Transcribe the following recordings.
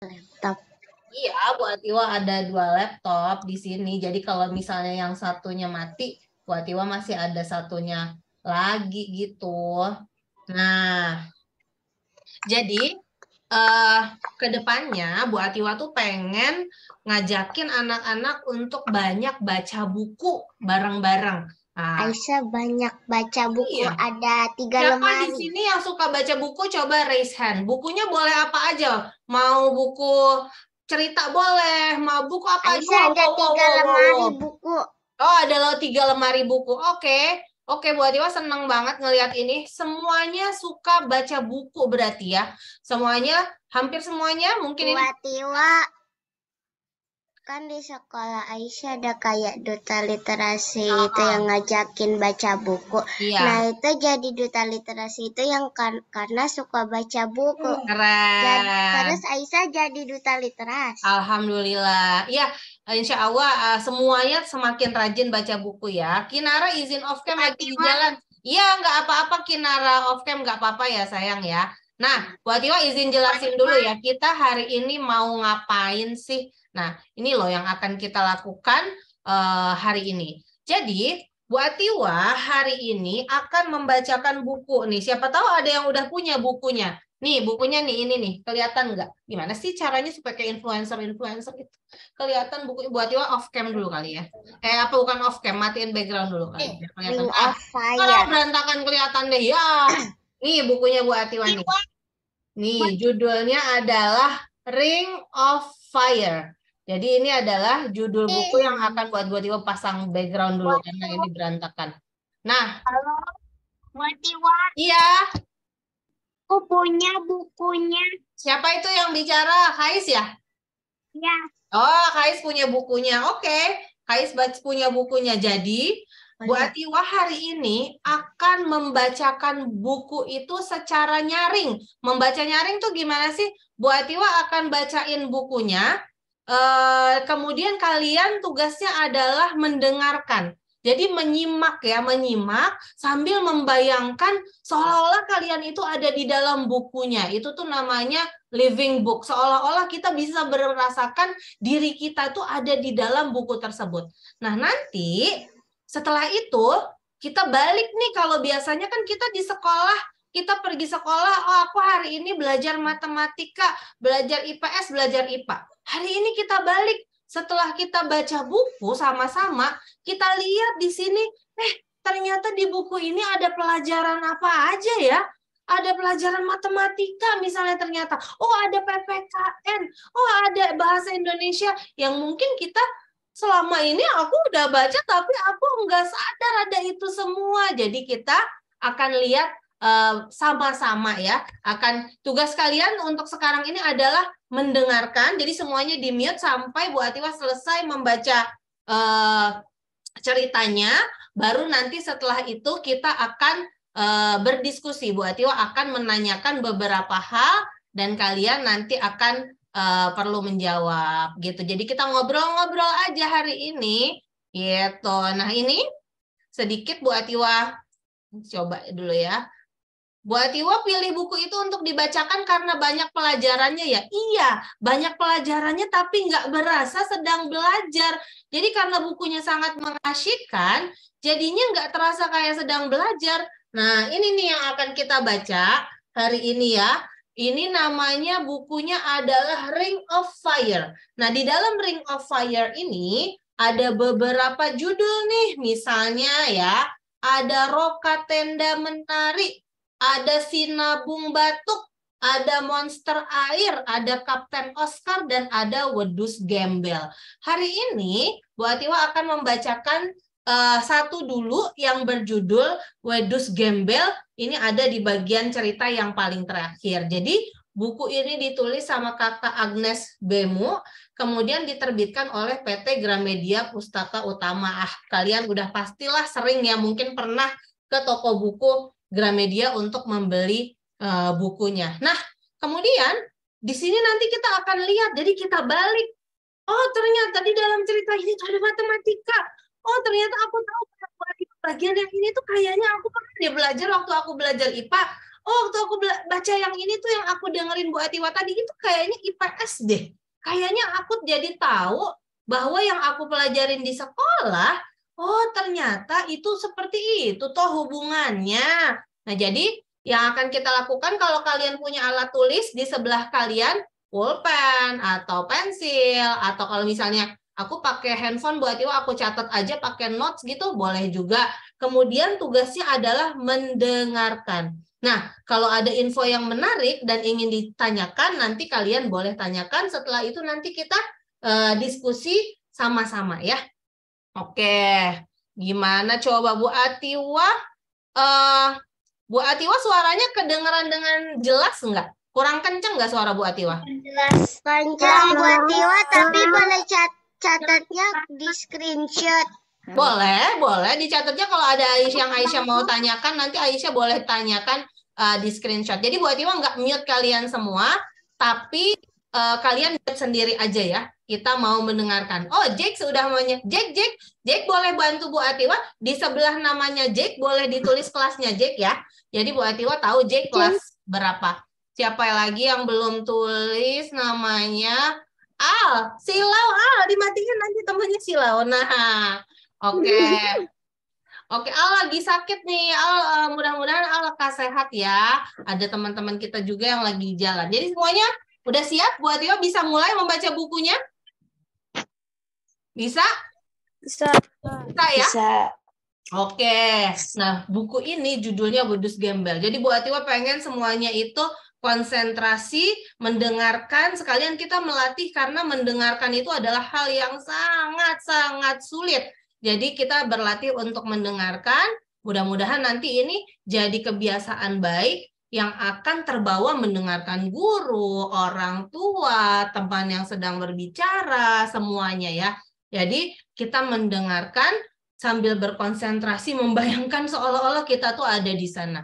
laptop. Iya, Bu Atiwa ada 2 laptop di sini. Jadi kalau misalnya yang satunya mati, Bu Atiwa masih ada satunya lagi gitu. Nah, jadi ke depannya Bu Atiwa tuh pengen ngajakin anak-anak untuk banyak baca buku bareng-bareng. Nah, Aisyah banyak baca buku, iya. ada 3 Siapa di lemari. sini yang suka baca buku? Coba raise hand. Bukunya boleh apa aja? Mau buku cerita boleh, mau buku apa aja? Aisyah ada 3 lemari buku. Oh, ada lo 3 lemari buku. Oke. Oke, Bu Atiwa seneng banget ngelihat ini. Semuanya suka baca buku berarti ya. Semuanya, hampir semuanya mungkin ini. Buat Tiwa, kan di sekolah Aisyah ada kayak duta literasi itu yang ngajakin baca buku. Iya. Nah, itu jadi duta literasi itu yang karena suka baca buku. Keren. Terus Aisyah jadi duta literasi. Alhamdulillah. Ya, insya Allah semuanya semakin rajin baca buku ya. Kinara izin off cam lagi di jalan. Iya, nggak apa-apa Kinara off cam nggak apa-apa ya sayang ya. Nah, Bu Atiwa izin jelasin dulu ya. Kita hari ini mau ngapain sih? Nah, ini loh yang akan kita lakukan hari ini. Jadi, Bu Atiwa hari ini akan membacakan buku nih. Siapa tahu ada yang udah punya bukunya. Nih bukunya nih ini nih kelihatan nggak? Gimana sih caranya supaya kayak influencer itu kelihatan buku buat Iwa off cam dulu kali ya? Apa bukan off cam, matiin background dulu kali biar kelihatan. Ring of Kalau Fire. berantakan kelihatan deh ya. Nih bukunya Bu Atiwa nih. Nih judulnya adalah Ring of Fire. Jadi ini adalah judul buku yang akan buat Iwa pasang background dulu karena ini berantakan. Nah, Halo, buat Tiwa. iya. Aku punya bukunya. Siapa itu yang bicara? Kais ya? Ya. Oh, Kais punya bukunya. Oke, Kais punya bukunya. Jadi, Bu Atiwa hari ini akan membacakan buku itu secara nyaring. Membaca nyaring tuh gimana sih? Bu Atiwa akan bacain bukunya. Kemudian kalian tugasnya adalah mendengarkan. Jadi menyimak ya, menyimak sambil membayangkan seolah-olah kalian itu ada di dalam bukunya. Itu tuh namanya living book. Seolah-olah kita bisa merasakan diri kita tuh ada di dalam buku tersebut. Nah, nanti setelah itu kita balik nih, kalau biasanya kan kita di sekolah, kita pergi sekolah, oh aku hari ini belajar matematika, belajar IPS, belajar IPA. Hari ini kita balik, setelah kita baca buku sama-sama, kita lihat di sini, ternyata di buku ini ada pelajaran apa aja ya? Ada pelajaran matematika misalnya ternyata, oh ada PPKN, oh ada bahasa Indonesia yang mungkin kita selama ini aku udah baca tapi aku nggak sadar ada itu semua. Jadi kita akan lihat sama-sama ya. Tugas kalian untuk sekarang ini adalah mendengarkan. Jadi semuanya di mute sampai Bu Atiwa selesai membaca ceritanya. Baru nanti setelah itu kita akan berdiskusi. Bu Atiwa akan menanyakan beberapa hal dan kalian nanti akan perlu menjawab gitu. Jadi kita ngobrol-ngobrol aja hari ini gitu. Nah, ini sedikit Bu Atiwa coba dulu ya. Bu Atiwa pilih buku itu untuk dibacakan karena banyak pelajarannya ya. Iya, banyak pelajarannya tapi nggak berasa sedang belajar. Jadi karena bukunya sangat mengasyikkan, jadinya nggak terasa kayak sedang belajar. Nah, ini nih yang akan kita baca hari ini ya. Ini namanya bukunya adalah Ring of Fire. Nah, di dalam Ring of Fire ini ada beberapa judul nih. Misalnya ya, ada Roka Tenda Menari, ada Sinabung Batuk, ada Monster Air, ada Kapten Oscar, dan ada Wedus Gembel. Hari ini Bu Atiwa akan membacakan satu dulu yang berjudul Wedus Gembel. Ini ada di bagian cerita yang paling terakhir. Jadi buku ini ditulis sama Kakak Agnes Bemu, kemudian diterbitkan oleh PT Gramedia Pustaka Utama. Kalian udah pastilah sering ya, mungkin pernah ke toko buku Gramedia untuk membeli bukunya. Nah, kemudian di sini nanti kita akan lihat, jadi kita balik. Oh, ternyata di dalam cerita ini ada matematika. Oh, ternyata aku tahu bagian yang ini tuh kayaknya aku pernah dia belajar waktu aku belajar IPA. oh waktu aku baca yang ini tuh yang aku dengerin Bu Atiwa tadi itu kayaknya IPS deh. Kayaknya aku jadi tahu bahwa yang aku pelajarin di sekolah, oh ternyata itu seperti itu toh hubungannya. Nah, jadi yang akan kita lakukan kalau kalian punya alat tulis di sebelah kalian, pulpen atau pensil, atau kalau misalnya aku pakai handphone buat itu aku catat aja pakai notes gitu, boleh juga. Kemudian tugasnya adalah mendengarkan. Nah, kalau ada info yang menarik dan ingin ditanyakan, nanti kalian boleh tanyakan. Setelah itu nanti kita diskusi sama-sama ya. Oke, gimana coba Bu Atiwa? Bu Atiwa suaranya kedengeran dengan jelas nggak? Kurang kenceng nggak suara Bu Atiwa? Jelas. Kencang buat Tiwa, tapi boleh catatnya di screenshot. Boleh dicatatnya kalau ada Aisyah yang Aisyah mau tanyakan, nanti Aisyah boleh tanyakan di screenshot. Jadi Bu Atiwa nggak mute kalian semua, tapi kalian mute sendiri aja ya. Kita mau mendengarkan. Oh, Jake sudah maunya. Jake boleh bantu Bu Atiwa. Di sebelah namanya Jake boleh ditulis kelasnya Jake ya. Jadi Bu Atiwa tahu Jake kelas berapa. Siapa lagi yang belum tulis namanya? Al, Silau, Al, dimatiin nanti temennya Silau. Nah, oke. Oke, Al lagi sakit nih. Al, mudah-mudahan Al lekas sehat ya. Ada teman-teman kita juga yang lagi jalan. Jadi semuanya udah siap buat Tio bisa mulai membaca bukunya? Bisa? Bisa. Bisa ya? Bisa. Oke. Nah, buku ini judulnya Wedus Gembel. Jadi Bu Atiwa pengen semuanya itu konsentrasi, mendengarkan, sekalian kita melatih karena mendengarkan itu adalah hal yang sangat-sangat sulit. Jadi kita berlatih untuk mendengarkan, mudah-mudahan nanti ini jadi kebiasaan baik yang akan terbawa mendengarkan guru, orang tua, teman yang sedang berbicara, semuanya ya. Jadi kita mendengarkan sambil berkonsentrasi membayangkan seolah-olah kita tuh ada di sana.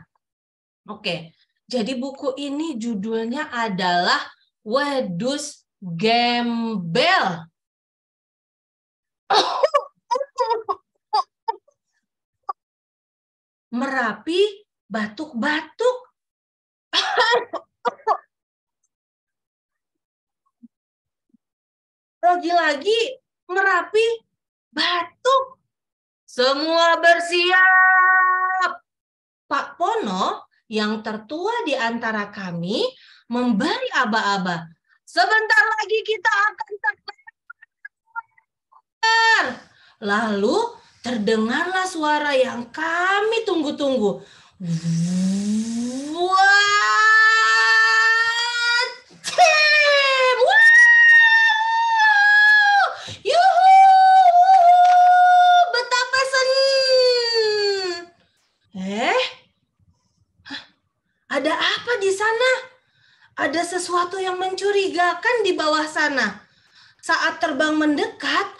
Oke, jadi buku ini judulnya adalah Wedus Gembel. Merapi batuk-batuk. Lagi-lagi Merapi batuk. Semua bersiap. Pak Pono yang tertua di antara kami memberi aba-aba. Sebentar lagi kita akan terdengar. Lalu terdengarlah suara yang kami tunggu-tunggu. Betapa senang. Ada apa di sana? Ada sesuatu yang mencurigakan di bawah sana. Saat terbang mendekat,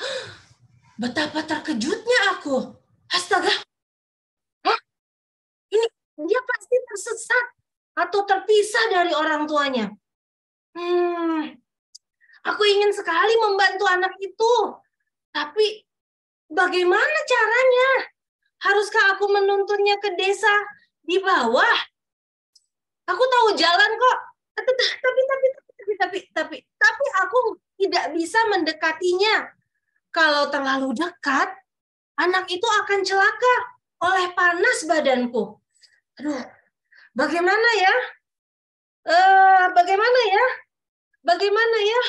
betapa terkejutnya aku. Astaga. Hah? Ini dia pasti tersesat atau terpisah dari orang tuanya. Aku ingin sekali membantu anak itu. Tapi bagaimana caranya? Haruskah aku menuntunnya ke desa di bawah? Aku tahu jalan kok. Tapi aku tidak bisa mendekatinya. Kalau terlalu dekat, anak itu akan celaka oleh panas badanku. Aduh, bagaimana ya? Bagaimana ya?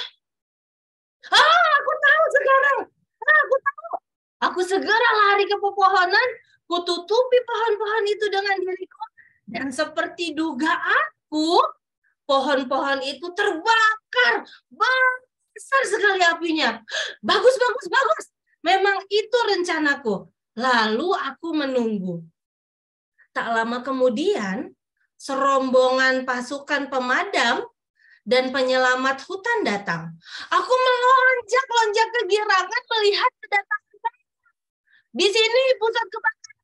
Aku tahu sekarang. Aku tahu. Aku segera lari ke pepohonan, kututupi pohon-pohon itu dengan diriku. Dan seperti dugaanku, pohon-pohon itu terbakar. Besar sekali apinya. Bagus. Memang itu rencanaku. Lalu aku menunggu. Tak lama kemudian, serombongan pasukan pemadam dan penyelamat hutan datang. Aku melonjak kegirangan melihat kedatangan mereka. Di sini pusat kebakaran.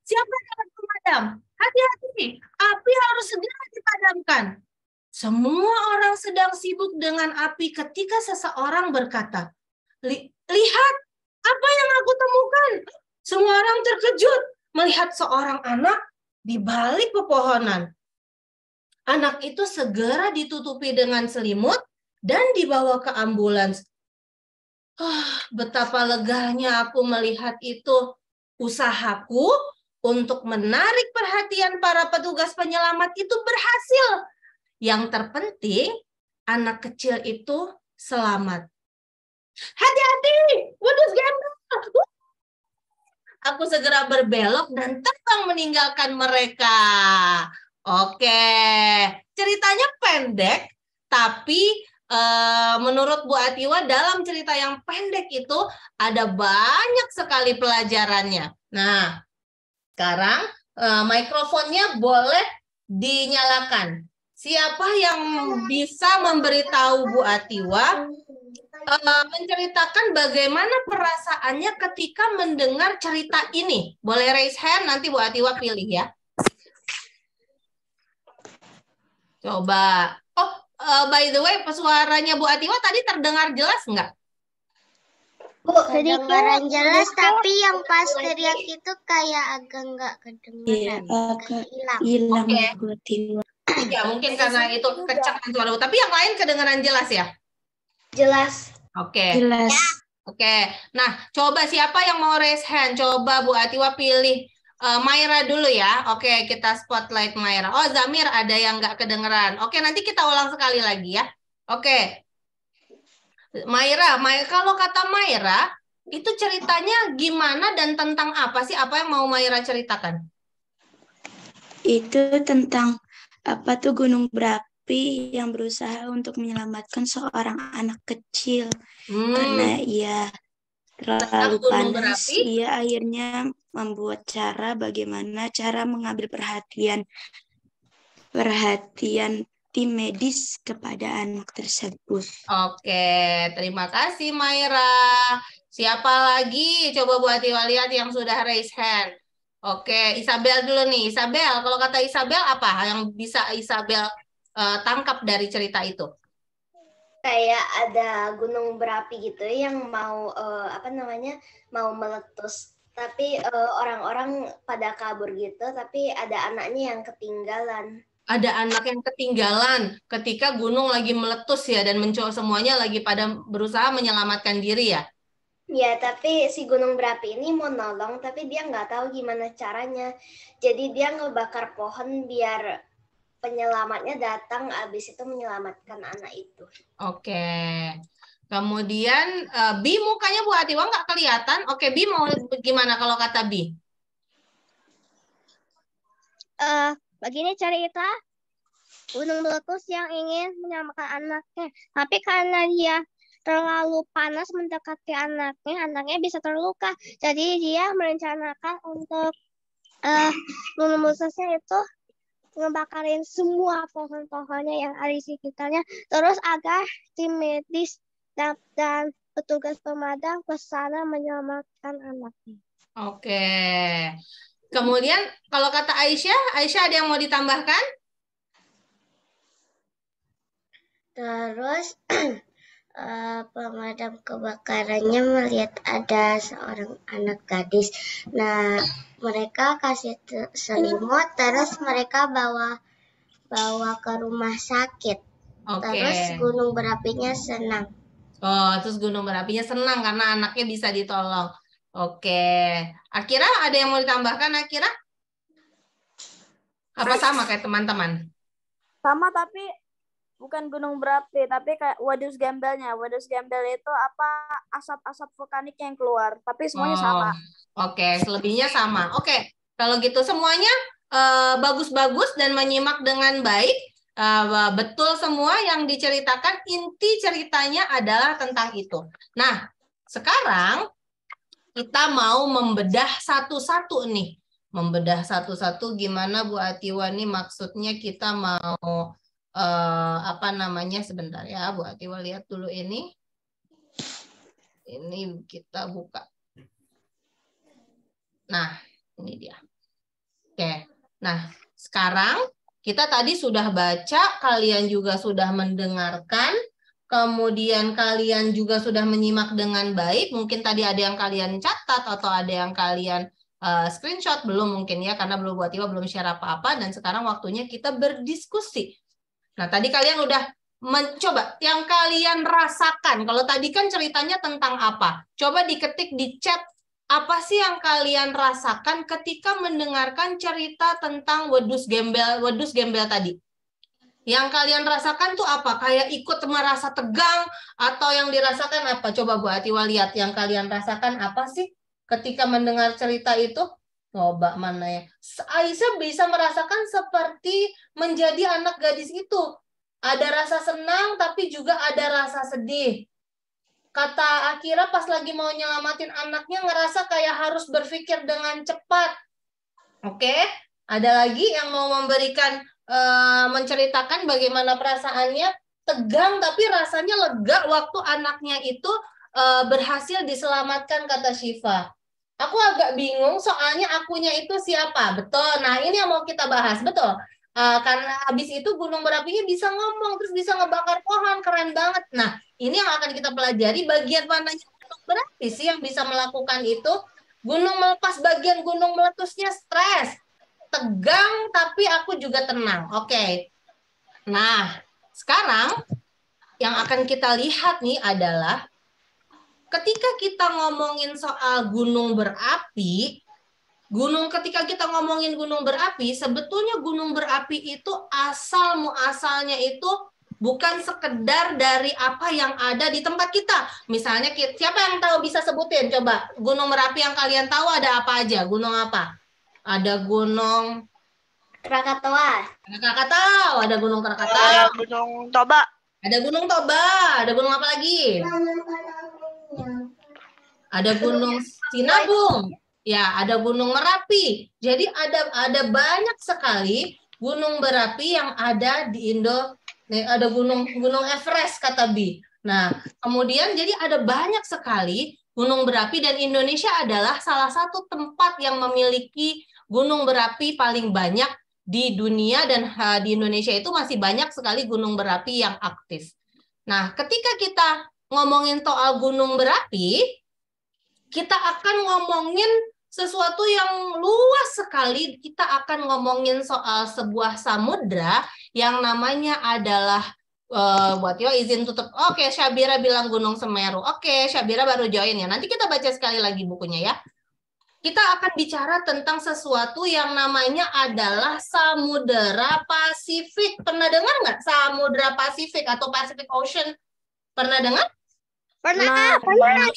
Siapa yang pemadam? Hati-hati, api harus segera dipadamkan. Semua orang sedang sibuk dengan api ketika seseorang berkata, lihat, apa yang aku temukan? Semua orang terkejut melihat seorang anak di balik pepohonan. Anak itu segera ditutupi dengan selimut dan dibawa ke ambulans. Betapa leganya aku melihat itu. Usahaku untuk menarik perhatian para petugas penyelamat itu berhasil. Yang terpenting, anak kecil itu selamat. Hati-hati, wedus gembel. Aku segera berbelok dan terbang meninggalkan mereka. Oke, ceritanya pendek, tapi menurut Bu Atiwa dalam cerita yang pendek itu ada banyak sekali pelajarannya. Nah, sekarang mikrofonnya boleh dinyalakan. Siapa yang bisa memberitahu Bu Atiwa menceritakan bagaimana perasaannya ketika mendengar cerita ini? Boleh raise hand, nanti Bu Atiwa pilih ya. Coba. Oh, by the way, suaranya Bu Atiwa tadi terdengar jelas nggak? Bu, kedengaran jelas, tapi yang pas teriak itu kayak agak nggak kedengaran, agak hilang. Oke. Iya, mungkin karena itu kencang suara. Tapi yang lain kedengaran jelas ya? Jelas. Oke. Jelas. Oke. Nah, coba siapa yang mau raise hand? Coba Bu Atiwa pilih Maira dulu ya. Oke, kita spotlight Maira. Oh, Zamir ada yang nggak kedengeran. Oke, nanti kita ulang sekali lagi ya. Oke. Maira, kalau kata Maira, itu ceritanya gimana dan tentang apa sih? Apa yang mau Maira ceritakan? Itu tentang apa tuh gunung berapi yang berusaha untuk menyelamatkan seorang anak kecil. Karena ia terlalu panas, ia akhirnya membuat cara bagaimana cara mengambil perhatian tim medis kepada anak tersebut. Oke, terima kasih Maira. Siapa lagi? Coba Bu Atiwa lihat yang sudah raise hand. Oke, Isabel dulu nih. Isabel, kalau kata Isabel apa yang bisa Isabel tangkap dari cerita itu? Kayak ada gunung berapi gitu yang mau mau meletus. Tapi orang-orang pada kabur gitu, tapi ada anaknya yang ketinggalan. Ada anak yang ketinggalan ketika gunung lagi meletus ya, dan semuanya lagi pada berusaha menyelamatkan diri ya? Ya, tapi si gunung berapi ini mau nolong, tapi dia nggak tahu gimana caranya. Jadi dia ngebakar pohon biar penyelamatnya datang, abis itu menyelamatkan anak itu. Oke. Kemudian Bi, mukanya Bu Atiwa nggak kelihatan. Oke, Bi mau gimana kalau kata Bi? Begini cerita gunung meletus yang ingin menyelamatkan anaknya, tapi karena dia terlalu panas mendekati anaknya bisa terluka. Jadi dia merencanakan untuk gunung meletusnya itu ngebakarin semua pohon-pohonnya yang ada di sekitarnya, terus agar tim medis dan petugas pemadam ke sana menyelamatkan anaknya. Oke. Kemudian kalau kata Aisyah ada yang mau ditambahkan? Terus pemadam kebakarannya melihat ada seorang anak gadis. Nah, mereka kasih selimut, terus mereka bawa ke rumah sakit. Terus gunung berapinya senang. Oh, terus gunung berapinya senang karena anaknya bisa ditolong. Oke. Akira, ada yang mau ditambahkan, Akira? Apa sama kayak teman-teman? Sama, tapi bukan gunung berapi, tapi kayak wadus gembelnya. Wadus gembel itu apa, asap-asap vulkanik yang keluar, tapi semuanya sama. Oke, selebihnya sama. Oke, kalau gitu semuanya bagus-bagus dan menyimak dengan baik. Betul semua yang diceritakan, inti ceritanya adalah tentang itu. Nah, sekarang kita mau membedah satu-satu nih. Membedah satu-satu gimana Bu Atiwa nih, maksudnya kita mau apa namanya, sebentar ya Bu Atiwa lihat dulu ini. Ini kita buka. Nah, ini dia. Oke. Nah, sekarang kita tadi sudah baca, kalian juga sudah mendengarkan, kemudian kalian juga sudah menyimak dengan baik. Mungkin tadi ada yang kalian catat atau ada yang kalian screenshot? Belum mungkin ya, karena belum buat Iwa belum share apa-apa, dan sekarang waktunya kita berdiskusi. Nah, tadi kalian udah mencoba yang kalian rasakan. Kalau tadi kan ceritanya tentang apa? Coba diketik di chat, apa sih yang kalian rasakan ketika mendengarkan cerita tentang wedus gembel tadi? Yang kalian rasakan tuh apa? Kayak ikut merasa tegang atau yang dirasakan apa? Coba Bu Atiwa lihat yang kalian rasakan apa sih ketika mendengar cerita itu? Coba mana ya? Aisyah bisa merasakan seperti menjadi anak gadis itu. Ada rasa senang tapi juga ada rasa sedih. Kata Akira pas lagi mau nyelamatin anaknya ngerasa kayak harus berpikir dengan cepat. Oke, ada lagi yang mau memberikan menceritakan bagaimana perasaannya, tegang tapi rasanya lega waktu anaknya itu berhasil diselamatkan, kata Syifa. Aku agak bingung soalnya akunya itu siapa. Betul, nah ini yang mau kita bahas, betul. Karena habis itu gunung berapinya bisa ngomong, terus bisa ngebakar pohon, keren banget. Nah, ini yang akan kita pelajari, bagian mananya gunung berapi sih yang bisa melakukan itu. Gunung melepas, bagian gunung meletusnya stres, tegang, tapi aku juga tenang. Oke. Nah, sekarang yang akan kita lihat nih adalah ketika kita ngomongin soal gunung berapi, ketika kita ngomongin gunung berapi, sebetulnya gunung berapi itu asal-muasalnya itu bukan sekedar dari apa yang ada di tempat kita. Misalnya, siapa yang tahu bisa sebutin? Coba, gunung berapi yang kalian tahu ada apa aja? Gunung apa? Ada gunung Krakatoa. Ada Krakatau, ada gunung Krakatau. Ada gunung Toba. Ada gunung Toba, ada gunung apa lagi? Ada gunung Sinabung. Ya, ada gunung Merapi. Jadi ada banyak sekali gunung berapi yang ada di Indo. Ada gunung Everest kata Bi. Nah, kemudian jadi ada banyak sekali gunung berapi dan Indonesia adalah salah satu tempat yang memiliki gunung berapi paling banyak di dunia, dan di Indonesia itu masih banyak sekali gunung berapi yang aktif. Nah, ketika kita ngomongin soal gunung berapi, kita akan ngomongin sesuatu yang luas sekali. Kita akan ngomongin soal sebuah samudra yang namanya adalah buat yo izin tutup. Oke, Syabira bilang Gunung Semeru. Oke, Syabira baru join ya. Nanti kita baca sekali lagi bukunya ya. Kita akan bicara tentang sesuatu yang namanya adalah Samudra Pasifik. Pernah dengar nggak Samudra Pasifik atau Pacific Ocean? Pernah dengar? Pernah. Pernah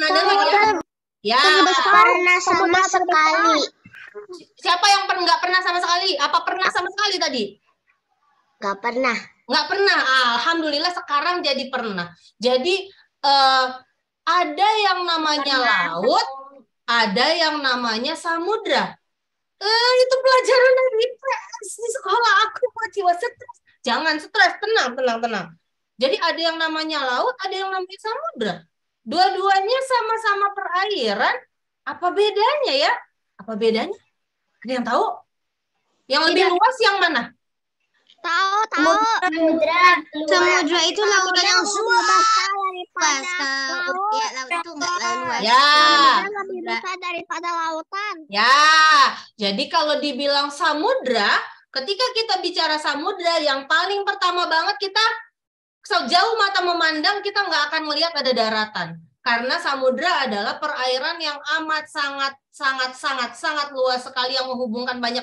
dengar ya? Ya. Pernah sama sekali. Siapa yang nggak pernah sama sekali? Apa pernah sama sekali tadi? Nggak pernah. Nggak pernah. Alhamdulillah sekarang jadi pernah. Jadi ada yang namanya laut, ada yang namanya samudra. Itu pelajaran dari IPS di sekolah aku, Pak Jiwa. Stres. Jangan stres, tenang. Jadi ada yang namanya laut, ada yang namanya samudra. Dua-duanya sama-sama perairan. Apa bedanya ya? Apa bedanya? Ada yang tahu? Yang lebih luas yang mana? Tahu. Samudra itu lautan yang luas. Laut itu nggak luas. Ya. Lebih besar daripada lautan. Ya, jadi kalau dibilang samudra, ketika kita bicara samudra, yang paling pertama banget kita sejauh mata memandang kita nggak akan melihat ada daratan. Karena samudra adalah perairan yang amat sangat luas sekali yang menghubungkan banyak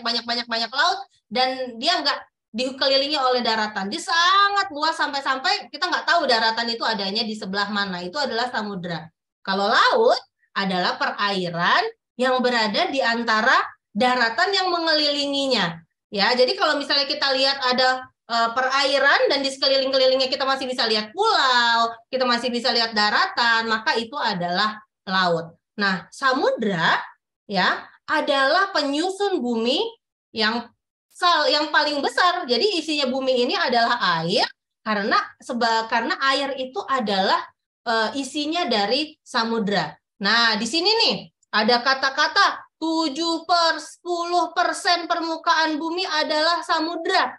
laut, dan dia nggak dikelilingi oleh daratan. Dia sangat luas sampai kita nggak tahu daratan itu adanya di sebelah mana. Itu adalah samudra. Kalau laut adalah perairan yang berada di antara daratan yang mengelilinginya. Ya, jadi kalau misalnya kita lihat ada perairan dan di sekeliling-kelilingnya kita masih bisa lihat pulau, kita masih bisa lihat daratan, maka itu adalah laut. Nah, samudra ya adalah penyusun bumi yang paling besar. Jadi isinya bumi ini adalah air karena air itu adalah isinya dari samudra. Nah, di sini nih ada kata-kata 7/10% permukaan bumi adalah samudra.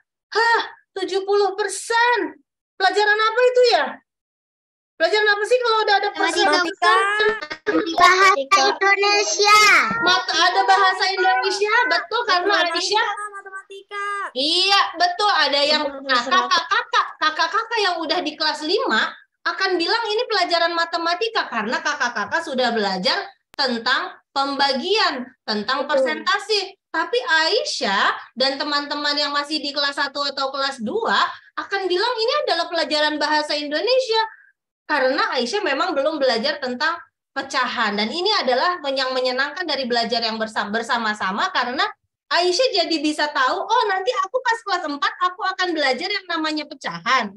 70%. Pelajaran apa itu ya? Pelajaran apa sih kalau udah ada Matematika. Bahasa Indonesia. Ada bahasa Indonesia, betul karena Aisyah. Matematika. Iya, betul. Ada yang kakak-kakak yang udah di kelas 5 akan bilang ini pelajaran matematika karena kakak-kakak sudah belajar tentang pembagian, tentang persentase. Tapi Aisyah dan teman-teman yang masih di kelas 1 atau kelas 2 akan bilang ini adalah pelajaran bahasa Indonesia. Karena Aisyah memang belum belajar tentang pecahan. Dan ini adalah yang menyenangkan dari belajar yang bersama-sama karena Aisyah jadi bisa tahu, oh nanti aku pas kelas 4 aku akan belajar yang namanya pecahan.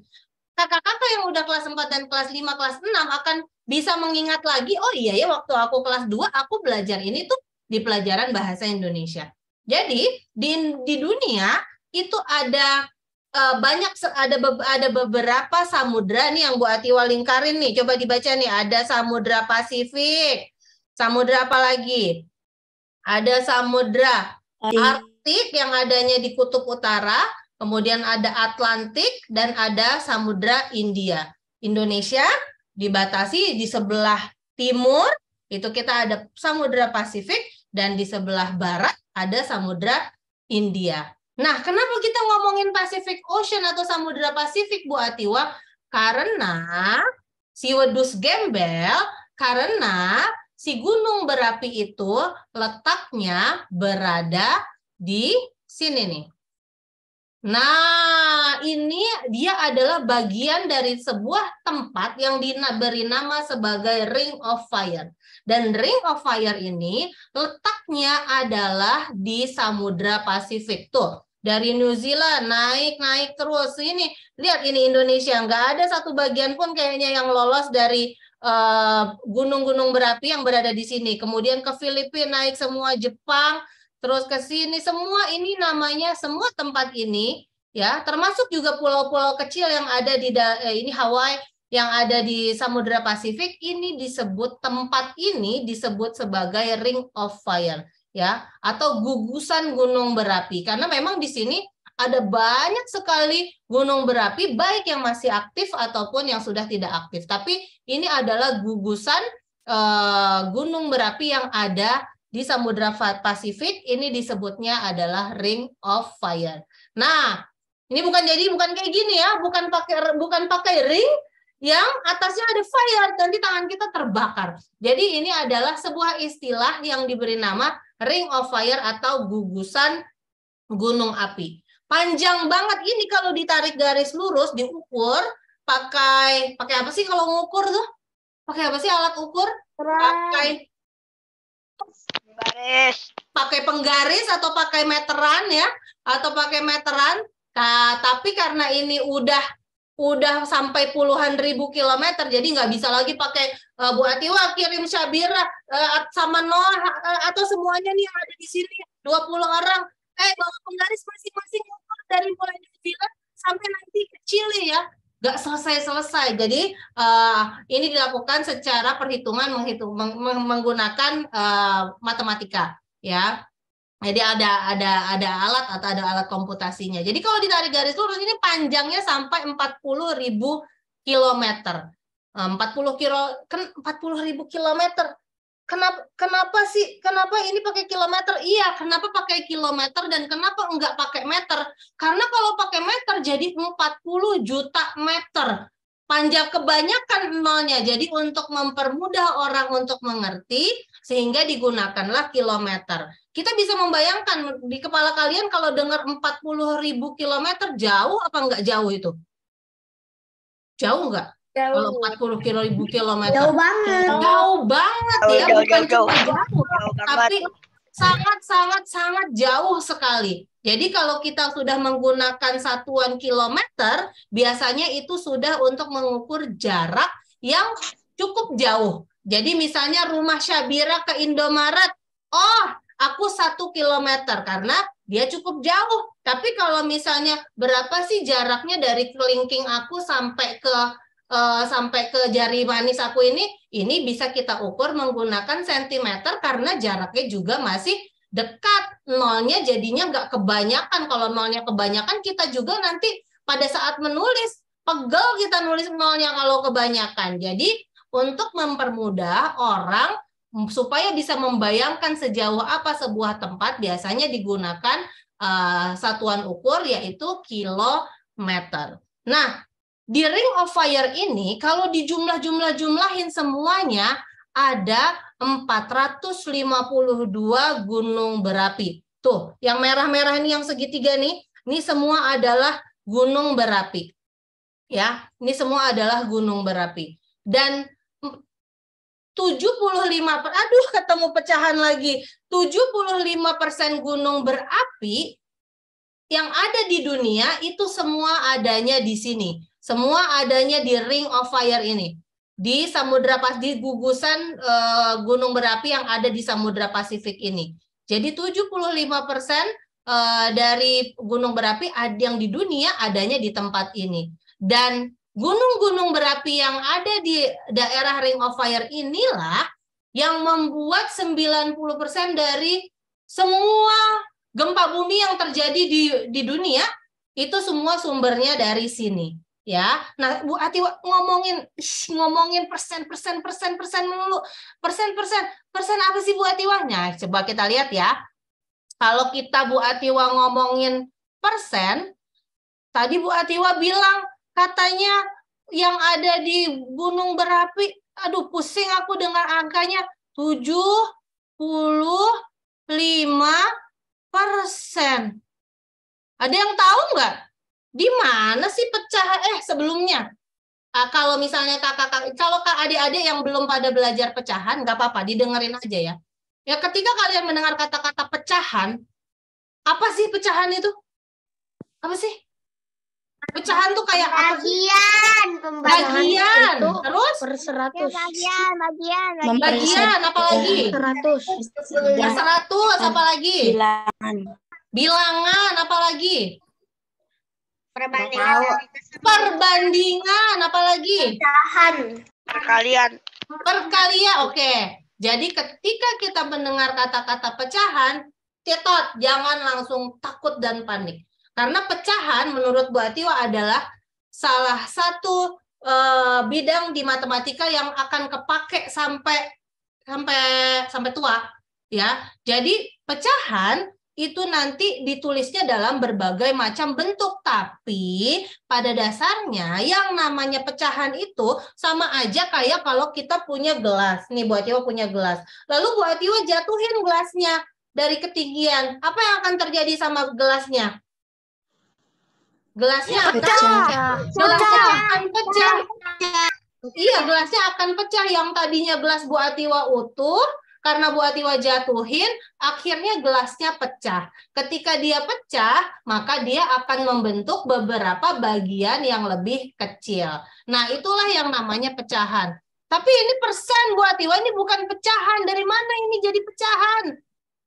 Kakak-kakak yang udah kelas 4 dan kelas 5, kelas 6 akan bisa mengingat lagi, oh iya ya waktu aku kelas 2 aku belajar ini tuh di pelajaran bahasa Indonesia. Jadi di dunia itu ada ada beberapa samudra nih yang Bu Atiwa lingkarin nih. Coba dibaca nih, ada Samudra Pasifik. Samudra apa lagi? Ada Samudra Arktik yang adanya di kutub utara, kemudian ada Atlantik dan ada Samudra India. Indonesia dibatasi di sebelah timur, itu kita ada Samudra Pasifik dan di sebelah barat ada Samudra India. Nah, kenapa kita ngomongin Pacific Ocean atau Samudra Pasifik, Bu Atiwa? Karena si wedus gembel, karena si gunung berapi itu letaknya berada di sini nih. Nah, ini dia adalah bagian dari sebuah tempat yang diberi nama sebagai Ring of Fire. Dan Ring of Fire ini letaknya adalah di Samudra Pasifik. Tuh, dari New Zealand naik terus. Ini, lihat ini Indonesia. Nggak ada satu bagian pun kayaknya yang lolos dari gunung-gunung berapi yang berada di sini. Kemudian ke Filipina naik semua, Jepang, terus ke sini semua ini namanya semua tempat ini ya, termasuk juga pulau-pulau kecil yang ada di ini Hawaii yang ada di Samudra Pasifik, ini disebut tempat ini disebut sebagai Ring of Fire ya, atau gugusan gunung berapi karena memang di sini ada banyak sekali gunung berapi baik yang masih aktif ataupun yang sudah tidak aktif. Tapi ini adalah gugusan gunung berapi yang ada di Samudra Pasifik, ini disebutnya adalah Ring of Fire. Nah, ini bukan kayak gini ya, bukan pakai ring yang atasnya ada fire, nanti tangan kita terbakar. Jadi ini adalah sebuah istilah yang diberi nama Ring of Fire atau gugusan gunung api. Panjang banget ini kalau ditarik garis lurus, diukur pakai apa sih kalau ngukur tuh? Pakai apa sih alat ukur? Pakai penggaris atau pakai meteran ya, atau pakai meteran. Nah, tapi karena ini udah sampai puluhan ribu kilometer, jadi nggak bisa lagi pakai Bu Atiwa kirim Syabira sama Noah atau semuanya nih yang ada di sini 20 orang, bawa penggaris masing-masing ukur dari mulai New Zealand sampai nanti ke Chile ya. Nggak selesai-selesai. Jadi ini dilakukan secara perhitungan menggunakan matematika ya. Jadi ada alat atau ada alat komputasinya. Jadi kalau ditarik garis lurus ini panjangnya sampai 40.000 kilometer. 40.000 kilometer. Kenapa ini pakai kilometer? Iya, kenapa pakai kilometer dan kenapa enggak pakai meter? Karena kalau pakai meter jadi 40 juta meter. Panjang kebanyakan nolnya. Jadi untuk mempermudah orang untuk mengerti, sehingga digunakanlah kilometer. Kita bisa membayangkan di kepala kalian kalau dengar 40.000 kilometer, jauh apa enggak jauh itu? Jauh enggak? Kalau 40.000 kilometer. Jauh banget. Jauh banget ya, bukan cuma jauh, tapi sangat jauh sekali. Jadi kalau kita sudah menggunakan satuan kilometer, biasanya itu sudah untuk mengukur jarak yang cukup jauh. Jadi misalnya rumah Syabira ke Indomaret, oh aku 1 kilometer karena dia cukup jauh. Tapi kalau misalnya berapa sih jaraknya dari kelingking aku sampai ke jari manis aku ini bisa kita ukur menggunakan sentimeter karena jaraknya juga masih dekat. Nolnya jadinya nggak kebanyakan. Kalau nolnya kebanyakan kita juga nanti pada saat menulis pegel kita nulis nolnya kalau kebanyakan. Jadi untuk mempermudah orang supaya bisa membayangkan sejauh apa sebuah tempat, biasanya digunakan satuan ukur yaitu kilometer. Nah, di Ring of Fire ini kalau dijumlahin semuanya ada 452 gunung berapi. Tuh, yang merah-merah ini yang segitiga nih, ini semua adalah gunung berapi. Ya, ini semua adalah gunung berapi. Dan 75%, aduh ketemu pecahan lagi, 75% gunung berapi yang ada di dunia itu semua adanya di sini. Semua adanya di Ring of Fire ini. Di Samudra Pasifik, di gugusan gunung berapi yang ada di Samudra Pasifik ini. Jadi 75% dari gunung berapi yang di dunia adanya di tempat ini. Dan gunung-gunung berapi yang ada di daerah Ring of Fire inilah yang membuat 90% dari semua gempa bumi yang terjadi di dunia itu semua sumbernya dari sini. Ya, nah Bu Atiwa ngomongin persen melulu. Persen apa sih Bu Atiwa? Nah, coba kita lihat ya. Kalau kita Bu Atiwa ngomongin persen, tadi Bu Atiwa bilang katanya yang ada di gunung berapi, aduh pusing aku dengar angkanya 75%. Ada yang tahu nggak? Di mana sih pecahan? Sebelumnya, kalau misalnya kalau adik-adik yang belum pada belajar pecahan, nggak apa-apa, didengerin aja ya. Ya ketika kalian mendengar kata-kata pecahan, apa sih pecahan itu? Apa sih? Pecahan tuh kayak apa sih? Bagian. Terus? Per 100. Bagian, apa lagi? 100. Per 100, apa lagi? Bilangan, apa lagi? Perbandingan, apa lagi? Perkalian. Oke. Jadi ketika kita mendengar kata-kata pecahan, jangan langsung takut dan panik. Karena pecahan menurut Bu Atiwa adalah salah satu bidang di matematika yang akan kepake sampai tua, ya. Jadi pecahan itu nanti ditulisnya dalam berbagai macam bentuk, tapi pada dasarnya yang namanya pecahan itu sama aja kayak kalau kita punya gelas. Nih Bu Atiwa punya gelas. Lalu Bu Atiwa jatuhin gelasnya dari ketinggian. Apa yang akan terjadi sama gelasnya? Gelasnya akan pecah. Iya, gelasnya akan pecah. Yang tadinya gelas Bu Atiwa utuh, karena Bu Atiwa jatuhin, akhirnya gelasnya pecah. Ketika dia pecah, maka dia akan membentuk beberapa bagian yang lebih kecil. Nah, itulah yang namanya pecahan. Tapi ini persen Bu Atiwa, ini bukan pecahan. Dari mana ini jadi pecahan?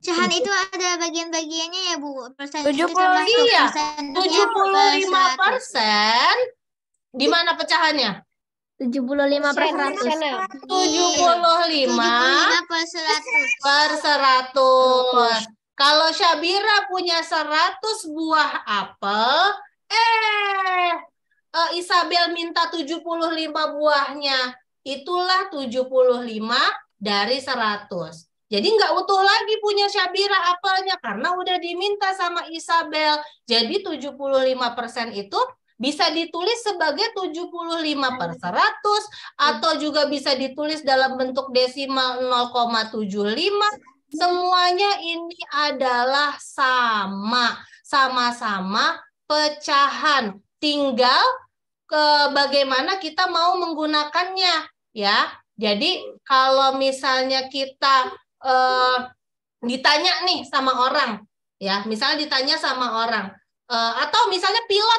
Pecahan itu ada bagian-bagiannya ya Bu. Persen 75%. Di mana pecahannya? 75 per 100. 75 per 100. Kalau Syabira punya 100 buah apel, Isabel minta 75 buahnya. Itulah 75 dari 100. Jadi nggak utuh lagi punya Syabira apelnya karena udah diminta sama Isabel. Jadi 75% itu bisa ditulis sebagai 75 per 100 atau juga bisa ditulis dalam bentuk desimal 0,75. Semuanya ini adalah sama-sama pecahan. Tinggal bagaimana kita mau menggunakannya, ya. Jadi kalau misalnya kita ditanya nih sama orang, ya, misalnya ditanya sama orang, atau misalnya pilot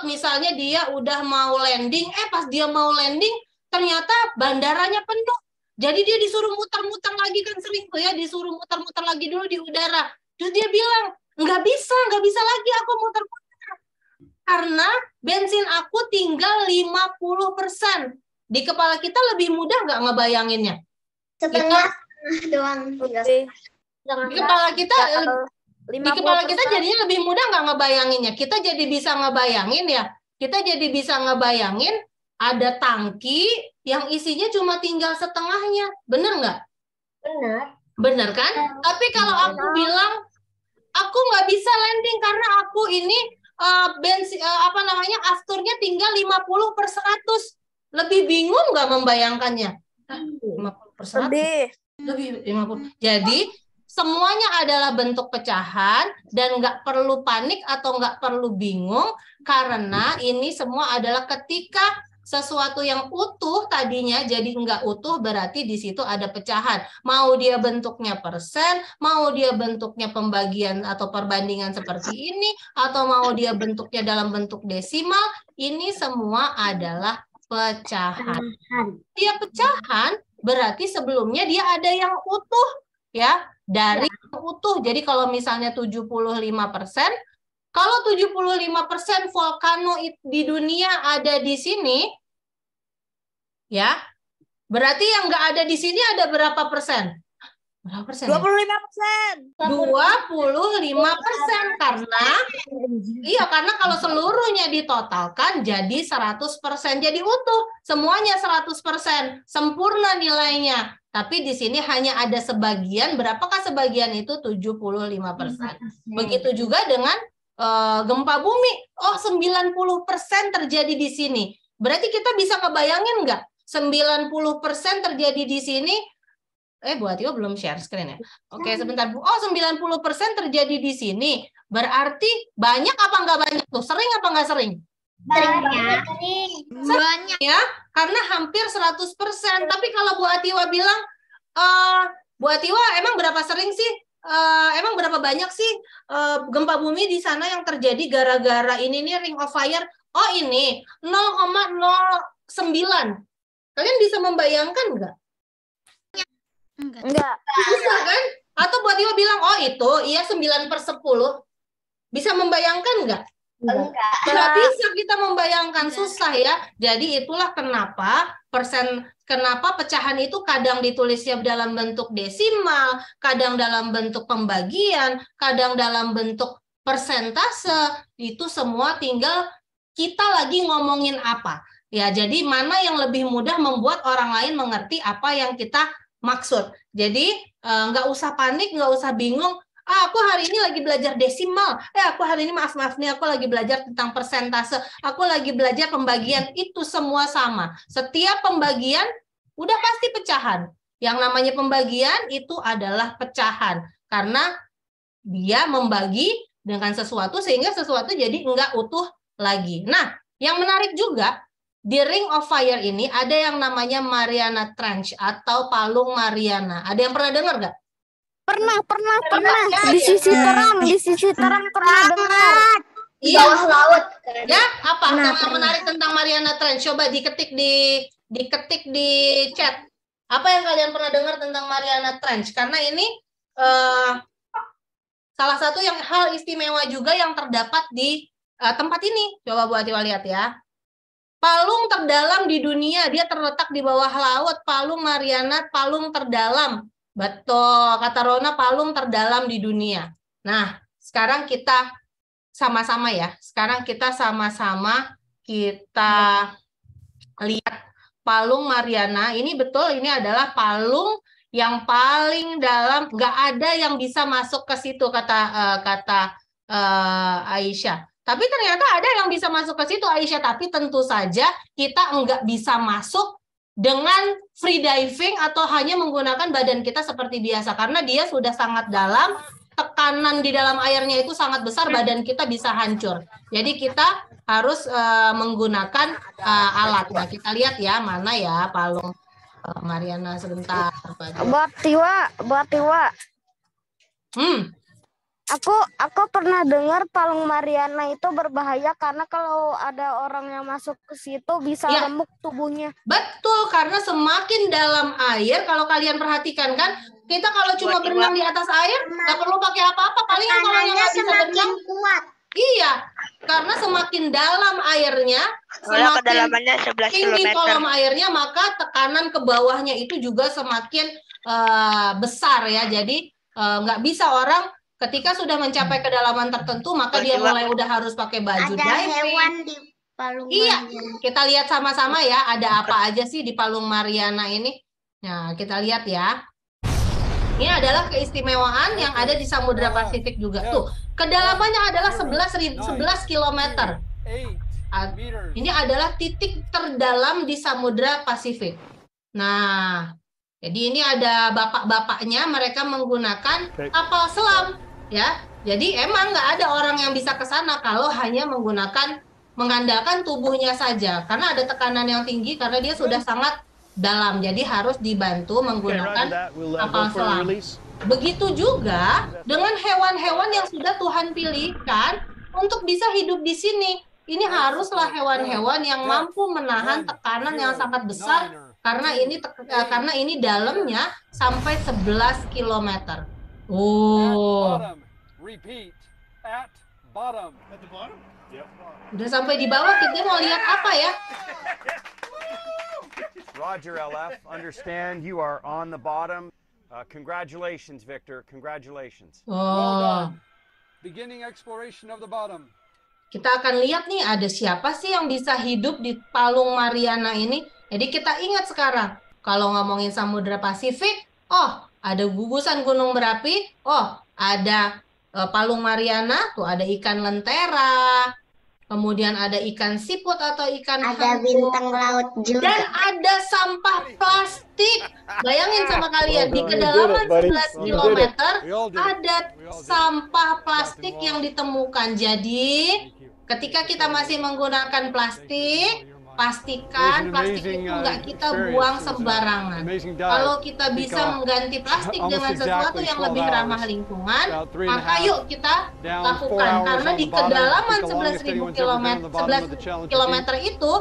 misalnya dia udah mau landing, pas dia mau landing ternyata bandaranya penuh, jadi dia disuruh muter-muter lagi, kan sering tuh ya, disuruh muter-muter lagi dulu di udara, terus dia bilang nggak bisa lagi aku muter-muter karena bensin aku tinggal 50%. Di kepala kita lebih mudah nggak ngebayanginnya? Setengah doang. Di kepala kita jadinya lebih mudah nggak ngebayanginnya. Kita jadi bisa ngebayangin ya, kita jadi bisa ngebayangin ada tangki yang isinya cuma tinggal setengahnya. Bener nggak? Benar. Bener kan? Tapi kalau aku bilang, aku nggak bisa landing karena aku ini afturnya tinggal 50/100. Lebih bingung nggak membayangkannya? 50/100? Lebih 50. Jadi semuanya adalah bentuk pecahan dan nggak perlu panik atau nggak perlu bingung karena ini semua adalah ketika sesuatu yang utuh tadinya jadi nggak utuh berarti di situ ada pecahan. Mau dia bentuknya persen, mau dia bentuknya pembagian atau perbandingan seperti ini, atau mau dia bentuknya dalam bentuk desimal, ini semua adalah pecahan. Dia pecahan berarti sebelumnya dia ada yang utuh ya, dari yang utuh. Jadi kalau misalnya 75%, kalau 75% volcano di dunia ada di sini, ya, berarti yang nggak ada di sini ada berapa persen? Berapa persen? 25%. 25% karena kalau seluruhnya ditotalkan jadi 100%, jadi utuh, semuanya 100%, sempurna nilainya. Tapi di sini hanya ada sebagian, berapakah sebagian itu? 75%. Begitu juga dengan gempa bumi. Oh, 90% terjadi di sini. Berarti kita bisa ngebayangin nggak? 90% terjadi di sini. Bu Atio belum share screen ya? Oke, sebentar Bu. Oh, 90% terjadi di sini. Berarti banyak apa nggak banyak tuh? Sering apa nggak sering? Banyak ya, karena hampir 100%. Tapi kalau Bu Atiwa bilang, Bu Atiwa emang berapa sering sih? Emang berapa banyak sih gempa bumi di sana yang terjadi gara-gara ini nih ring of fire? Oh ini 0,09. Kalian bisa membayangkan nggak? Enggak. Bisa kan? Atau Bu Atiwa bilang, oh itu iya 9/10. Bisa membayangkan nggak? Nggak bisa kita membayangkan, susah ya. Jadi itulah kenapa pecahan itu kadang ditulisnya dalam bentuk desimal, kadang dalam bentuk pembagian, kadang dalam bentuk persentase. Itu semua tinggal kita lagi ngomongin apa. Ya, jadi mana yang lebih mudah membuat orang lain mengerti apa yang kita maksud. Jadi nggak usah panik, nggak usah bingung. Aku hari ini lagi belajar desimal. Aku hari ini maaf nih, aku lagi belajar tentang persentase. Aku lagi belajar pembagian. Itu semua sama. Setiap pembagian udah pasti pecahan. Yang namanya pembagian itu adalah pecahan. Karena dia membagi dengan sesuatu sehingga sesuatu jadi nggak utuh lagi. Nah, yang menarik juga, di Ring of Fire ini ada yang namanya Mariana Trench atau Palung Mariana. Ada yang pernah dengar nggak? Pernah. Di sisi terang pernah dengar. Di bawah laut. Ya, apa yang menarik tentang Mariana Trench? Coba diketik di chat. Apa yang kalian pernah dengar tentang Mariana Trench? Karena ini salah satu yang hal istimewa juga yang terdapat di tempat ini. Coba Bu Atiwa lihat ya. Palung terdalam di dunia, dia terletak di bawah laut. Palung Mariana, palung terdalam. Betul, kata Rona, palung terdalam di dunia. Nah, sekarang kita sama-sama ya. Sekarang kita sama-sama lihat palung Mariana. Ini betul, ini adalah palung yang paling dalam. Nggak ada yang bisa masuk ke situ, kata Aisyah. Tapi ternyata ada yang bisa masuk ke situ, Aisyah. Tapi tentu saja kita nggak bisa masuk dengan free diving atau hanya menggunakan badan kita seperti biasa. Karena dia sudah sangat dalam, tekanan di dalam airnya itu sangat besar, badan kita bisa hancur. Jadi kita harus menggunakan alat. Nah, kita lihat ya, mana ya palung Mariana sebentar. Buat Tiwa. Aku pernah dengar palung Mariana itu berbahaya karena kalau ada orang yang masuk ke situ bisa remuk tubuhnya. Betul, karena semakin dalam air, kalau kalian perhatikan kan, kita kalau cuma berenang di atas air, nggak perlu pakai apa-apa, paling kalau yang nggak bisa berenang kuat. Iya, karena semakin dalam airnya, semakin kedalamannya 11 tinggi km. kolom airnya, maka tekanan ke bawahnya itu juga semakin besar ya. Jadi nggak bisa orang ketika sudah mencapai kedalaman tertentu, maka dia mulai udah harus pakai baju diving. Palung Iya, Mariana. kita lihat sama-sama ya, ada apa aja sih di Palung Mariana ini. Nah, kita lihat ya. Ini adalah keistimewaan yang ada di Samudra Pasifik juga. Tuh, kedalamannya adalah 11 kilometer. Ini adalah titik terdalam di Samudra Pasifik. Nah, jadi ini ada bapak-bapaknya, mereka menggunakan kapal selam, ya. Jadi emang nggak ada orang yang bisa ke sana kalau hanya mengandalkan tubuhnya saja, karena ada tekanan yang tinggi karena dia sudah sangat dalam. Jadi harus dibantu menggunakan kapal selam. Begitu juga dengan hewan-hewan yang sudah Tuhan pilihkan untuk bisa hidup di sini. Ini haruslah hewan-hewan yang mampu menahan tekanan yang sangat besar karena ini dalamnya sampai 11 km. Oh. Udah sampai di bawah, kita mau lihat apa ya? Roger, LF. Understand you are on the bottom. Congratulations, Victor. Congratulations. Oh. Beginning exploration of the bottom. Kita akan lihat nih ada siapa sih yang bisa hidup di Palung Mariana ini. Jadi kita ingat sekarang, kalau ngomongin Samudra Pasifik, oh ada gugusan gunung berapi, oh ada Palung Mariana, tuh ada ikan lentera, kemudian ada ikan siput atau ikan Ada hantu, bintang laut juga. dan ada sampah plastik. Bayangin sama kalian, di kedalaman 11 km ada sampah plastik yang ditemukan. Jadi ketika kita masih menggunakan plastik, pastikan plastik itu nggak kita buang sembarangan. Kalau kita bisa mengganti plastik dengan sesuatu yang lebih ramah lingkungan, maka yuk kita lakukan. Karena di kedalaman 11.000 km itu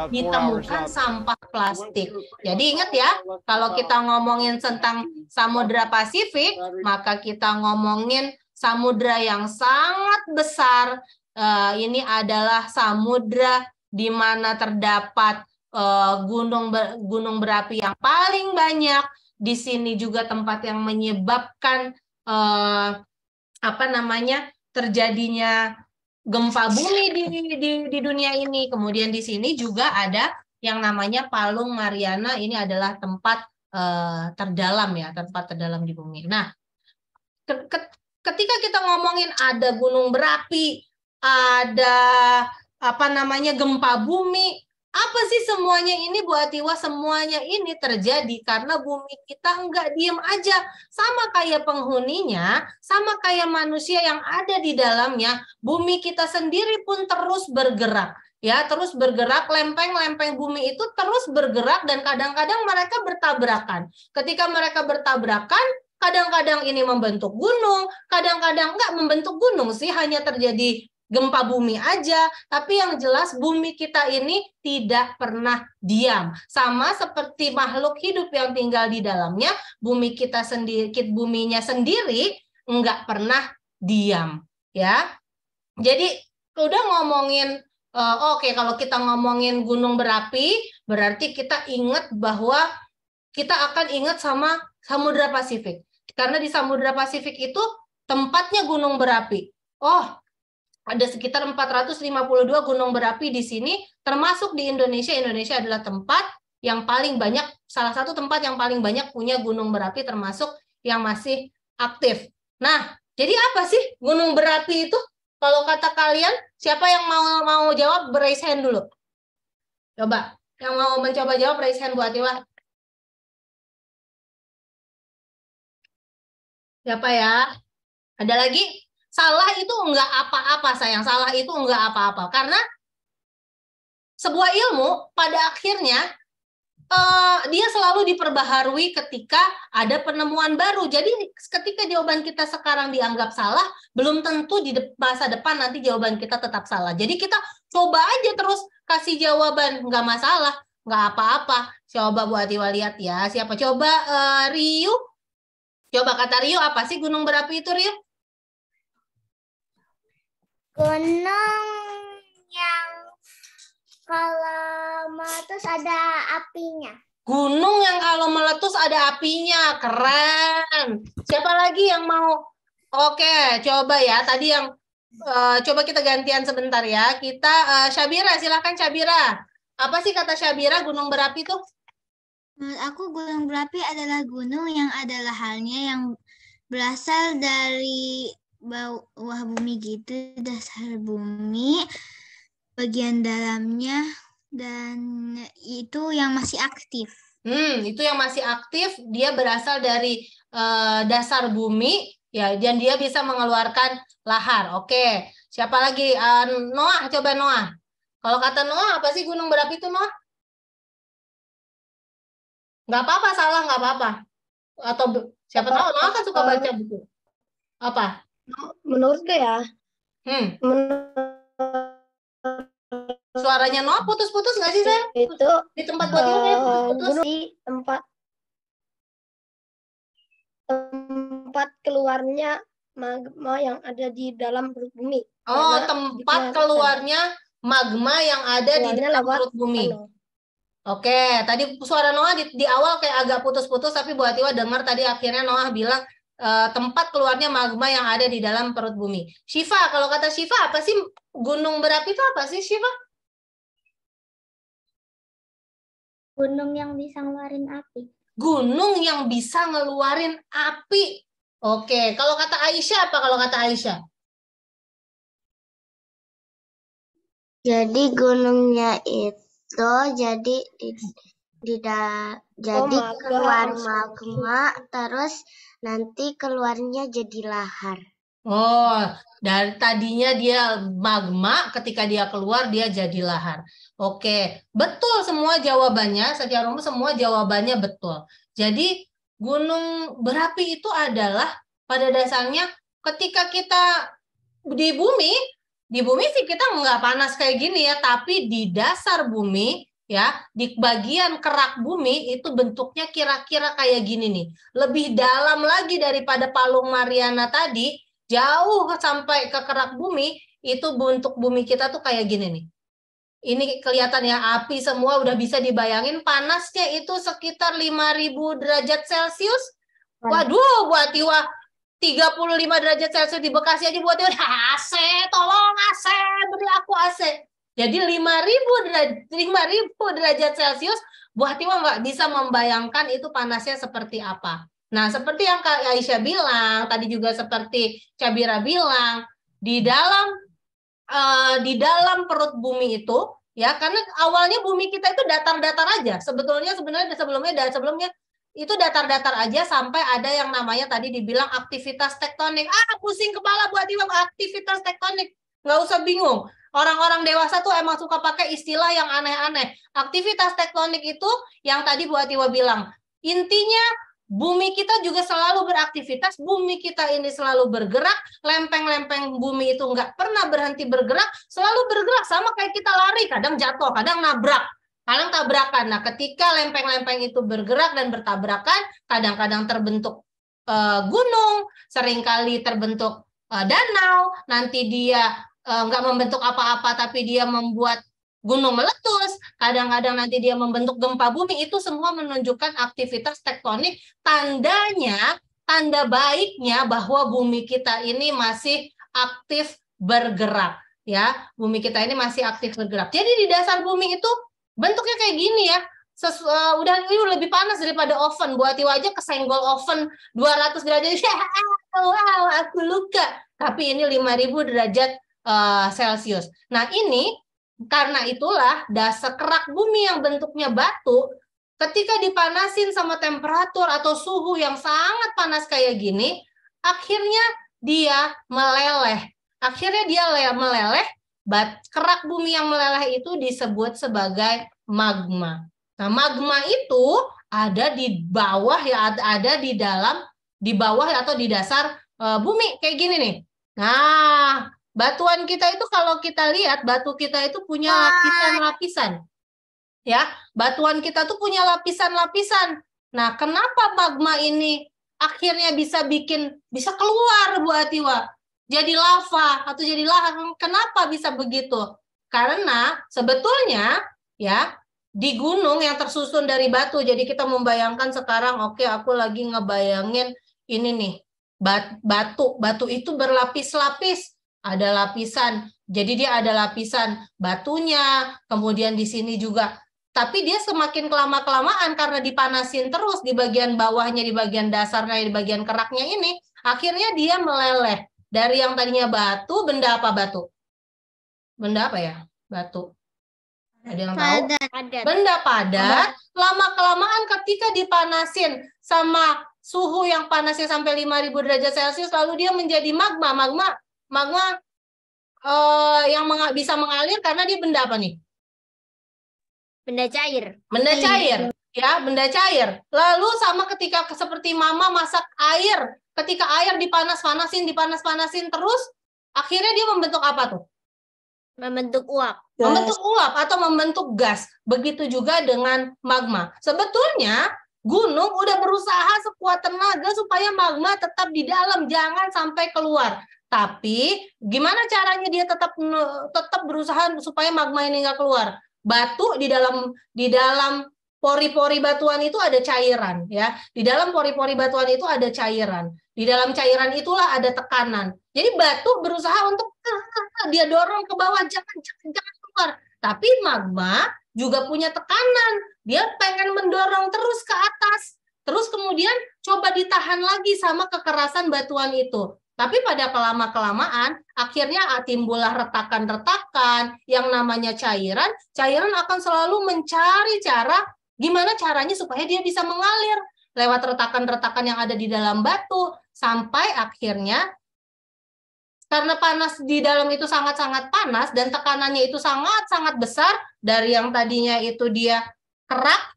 ditemukan sampah plastik. Jadi ingat ya, kalau kita ngomongin tentang Samudra Pasifik, maka kita ngomongin samudra yang sangat besar. Ini adalah samudra di mana terdapat gunung berapi yang paling banyak. Di sini juga tempat yang menyebabkan terjadinya gempa bumi di dunia ini. Kemudian di sini juga ada yang namanya Palung Mariana. Ini adalah tempat terdalam ya, tempat terdalam di bumi. Nah, ketika kita ngomongin ada gunung berapi, ada gempa bumi. Apa sih semuanya ini, Bu Atiwa? Semuanya ini terjadi karena bumi kita nggak diem aja. Sama kayak penghuninya, sama kayak manusia yang ada di dalamnya, bumi kita sendiri pun terus bergerak. Ya, terus bergerak, lempeng-lempeng bumi itu terus bergerak dan kadang-kadang mereka bertabrakan. Ketika mereka bertabrakan, kadang-kadang ini membentuk gunung, kadang-kadang nggak membentuk gunung sih, hanya terjadi gempa bumi aja, tapi yang jelas bumi kita ini tidak pernah diam. Sama seperti makhluk hidup yang tinggal di dalamnya, buminya sendiri nggak pernah diam, ya. Jadi udah ngomongin, oke, kalau kita ngomongin gunung berapi, berarti kita ingat bahwa kita akan ingat sama Samudra Pasifik. Karena di Samudra Pasifik itu tempatnya gunung berapi. Oh, ada sekitar 452 gunung berapi di sini, termasuk di Indonesia. Indonesia adalah tempat yang paling banyak, salah satu tempat yang paling banyak punya gunung berapi, termasuk yang masih aktif. Nah, jadi apa sih gunung berapi itu? Kalau kata kalian, siapa yang mau jawab, raise hand dulu. Coba, yang mau mencoba jawab, raise hand, Bu Atiwa. Siapa ya? Ada lagi? Salah itu enggak apa-apa, sayang. Salah itu enggak apa-apa. Karena sebuah ilmu pada akhirnya dia selalu diperbaharui ketika ada penemuan baru. Jadi ketika jawaban kita sekarang dianggap salah, belum tentu di masa depan nanti jawaban kita tetap salah. Jadi kita coba aja terus kasih jawaban, enggak masalah, enggak apa-apa. Coba Bu Atiwa lihat ya. Siapa? Coba Riu. Coba kata Riu, apa sih gunung berapi itu, Riu? Gunung yang kalau meletus ada apinya. Gunung yang kalau meletus ada apinya. Keren. Siapa lagi yang mau? Oke, coba ya. Tadi yang Coba kita gantian sebentar ya. Kita Syabira, silakan Syabira. Apa sih kata Syabira gunung berapi tuh? Menurut aku gunung berapi adalah gunung yang ada laharnya yang berasal dari bawah bumi gitu, dasar bumi, bagian dalamnya, dan itu yang masih aktif. Itu yang masih aktif, dia berasal dari dasar bumi, ya, dan dia bisa mengeluarkan lahar. Oke, siapa lagi? Noah, coba Noah. Kalau kata Noah, apa sih gunung berapi itu, Noah? Nggak apa-apa, salah nggak apa-apa. Atau siapa tahu Noah kan suka baca buku. Apa? Menurutku ya, suaranya Noah putus-putus nggak sih, Sayang? itu Di tempat buat kayak putus-putus. di tempat keluarnya magma yang ada di dalam perut bumi. Oh, tempat keluarnya magma yang ada di dalam perut bumi. Oke, tadi suara Noah di awal kayak agak putus-putus, tapi Bu Atiwa dengar tadi akhirnya Noah bilang tempat keluarnya magma yang ada di dalam perut bumi. Syifa, kalau kata Syifa, apa sih gunung berapi itu apa sih, Syifa? Gunung yang bisa ngeluarin api. Gunung yang bisa ngeluarin api. Oke, kalau kata Aisyah apa kalau kata Aisyah? Jadi gunungnya itu jadi keluar magma, terus nanti keluarnya jadi lahar. Oh, dari tadinya dia magma, ketika dia keluar dia jadi lahar. Oke, betul semua jawabannya, secara umum semua jawabannya betul. Jadi gunung berapi itu adalah pada dasarnya ketika kita di bumi sih kita nggak panas kayak gini ya, tapi di dasar bumi ya, di bagian kerak bumi itu bentuknya kira-kira kayak gini nih. Lebih dalam lagi daripada palung Mariana tadi, jauh sampai ke kerak bumi, itu bentuk bumi kita tuh kayak gini nih. Ini kelihatan ya, api semua udah bisa dibayangin, panasnya itu sekitar 5.000 derajat Celcius. Waduh, Bu Atiwa, 35 derajat Celcius di Bekasi aja Bu Atiwa, AC, tolong AC, beri aku AC. Jadi 5.000 derajat Celcius, Bu Atiwa nggak bisa membayangkan itu panasnya seperti apa. Nah, seperti yang Kak Aisyah bilang, tadi juga seperti Syabira bilang, di dalam perut bumi itu, ya, karena awalnya bumi kita itu datar-datar aja. Sebenarnya sebelumnya itu datar-datar aja sampai ada yang namanya tadi dibilang aktivitas tektonik. Pusing kepala buat aktivitas tektonik. Nggak usah bingung. Orang-orang dewasa tuh emang suka pakai istilah yang aneh-aneh. Aktivitas tektonik itu yang tadi Bu Atiwa bilang. Intinya bumi kita juga selalu beraktivitas, bumi kita ini selalu bergerak, lempeng-lempeng bumi itu nggak pernah berhenti bergerak, selalu bergerak, sama kayak kita lari, kadang jatuh, kadang nabrak, kadang tabrakan. Nah, ketika lempeng-lempeng itu bergerak dan bertabrakan, kadang-kadang terbentuk gunung, seringkali terbentuk danau, nanti dia nggak membentuk apa-apa, tapi dia membuat gunung meletus, kadang-kadang nanti dia membentuk gempa bumi, itu semua menunjukkan aktivitas tektonik, tanda baiknya bahwa bumi kita ini masih aktif bergerak, ya, bumi kita ini masih aktif bergerak. Jadi di dasar bumi itu bentuknya kayak gini ya, udah lebih panas daripada oven. Bu Atiwa aja kesenggol oven 200 derajat, wow, aku luka. Tapi ini 5.000 derajat Celcius. Nah, ini karena itulah dasar kerak bumi yang bentuknya batu, ketika dipanasin sama temperatur atau suhu yang sangat panas kayak gini, akhirnya dia meleleh. Kerak bumi yang meleleh itu disebut sebagai magma. Nah, magma itu ada di bawah ya, ada di bawah atau di dasar bumi kayak gini nih. Nah, batuan kita itu kalau kita lihat, batu kita itu punya lapisan-lapisan. Ya, batuan kita tuh punya lapisan-lapisan. Nah, kenapa magma ini akhirnya bisa keluar Bu Atiwa? Jadi lava atau jadi lahar. Kenapa bisa begitu? Karena sebetulnya ya, di gunung yang tersusun dari batu. Jadi kita membayangkan sekarang, oke, aku lagi ngebayangin ini nih. Batu itu berlapis-lapis. ada lapisan. Jadi dia ada lapisan batunya, kemudian di sini juga. Tapi dia semakin kelamaan karena dipanasin terus di bagian bawahnya, di bagian dasarnya, di bagian keraknya ini, akhirnya dia meleleh. Dari yang tadinya batu, benda apa batu? Benda apa ya? Batu. Ada yang tahu? Benda padat, lama-kelamaan ketika dipanasin sama suhu yang panasnya sampai 5.000 derajat Celcius, lalu dia menjadi magma. Magma yang bisa mengalir karena dia benda apa nih? Benda cair. Benda cair, ya, benda cair. Lalu sama ketika seperti mama masak air, ketika air dipanas-panasin terus, akhirnya dia membentuk apa tuh? Membentuk uap. Membentuk uap atau membentuk gas. Begitu juga dengan magma. Sebetulnya gunung udah berusaha sekuat tenaga supaya magma tetap di dalam, jangan sampai keluar. Tapi gimana caranya dia tetap berusaha supaya magma ini nggak keluar? Batu di dalam pori-pori batuan itu ada cairan, ya. Di dalam pori-pori batuan itu ada cairan. Di dalam cairan itulah ada tekanan. Jadi batu berusaha untuk dia dorong ke bawah, jangan keluar. Tapi magma juga punya tekanan. Dia pengen mendorong terus ke atas. Terus kemudian coba ditahan lagi sama kekerasan batuan itu. Tapi pada kelamaan akhirnya timbullah retakan-retakan yang namanya cairan. Cairan akan selalu mencari cara gimana caranya supaya dia bisa mengalir lewat retakan-retakan yang ada di dalam batu. Sampai akhirnya karena panas di dalam itu sangat-sangat panas dan tekanannya itu sangat-sangat besar, dari yang tadinya itu dia kerak,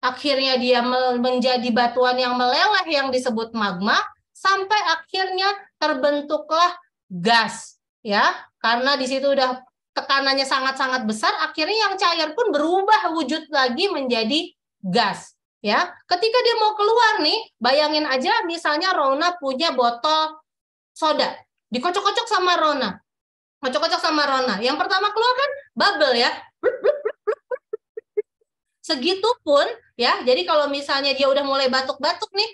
akhirnya dia menjadi batuan yang meleleh yang disebut magma, sampai akhirnya terbentuklah gas, ya. Karena di situ udah tekanannya sangat-sangat besar, akhirnya yang cair pun berubah wujud lagi menjadi gas, ya. Ketika dia mau keluar nih, bayangin aja misalnya Rona punya botol soda, dikocok-kocok sama Rona. Kocok-kocok sama Rona. Yang pertama keluar kan bubble, ya. Segitupun, ya. Jadi kalau misalnya dia udah mulai batuk-batuk nih,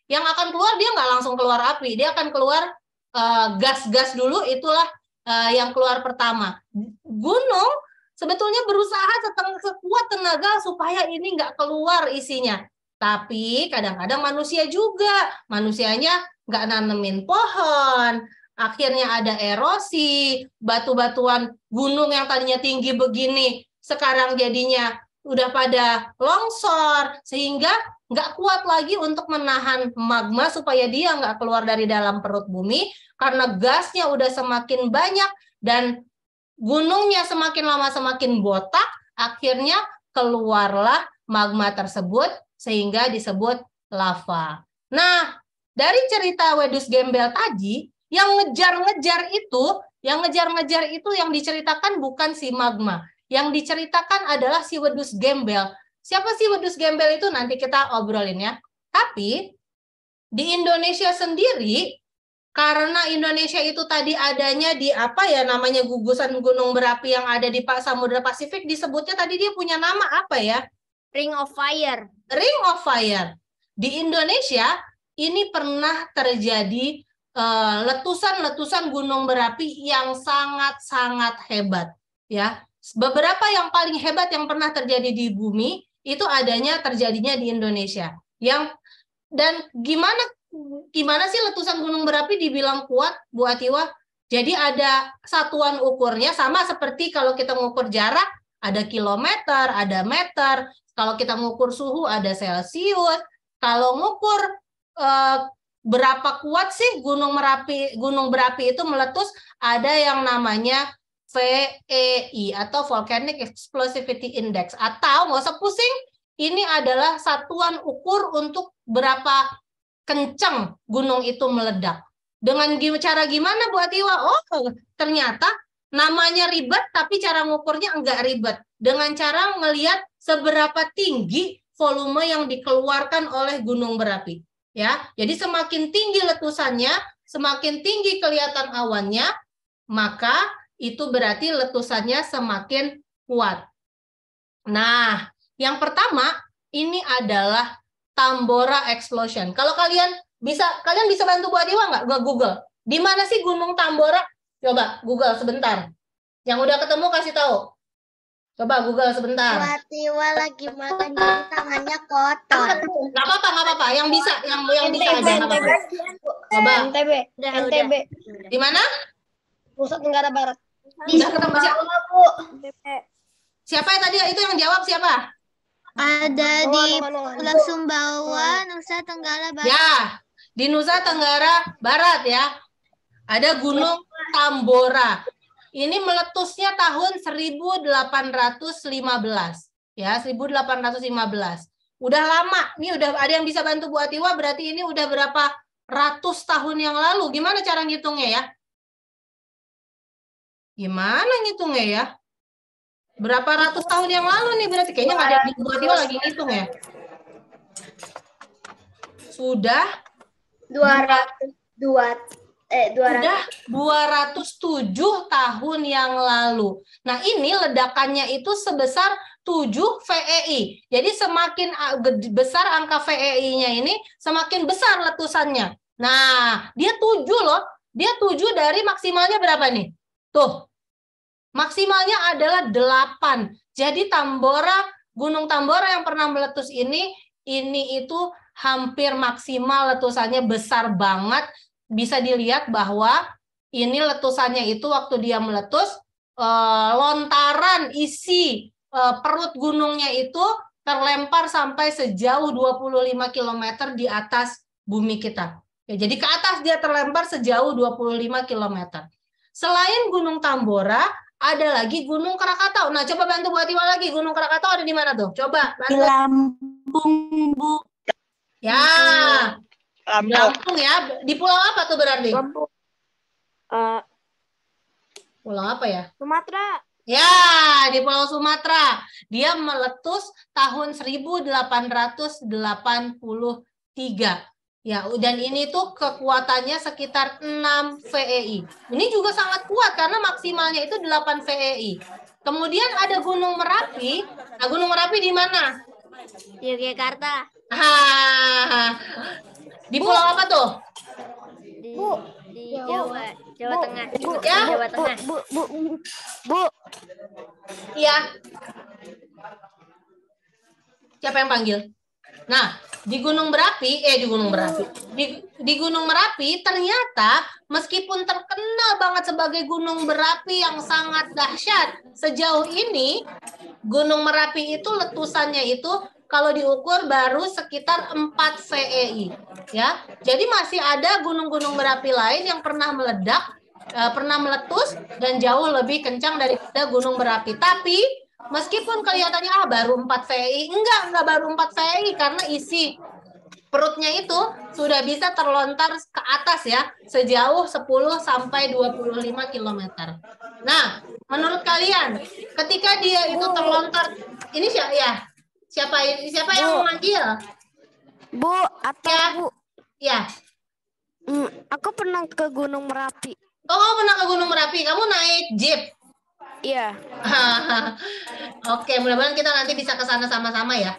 yang akan keluar dia nggak langsung keluar api, dia akan keluar gas-gas dulu, itulah yang keluar pertama. Gunung sebetulnya berusaha sekuat tenaga supaya ini nggak keluar isinya. Tapi kadang-kadang manusia juga, manusianya nggak nanemin pohon, akhirnya ada erosi, batu-batuan gunung yang tadinya tinggi begini, sekarang jadinya udah pada longsor, sehingga nggak kuat lagi untuk menahan magma supaya dia nggak keluar dari dalam perut bumi, karena gasnya udah semakin banyak dan gunungnya semakin lama semakin botak, akhirnya keluarlah magma tersebut sehingga disebut lava. Nah, dari cerita Wedus Gembel tadi, yang ngejar-ngejar itu yang diceritakan bukan si magma. Yang diceritakan adalah si Wedus Gembel. Siapa sih Wedus Gembel itu? Nanti kita obrolin, ya. Tapi di Indonesia sendiri, karena Indonesia itu tadi adanya di apa ya namanya gugusan gunung berapi yang ada di Samudra Pasifik, disebutnya tadi dia punya nama apa ya? Ring of Fire. Ring of Fire. Di Indonesia ini pernah terjadi letusan-letusan gunung berapi yang sangat-sangat hebat, ya. Beberapa yang paling hebat yang pernah terjadi di bumi itu terjadinya di Indonesia. Dan gimana sih letusan gunung berapi dibilang kuat, Bu Atiwa? Jadi ada satuan ukurnya, sama seperti kalau kita mengukur jarak, ada kilometer, ada meter. Kalau kita mengukur suhu, ada Celcius. Kalau mengukur berapa kuat sih gunung berapi itu meletus, ada yang namanya VEI atau Volcanic Explosivity Index, atau nggak usah pusing, ini adalah satuan ukur untuk berapa kencang gunung itu meledak. Dengan cara gimana Bu Atiwa? Oh, ternyata namanya ribet tapi cara ngukurnya enggak ribet. Dengan cara ngelihat seberapa tinggi volume yang dikeluarkan oleh gunung berapi, ya. Jadi semakin tinggi letusannya, semakin tinggi kelihatan awannya, maka itu berarti letusannya semakin kuat. Nah, yang pertama ini adalah Tambora Explosion. Kalau kalian bisa bantu Bu Atiwa nggak Google Di mana sih Gunung Tambora? Coba Google sebentar. Yang udah ketemu kasih tahu. Coba Google sebentar. Bu Atiwa lagi makan jadi tangannya kotor. Nggak apa-apa. Yang bisa aja nggak apa-apa. Coba. NTB. Di mana? Nusa Tenggara Barat. Udah ketemu siapa? Siapa yang tadi itu yang jawab siapa? Ada di Pulau Sumbawa, Nusa Tenggara Barat. Ya, di Nusa Tenggara Barat ya. Ada Gunung Tambora. Ini meletusnya tahun 1815. Ya, 1815. Udah lama. Ini udah ada yang bisa bantu Bu Atiwa, berarti ini udah berapa ratus tahun yang lalu. Gimana cara ngitungnya ya? Gimana ngitungnya ya? Berapa ratus tahun yang lalu nih berarti? Kayaknya nggak ada di Bu Atiwa lagi ngitung ya. Sudah 207 tahun yang lalu. Nah, ini ledakannya itu sebesar 7 VEI. Jadi semakin besar angka VEI-nya ini, semakin besar letusannya. Nah, dia 7 loh. Dia 7 dari maksimalnya berapa nih? Tuh. Maksimalnya adalah 8. Jadi Gunung Tambora yang pernah meletus ini itu hampir maksimal letusannya, besar banget. Bisa dilihat bahwa ini letusannya itu waktu dia meletus, lontaran isi perut gunungnya itu terlempar sampai sejauh 25 km di atas bumi kita. Ya, jadi ke atas dia terlempar sejauh 25 km. Selain Gunung Tambora, ada lagi Gunung Krakatau. Nah, coba bantu Bu Atiwa lagi. Gunung Krakatau ada di mana tuh? Coba bantu. Di Lampung, Bu. Ya. Lampung ya. Di pulau apa tuh berarti? Lampung. Pulau apa ya? Sumatera. Ya, di Pulau Sumatera. Dia meletus tahun 1883. Ya, dan ini tuh kekuatannya sekitar 6 VEI. Ini juga sangat kuat karena maksimalnya itu 8 VEI. Kemudian ada Gunung Merapi. Nah, Gunung Merapi di mana? Yogyakarta. Di pulau apa tuh? Di Jawa Tengah. Ya? Jawa Tengah. Bu. Iya. Siapa yang panggil? Nah, di Gunung Merapi ternyata meskipun terkenal banget sebagai gunung berapi yang sangat dahsyat, sejauh ini Gunung Merapi itu letusannya itu kalau diukur baru sekitar 4 VEI, ya. Jadi masih ada gunung-gunung berapi lain yang pernah meletus dan jauh lebih kencang daripada gunung berapi. Tapi meskipun kelihatannya baru 4 VEI, enggak baru 4 VEI karena isi perutnya itu sudah bisa terlontar ke atas ya, sejauh 10 sampai 25 km. Nah, menurut kalian ketika dia itu terlontar, ini siapa yang memanggil? Bu, Bu? Ya. Aku pernah ke Gunung Merapi. Oh, kamu pernah ke Gunung Merapi? Kamu naik jeep? Iya. Oke, mudah-mudahan kita nanti bisa ke sana sama-sama ya.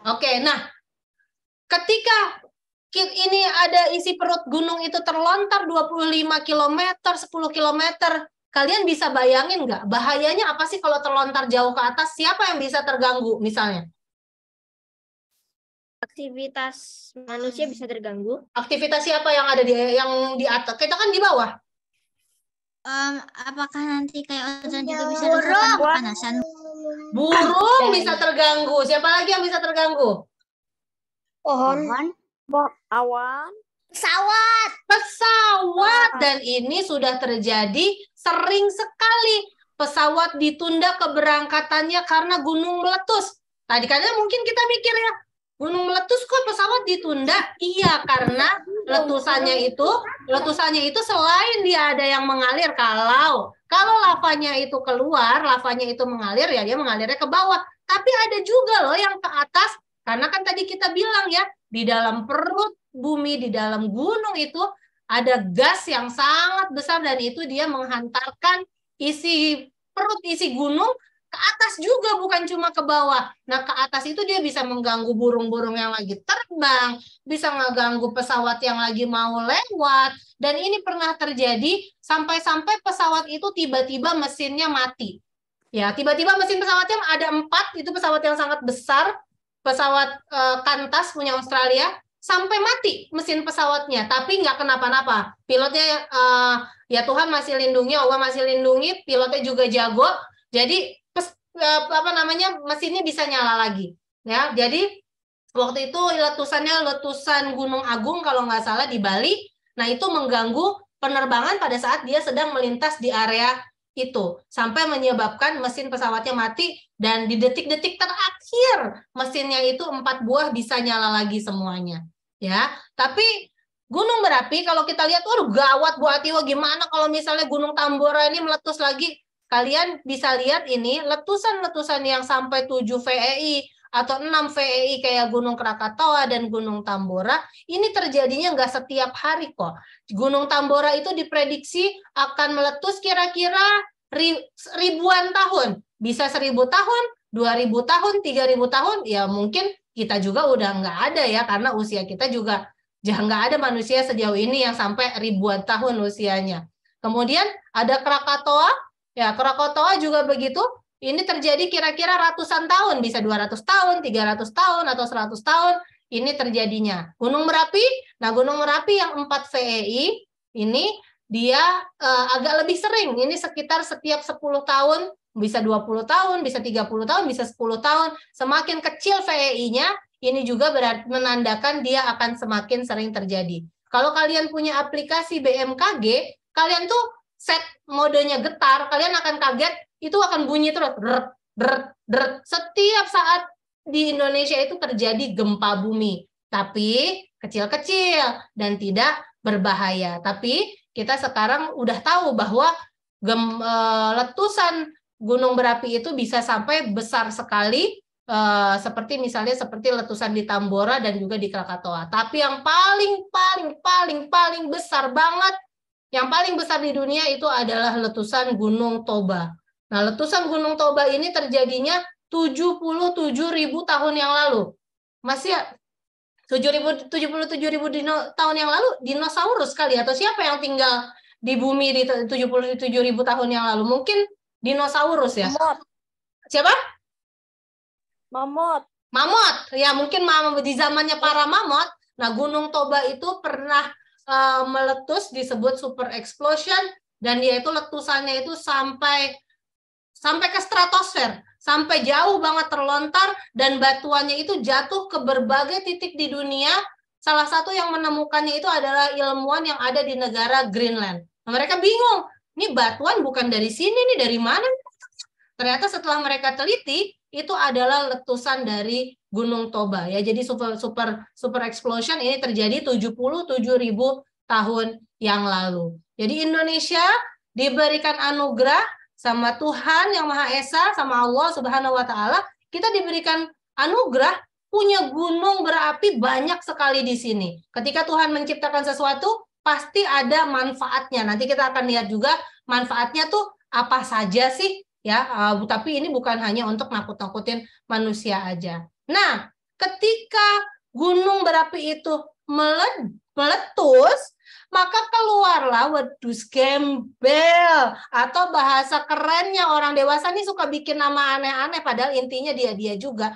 Oke, nah, ketika ini ada isi perut gunung itu terlontar 25 km, 10 km, kalian bisa bayangin nggak bahayanya apa sih kalau terlontar jauh ke atas? Siapa yang bisa terganggu misalnya? Aktivitas manusia bisa terganggu. Aktivitas siapa yang ada di atas? Kita kan di bawah. Apakah nanti kayak ozon juga bisa terkena kepanasan? Burung bisa terganggu. Siapa lagi yang bisa terganggu? Pohon. Awan. Pesawat. Dan ini sudah terjadi sering sekali. Pesawat ditunda keberangkatannya karena gunung meletus. Tadi kadang mungkin kita mikir ya, gunung meletus kok pesawat ditunda? Iya, karena letusannya itu selain dia ada yang mengalir, kalau lavanya itu keluar, lavanya itu mengalir, ya dia mengalirnya ke bawah. Tapi ada juga loh yang ke atas, karena kan tadi kita bilang ya, di dalam perut bumi, di dalam gunung itu ada gas yang sangat besar dan itu dia menghantarkan isi perut, isi gunung ke atas juga, bukan cuma ke bawah. Nah, ke atas itu dia bisa mengganggu burung-burung yang lagi terbang, bisa ngeganggu pesawat yang lagi mau lewat. Dan ini pernah terjadi sampai-sampai pesawat itu tiba-tiba mesinnya mati. Ya, tiba-tiba mesin pesawatnya ada 4, itu pesawat yang sangat besar, pesawat Qantas punya Australia, sampai mati mesin pesawatnya, tapi nggak kenapa-napa. Pilotnya ya Tuhan masih lindungi, Allah masih lindungi, pilotnya juga jago. Jadi mesinnya bisa nyala lagi. Ya, jadi waktu itu letusan Gunung Agung kalau nggak salah di Bali. Nah, itu mengganggu penerbangan pada saat dia sedang melintas di area itu, sampai menyebabkan mesin pesawatnya mati, dan di detik-detik terakhir mesinnya itu 4 buah bisa nyala lagi semuanya. Ya, tapi gunung berapi kalau kita lihat, waduh gawat Bu Atiwa, gimana kalau misalnya Gunung Tambora ini meletus lagi? Kalian bisa lihat ini letusan-letusan yang sampai 7 VEI atau 6 VEI kayak Gunung Krakatoa dan Gunung Tambora, ini terjadinya nggak setiap hari kok. Gunung Tambora itu diprediksi akan meletus kira-kira ribuan tahun. Bisa 1000 tahun, 2000 tahun, 3000 tahun, ya mungkin kita juga udah nggak ada ya, karena usia kita juga nggak ada manusia sejauh ini yang sampai ribuan tahun usianya. Kemudian ada Krakatoa, ya Krakatoa juga begitu. Ini terjadi kira-kira ratusan tahun, bisa 200 tahun, 300 tahun, atau 100 tahun, ini terjadinya. Gunung Merapi, nah Gunung Merapi yang 4 VEI, ini dia agak lebih sering, ini sekitar setiap 10 tahun, bisa 20 tahun, bisa 30 tahun, bisa 10 tahun. Semakin kecil VEI-nya, ini juga berarti menandakan dia akan semakin sering terjadi. Kalau kalian punya aplikasi BMKG, kalian tuh set modenya getar, kalian akan kaget, itu akan bunyi terus, setiap saat di Indonesia itu terjadi gempa bumi, tapi kecil-kecil dan tidak berbahaya. Tapi kita sekarang udah tahu bahwa letusan gunung berapi itu bisa sampai besar sekali, seperti misalnya seperti letusan di Tambora dan juga di Krakatoa. Tapi yang paling besar banget, yang paling besar di dunia itu adalah letusan Gunung Toba. Nah, letusan Gunung Toba ini terjadinya 77.000 tahun yang lalu. Masih 77.000 tahun yang lalu, dinosaurus kali, atau siapa yang tinggal di bumi di 77.000 tahun yang lalu? Mungkin dinosaurus ya? Mamut. Siapa? Mamut. Mamut. Ya, mungkin di zamannya para mamut. Nah, Gunung Toba itu pernah meletus, disebut super explosion, dan dia itu letusannya itu sampai ke stratosfer, sampai jauh banget terlontar, dan batuannya itu jatuh ke berbagai titik di dunia. Salah satu yang menemukannya itu adalah ilmuwan yang ada di negara Greenland. Nah, mereka bingung, ini batuan bukan dari sini, nih dari mana? Ternyata setelah mereka teliti, itu adalah letusan dari Gunung Toba. Ya, jadi super explosion ini terjadi 77.000 tahun yang lalu. Jadi Indonesia diberikan anugerah sama Tuhan Yang Maha Esa, sama Allah Subhanahu wa Ta'ala, kita diberikan anugerah punya gunung berapi banyak sekali di sini. Ketika Tuhan menciptakan sesuatu, pasti ada manfaatnya. Nanti kita akan lihat juga manfaatnya tuh apa saja sih, ya. Tapi ini bukan hanya untuk nakut-nakutin manusia aja. Nah, ketika gunung berapi itu meletus, maka keluarlah wedus gembel, atau bahasa kerennya orang dewasa nih suka bikin nama aneh-aneh, padahal intinya dia juga.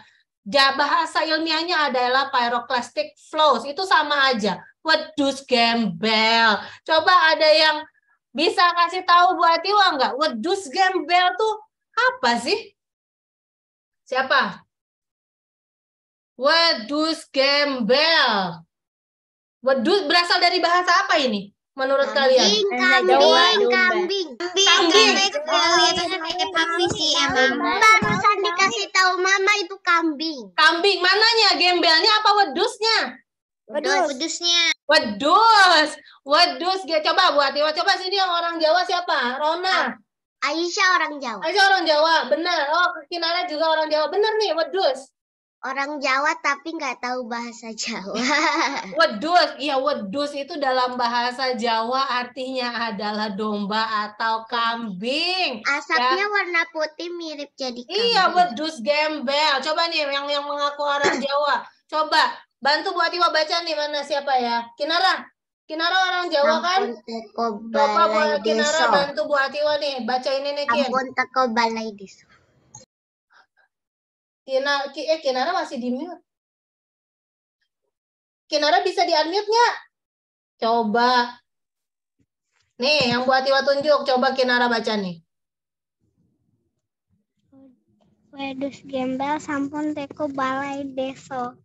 Bahasa ilmiahnya adalah pyroclastic flows, itu sama aja, wedus gembel. Coba ada yang bisa kasih tahu Bu Atiwa nggak? Wedus gembel tuh apa sih? Siapa? Wedus gembel. Wedus berasal dari bahasa apa ini menurut kalian? Kambing. Itu kelihatannya kayak papi sih emang. Barusan dikasih tahu Mama itu kambing. Kambing mananya? Gembelnya apa wedusnya? Wedusnya. Wedus. Coba Bu Atiwa, coba sini yang orang Jawa siapa? Rona. Aisyah orang Jawa. Aisyah orang Jawa, benar. Oh, Kinara juga orang Jawa, benar nih, wedus. orang Jawa tapi nggak tahu bahasa Jawa. Wedus, iya wedus itu dalam bahasa Jawa artinya adalah domba atau kambing. Asapnya warna putih mirip jadi kambing. Iya, wedus gembel. Coba nih yang mengaku orang Jawa. Coba bantu Bu Atiwa baca nih mana siapa ya? Kinara. Kinara orang Jawa kan? Teko Coba Bu balai Kinara deso. bantu Bu Atiwa nih, baca ini nih Kin. Ampun teko balai deso. Kinara masih di mute. Kinara bisa di-unmute nggak? Coba. Nih, yang Bu Atiwa tunjuk. Coba Kinara baca nih. Wedus gembel sampun teko balai deso.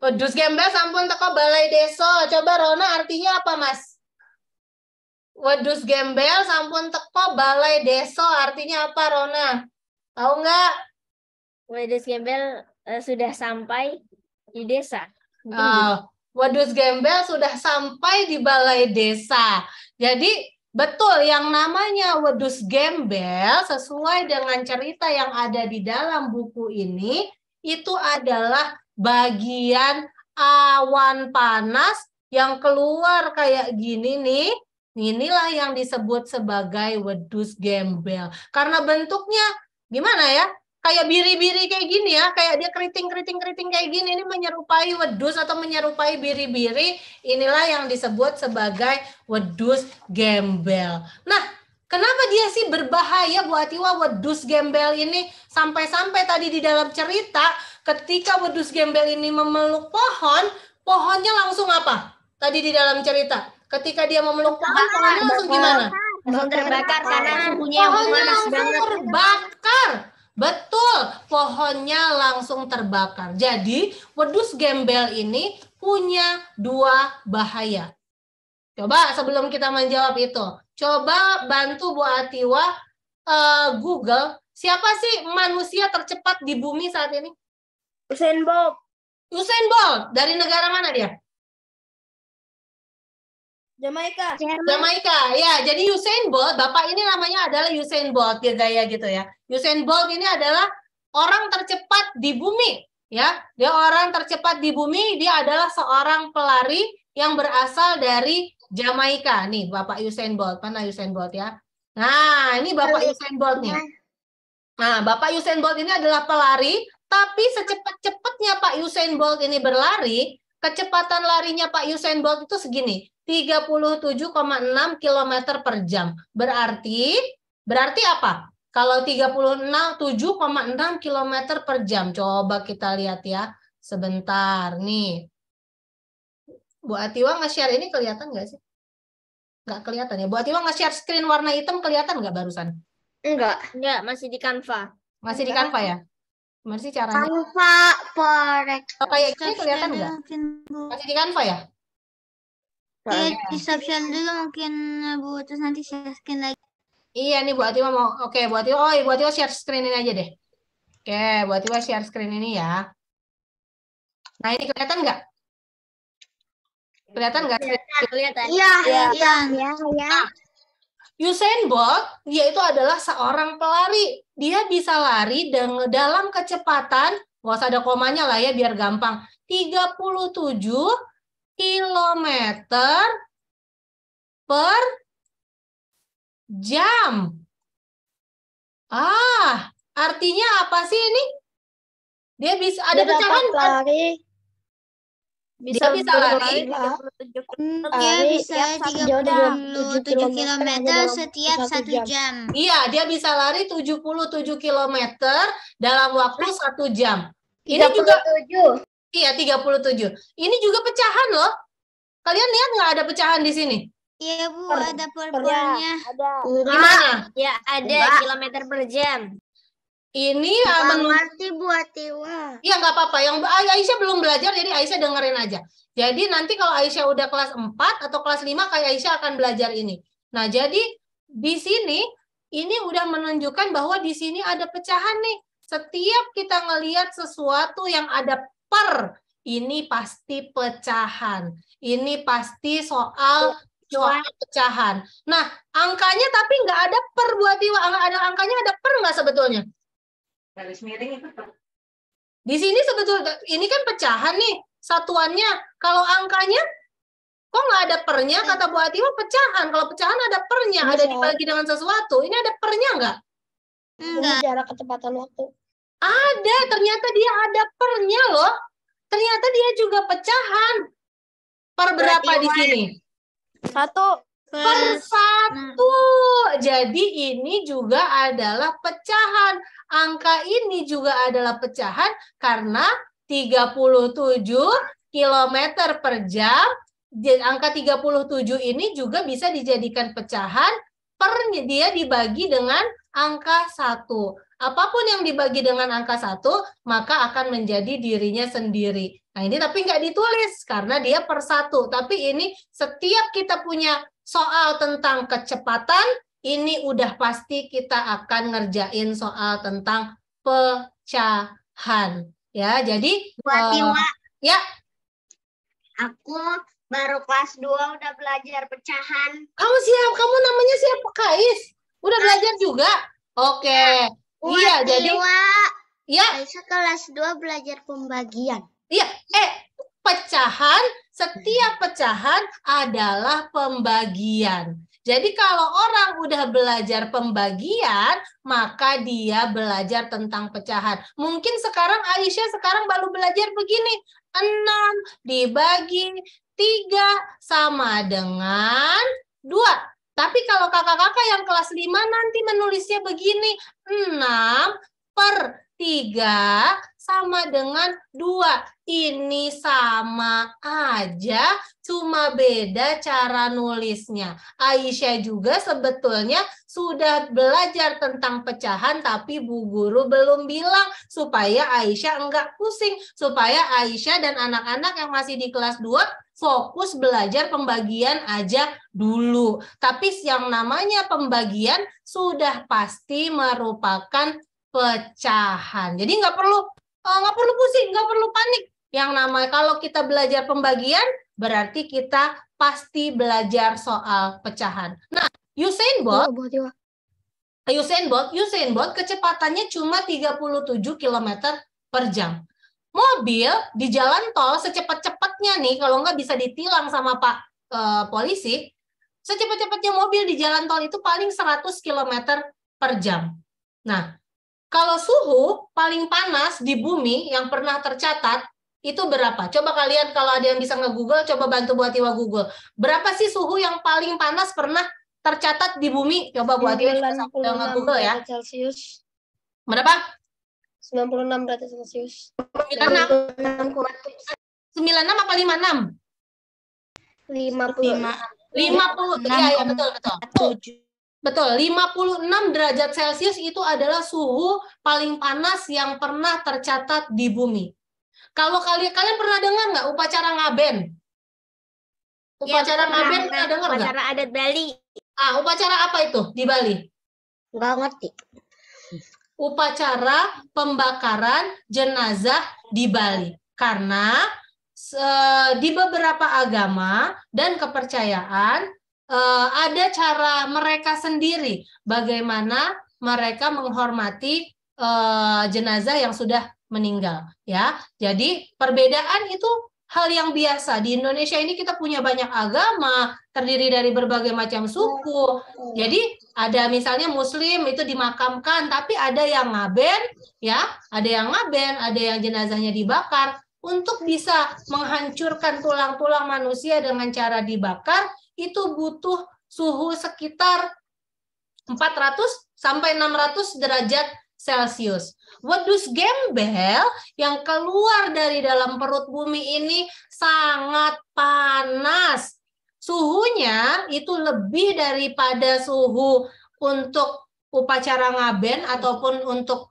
Wedus gembel sampun teko balai deso. Coba Rona artinya apa, Mas? Wedus gembel sampun teko balai deso artinya apa, Rona? Tahu nggak? Wedus gembel sudah sampai di desa. Wedus gembel sudah sampai di balai desa. Jadi betul yang namanya wedus gembel sesuai dengan cerita yang ada di dalam buku ini itu adalah bagian awan panas yang keluar kayak gini nih. Inilah yang disebut sebagai wedus gembel. Karena bentuknya gimana ya? Kayak biri-biri kayak gini ya, kayak dia keriting-keriting kayak gini, ini menyerupai wedus atau menyerupai biri-biri, inilah yang disebut sebagai wedus gembel. Nah, kenapa dia sih berbahaya Bu Atiwa wedus gembel ini? Sampai-sampai tadi di dalam cerita, ketika wedus gembel ini memeluk pohon, pohonnya langsung apa? Tadi di dalam cerita, ketika dia memeluk pohon, pohonnya langsung gimana? Langsung terbakar karena suhunya yang Pohonnya panas langsung banget. terbakar. Betul, pohonnya langsung terbakar. Jadi, wedus gembel ini punya dua bahaya. Coba sebelum kita menjawab itu, coba bantu Bu Atiwa Google, siapa sih manusia tercepat di bumi saat ini? Usain Bolt. Usain Bolt, dari negara mana dia? Jamaika. Jamaika, ya. Jadi Usain Bolt, bapak ini namanya adalah Usain Bolt, dia gaya gitu ya. Usain Bolt ini adalah orang tercepat di bumi, ya. Dia orang tercepat di bumi, dia adalah seorang pelari yang berasal dari Jamaika. Nih, bapak Usain Bolt, mana Usain Bolt ya? Nah, ini bapak Usain Bolt nih. Nah, bapak Usain Bolt ini adalah pelari, tapi secepat-cepatnya Pak Usain Bolt ini berlari, kecepatan larinya Pak Usain Bolt itu segini. 37,6 km per jam. Berarti apa? Kalau 37,6 km per jam. Coba kita lihat ya. Sebentar nih. Bu Atiwa nge-share ini kelihatan nggak sih? Nggak kelihatan ya. Bu Atiwa nge-share screen warna hitam kelihatan nggak barusan? Enggak, masih di Canva. Masih di Canva ya? Gimana sih caranya? Canva Forex. Oh, kayak gini kelihatan nggak? Masih di Canva ya? Iya, di share dulu mungkin Bu, terus nanti share screen lagi. Iya nih Bu Atiwa mau. Oke, Bu Atiwa, Bu Atiwa share screen ini aja deh. Oke, Bu Atiwa share screen ini ya. Nah, ini kelihatan nggak? Kelihatan nggak? Kelihatan. Iya. Nah, Usain Bolt, dia itu adalah seorang pelari. Dia bisa lari dalam kecepatan, nggak usah ada komanya lah ya biar gampang. 37 kilometer per jam. Artinya apa sih ini? Dia bisa ada pecahan. Dia bisa lari. Dia bisa 37 km setiap 1 jam. Iya, dia bisa lari 77 km dalam waktu 1 jam. Ini juga 37. Iya, 37. Ini juga pecahan loh. Kalian lihat nggak ada pecahan di sini? Iya, Bu, ada per-pernya. Gimana? Ya, ada kilometer per jam. Ini Ngerti Bu Atiwa. Iya, nggak apa-apa. Yang Aisyah belum belajar, jadi Aisyah dengerin aja. Jadi nanti kalau Aisyah udah kelas 4 atau kelas 5, kayak Aisyah akan belajar ini. Nah, jadi di sini, ini udah menunjukkan bahwa di sini ada pecahan nih. Setiap kita ngelihat sesuatu yang ada per, ini pasti pecahan. Ini pasti soal pecahan. Nah, angkanya tapi nggak ada per buat Iwa. Angkanya ada per nggak sebetulnya? Garis miring itu per. Di sini sebetulnya ini kan pecahan nih, satuannya. Kalau angkanya kok nggak ada pernya, kata Bu Ativa pecahan. Kalau pecahan ada pernya, ada dibagi dengan sesuatu. Ini ada pernya nggak? Enggak. Jarak kecepatan waktu. Ada, ternyata dia ada pernya loh. Ternyata dia juga pecahan. Per berapa di sini? 1. Per 1. Jadi ini juga adalah pecahan. Angka ini juga adalah pecahan karena 37 km per jam. Angka 37 ini juga bisa dijadikan pecahan per dia dibagi dengan angka 1. Apapun yang dibagi dengan angka 1, maka akan menjadi dirinya sendiri. Nah ini tapi nggak ditulis karena dia per 1. Tapi ini setiap kita punya soal tentang kecepatan, ini udah pasti kita akan ngerjain soal tentang pecahan. Ya, jadi ya. Aku baru kelas 2 udah belajar pecahan. Kamu namanya siapa, Kais? Udah belajar juga? Oke. Iya, jadi ya. Aisyah kelas 2 belajar pembagian. Iya, pecahan, setiap pecahan adalah pembagian. Jadi kalau orang udah belajar pembagian, maka dia belajar tentang pecahan. Mungkin sekarang Aisyah baru belajar begini. 6 dibagi 3 sama dengan 2. Tapi kalau kakak-kakak yang kelas 5 nanti menulisnya begini. 6 per 3 sama dengan 2. Ini sama aja, cuma beda cara nulisnya. Aisyah juga sebetulnya sudah belajar tentang pecahan, tapi Bu Guru belum bilang supaya Aisyah enggak pusing. Supaya Aisyah dan anak-anak yang masih di kelas 2 fokus belajar pembagian aja dulu. Tapi yang namanya pembagian sudah pasti merupakan pecahan. Jadi nggak perlu pusing, nggak perlu panik. Yang namanya kalau kita belajar pembagian berarti kita pasti belajar soal pecahan. Nah, Usain Bolt kecepatannya cuma 37 km per jam. Mobil di jalan tol secepat-cepatnya nih, kalau nggak bisa ditilang sama Pak polisi, secepat-cepatnya mobil di jalan tol itu paling 100 km per jam. Nah, kalau suhu paling panas di bumi yang pernah tercatat, itu berapa? Coba kalian kalau ada yang bisa nge-google, coba bantu Bu Atiwa Google. Berapa sih suhu yang paling panas pernah tercatat di bumi? Coba Bu Atiwa nge-google ya. Celsius. Berapa? 96 derajat Celsius. 96 apa 56? 50. 50. Iya, betul. Betul, 56 derajat Celcius itu adalah suhu paling panas yang pernah tercatat di bumi. Kalau kalian pernah dengar nggak upacara ngaben? Upacara ngaben pernah dengar nggak? Upacara adat Bali. Upacara apa itu di Bali? Nggak ngerti. Upacara pembakaran jenazah di Bali. Karena di beberapa agama dan kepercayaan ada cara mereka sendiri bagaimana mereka menghormati jenazah yang sudah meninggal, ya. Jadi perbedaan itu hal yang biasa. Di Indonesia ini kita punya banyak agama, terdiri dari berbagai macam suku. Jadi ada misalnya Muslim itu dimakamkan, tapi ada yang ngaben, ya, ada yang jenazahnya dibakar. Untuk bisa menghancurkan tulang-tulang manusia dengan cara dibakar, itu butuh suhu sekitar 400 sampai 600 derajat Celcius. Wedus gembel yang keluar dari dalam perut bumi ini sangat panas. Suhunya itu lebih daripada suhu untuk upacara ngaben ataupun untuk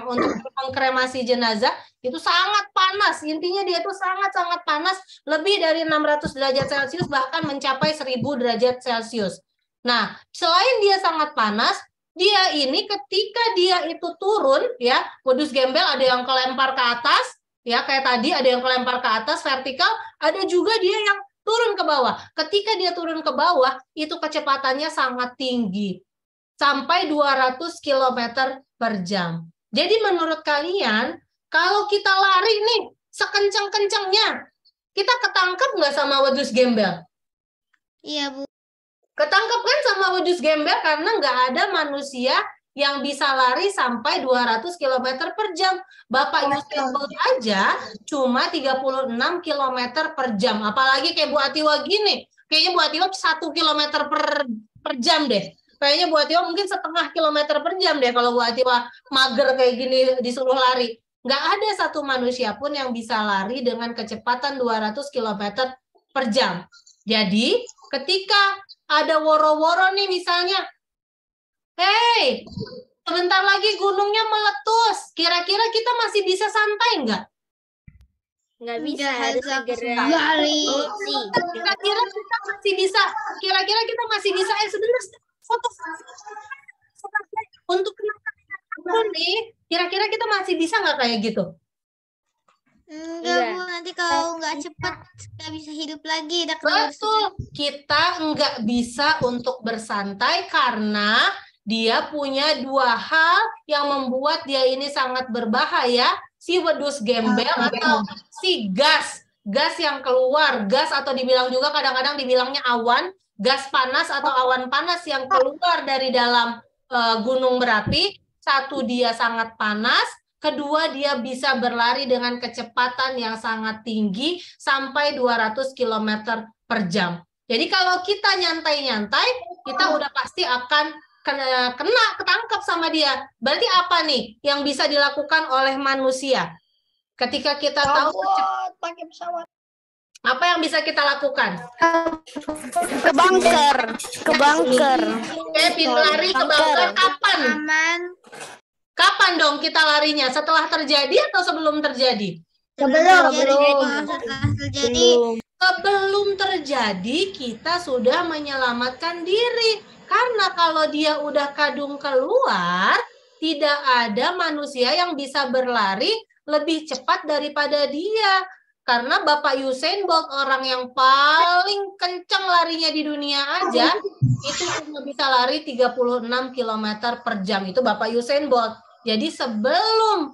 untuk mengkremasi jenazah. Itu sangat panas, intinya dia itu sangat-sangat panas, lebih dari 600 derajat Celcius, bahkan mencapai 1000 derajat Celcius. Nah, selain dia sangat panas, dia ini ketika dia itu turun, ya, wedus gembel ada yang kelempar ke atas, ya, kayak tadi ada yang kelempar ke atas vertikal, ada juga dia yang turun ke bawah. Ketika dia turun ke bawah, itu kecepatannya sangat tinggi, sampai 200 km per jam. Jadi menurut kalian, Kalau kita lari nih, sekencang-kencangnya, kita ketangkep nggak sama wedus gembel? Iya, Bu. Ketangkep kan sama wedus gembel karena nggak ada manusia yang bisa lari sampai 200 km per jam. Bapak Usain Bolt aja cuma 36 km per jam. Apalagi kayak Bu Atiwa gini. Kayaknya Bu Atiwa 1 km per jam deh. Kayaknya Bu Atiwa mungkin setengah kilometer per jam deh kalau Bu Atiwa mager kayak gini disuruh lari. Nggak ada satu manusia pun yang bisa lari dengan kecepatan 200 km per jam. Jadi ketika ada woro-woro nih misalnya, hey, sebentar lagi gunungnya meletus. Kira-kira kita masih bisa santai nggak? Nggak bisa, harus segera lari. Kira-kira kita masih bisa. Kira-kira kita masih bisa. Sebentar, foto untuk kenapa nih? Kira-kira kita masih bisa nggak kayak gitu? Enggak, Bu. Nanti kalau nggak cepat nggak bisa hidup lagi. Betul. Kita nggak bisa untuk bersantai karena dia punya dua hal yang membuat dia ini sangat berbahaya. Si wedus gembel atau si gas yang keluar. Gas atau dibilang juga kadang-kadang dibilangnya awan. Gas panas atau awan panas yang keluar dari dalam gunung berapi. Satu, dia sangat panas. Kedua, dia bisa berlari dengan kecepatan yang sangat tinggi sampai 200 km per jam. Jadi kalau kita nyantai-nyantai, kita udah pasti akan ketangkap sama dia. Berarti apa nih yang bisa dilakukan oleh manusia? Ketika kita tahu pakai pesawat. Apa yang bisa kita lakukan? Ke bunker. Oke, lari ke bunker kapan? Aman. Kapan dong kita larinya? Setelah terjadi atau sebelum terjadi? Sebelum terjadi kita sudah menyelamatkan diri. Karena kalau dia udah kadung keluar, tidak ada manusia yang bisa berlari lebih cepat daripada dia. Karena Bapak Usain Bolt, orang yang paling kencang larinya di dunia aja, itu cuma bisa lari 36 km per jam. Itu Bapak Usain Bolt. Jadi sebelum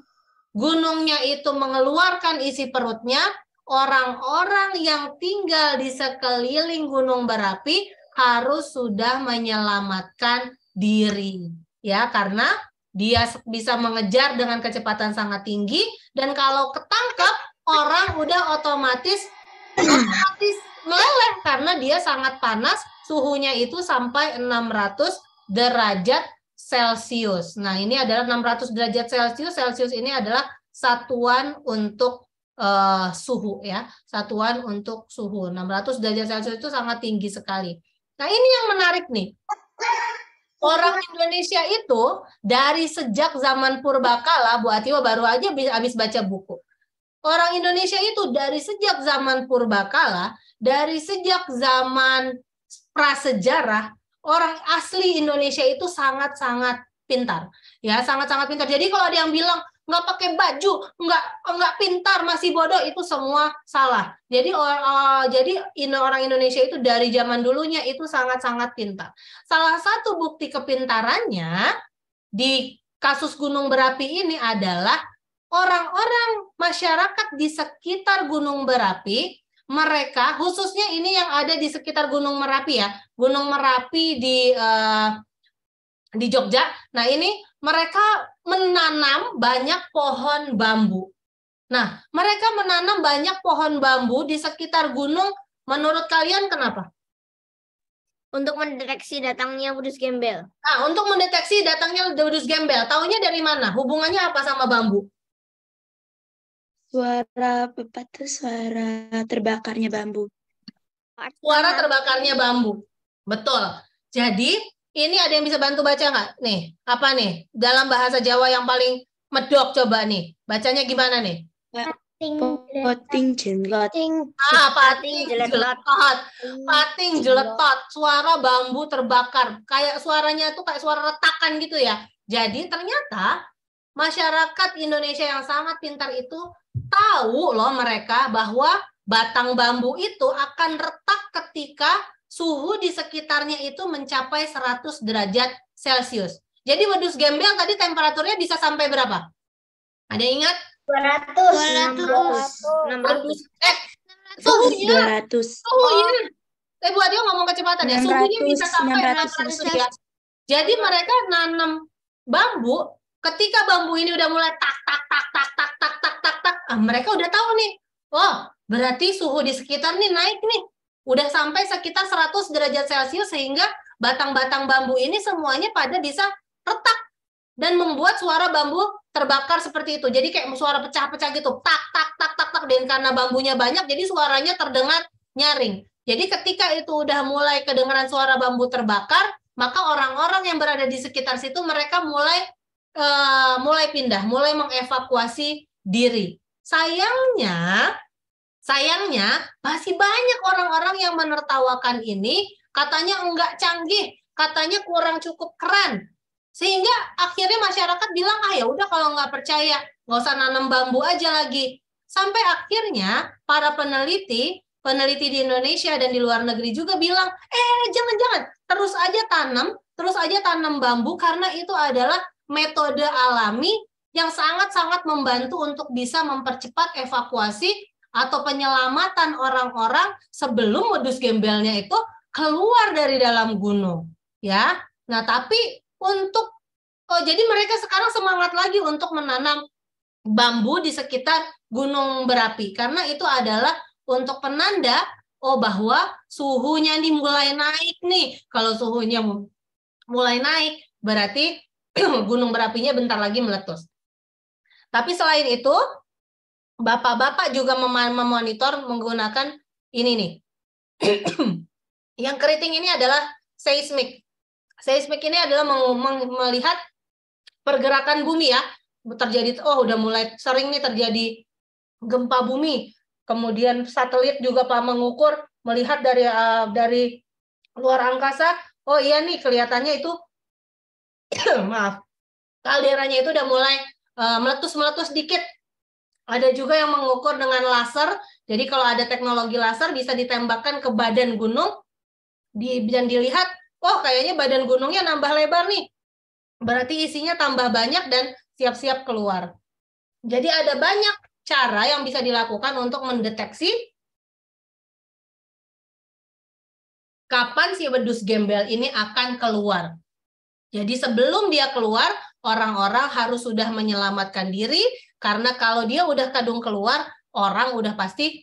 gunungnya itu mengeluarkan isi perutnya, orang-orang yang tinggal di sekeliling gunung berapi harus sudah menyelamatkan diri. Ya, karena dia bisa mengejar dengan kecepatan sangat tinggi, dan kalau ketangkep, orang udah otomatis meleleh karena dia sangat panas, suhunya itu sampai 600 derajat Celcius. Nah, ini adalah 600 derajat Celcius. Celcius ini adalah satuan untuk suhu ya. Satuan untuk suhu. 600 derajat Celcius itu sangat tinggi sekali. Nah, ini yang menarik nih. Orang Indonesia itu dari sejak zaman purbakala, Bu Atiwa baru aja habis baca buku. Orang Indonesia itu dari sejak zaman purbakala, dari sejak zaman prasejarah, orang asli Indonesia itu sangat-sangat pintar. Ya, sangat-sangat pintar. Jadi kalau ada yang bilang nggak pakai baju, nggak pintar, masih bodoh, itu semua salah. Jadi orang Indonesia itu dari zaman dulunya itu sangat-sangat pintar. Salah satu bukti kepintarannya di kasus gunung berapi ini adalah orang-orang masyarakat di sekitar gunung berapi, mereka khususnya ini yang ada di sekitar Gunung Merapi ya, Gunung Merapi di Jogja. Nah, ini mereka menanam banyak pohon bambu. Nah, mereka menanam banyak pohon bambu di sekitar gunung. Menurut kalian kenapa? Untuk mendeteksi datangnya wedus gembel. Nah, untuk mendeteksi datangnya wedus gembel. Taunya dari mana? Hubungannya apa sama bambu? Suara terbakarnya bambu. Suara terbakarnya bambu. Betul. Jadi, ini ada yang bisa bantu baca nggak? Nih, apa nih? Dalam bahasa Jawa yang paling medok, coba nih. Bacanya gimana nih? Pating jeletot. Pating jeletot. Pating jeletot. Suara bambu terbakar. Kayak suaranya tuh kayak suara retakan gitu ya. Jadi, ternyata masyarakat Indonesia yang sangat pintar itu tahu loh mereka bahwa batang bambu itu akan retak ketika suhu di sekitarnya itu mencapai 100 derajat Celcius. Jadi wedus gembel tadi temperaturnya bisa sampai berapa? Ada yang ingat? Suhunya 200. Suhunya. Bu Adio ngomong kecepatan ya. Suhunya bisa sampai 600 ya. Jadi mereka nanam bambu, ketika bambu ini udah mulai tak, mereka udah tahu nih, oh berarti suhu di sekitar nih naik nih. Udah sampai sekitar 100 derajat Celcius sehingga batang-batang bambu ini semuanya pada bisa retak dan membuat suara bambu terbakar seperti itu. Jadi kayak suara pecah-pecah gitu, tak. Dan karena bambunya banyak, jadi suaranya terdengar nyaring. Jadi ketika itu udah mulai kedengaran suara bambu terbakar, maka orang-orang yang berada di sekitar situ mereka mulai pindah, mulai mengevakuasi diri. Sayangnya masih banyak orang-orang yang menertawakan ini, katanya enggak canggih, katanya kurang cukup keren. Sehingga akhirnya masyarakat bilang, ya udah kalau nggak percaya, nggak usah nanam bambu aja lagi. Sampai akhirnya para peneliti di Indonesia dan di luar negeri juga bilang, jangan, terus aja tanam bambu karena itu adalah metode alami yang sangat-sangat membantu untuk bisa mempercepat evakuasi atau penyelamatan orang-orang sebelum wedus gembelnya itu keluar dari dalam gunung, ya. Nah, tapi jadi mereka sekarang semangat lagi untuk menanam bambu di sekitar gunung berapi karena itu adalah untuk penanda bahwa suhunya nih mulai naik nih. Kalau suhunya mulai naik berarti gunung berapinya bentar lagi meletus. Tapi selain itu bapak-bapak juga memonitor menggunakan ini nih. Yang keriting ini adalah seismik. Seismik ini adalah melihat pergerakan bumi ya. Terjadi udah mulai sering nih terjadi gempa bumi. Kemudian satelit juga mengukur, melihat dari luar angkasa, iya nih kelihatannya itu maaf. Kalderanya itu udah mulai meletus-meletus dikit. Ada juga yang mengukur dengan laser. Jadi kalau ada teknologi laser bisa ditembakkan ke badan gunung dan dilihat, kayaknya badan gunungnya nambah lebar nih. Berarti isinya tambah banyak dan siap-siap keluar. Jadi ada banyak cara yang bisa dilakukan untuk mendeteksi kapan si wedus gembel ini akan keluar. Jadi sebelum dia keluar, orang-orang harus sudah menyelamatkan diri, karena kalau dia udah kadung keluar, orang udah pasti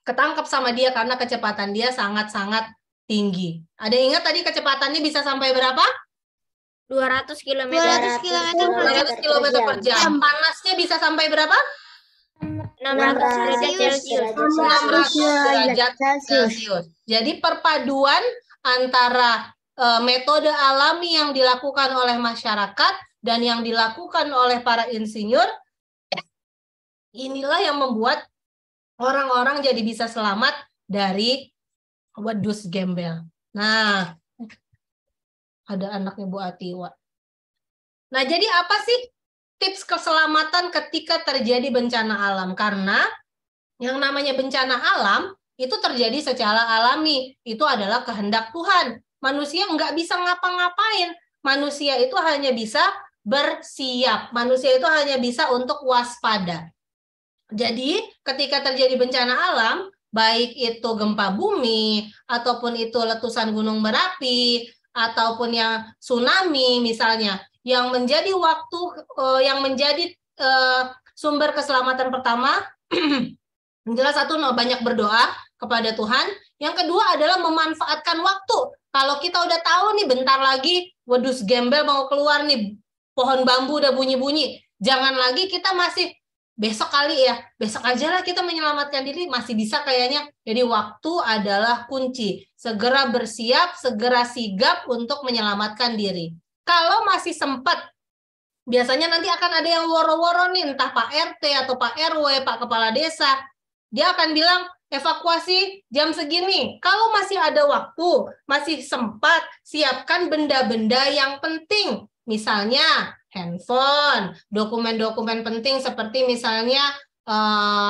ketangkep sama dia karena kecepatan dia sangat-sangat tinggi. Ada yang ingat tadi kecepatannya bisa sampai berapa? 200 km. 200 km per jam. Panasnya bisa sampai berapa? 600 derajat Celcius. 600 derajat Celcius. Jadi perpaduan antara metode alami yang dilakukan oleh masyarakat dan yang dilakukan oleh para insinyur, inilah yang membuat orang-orang jadi bisa selamat dari wedus gembel. Nah, ada anaknya Bu Atiwa. Nah, jadi apa sih tips keselamatan ketika terjadi bencana alam? Karena yang namanya bencana alam itu terjadi secara alami. Itu adalah kehendak Tuhan. Manusia nggak bisa ngapa-ngapain. Manusia itu hanya bisa bersiap. Manusia itu hanya bisa untuk waspada. Jadi, ketika terjadi bencana alam, baik itu gempa bumi, ataupun itu letusan gunung berapi, ataupun yang tsunami misalnya, yang menjadi sumber keselamatan pertama, jelas satu, banyak berdoa kepada Tuhan. Yang kedua adalah memanfaatkan waktu. Kalau kita udah tahu nih bentar lagi wedus gembel mau keluar nih, pohon bambu udah bunyi-bunyi, jangan lagi kita masih besok kali ya, besok aja lah kita menyelamatkan diri, masih bisa kayaknya. Jadi waktu adalah kunci. Segera bersiap, segera sigap untuk menyelamatkan diri. Kalau masih sempat, biasanya nanti akan ada yang woro-woro nih, entah Pak RT atau Pak RW, Pak Kepala Desa. Dia akan bilang, evakuasi jam segini. Kalau masih ada waktu, masih sempat, siapkan benda-benda yang penting. Misalnya, handphone, dokumen-dokumen penting seperti misalnya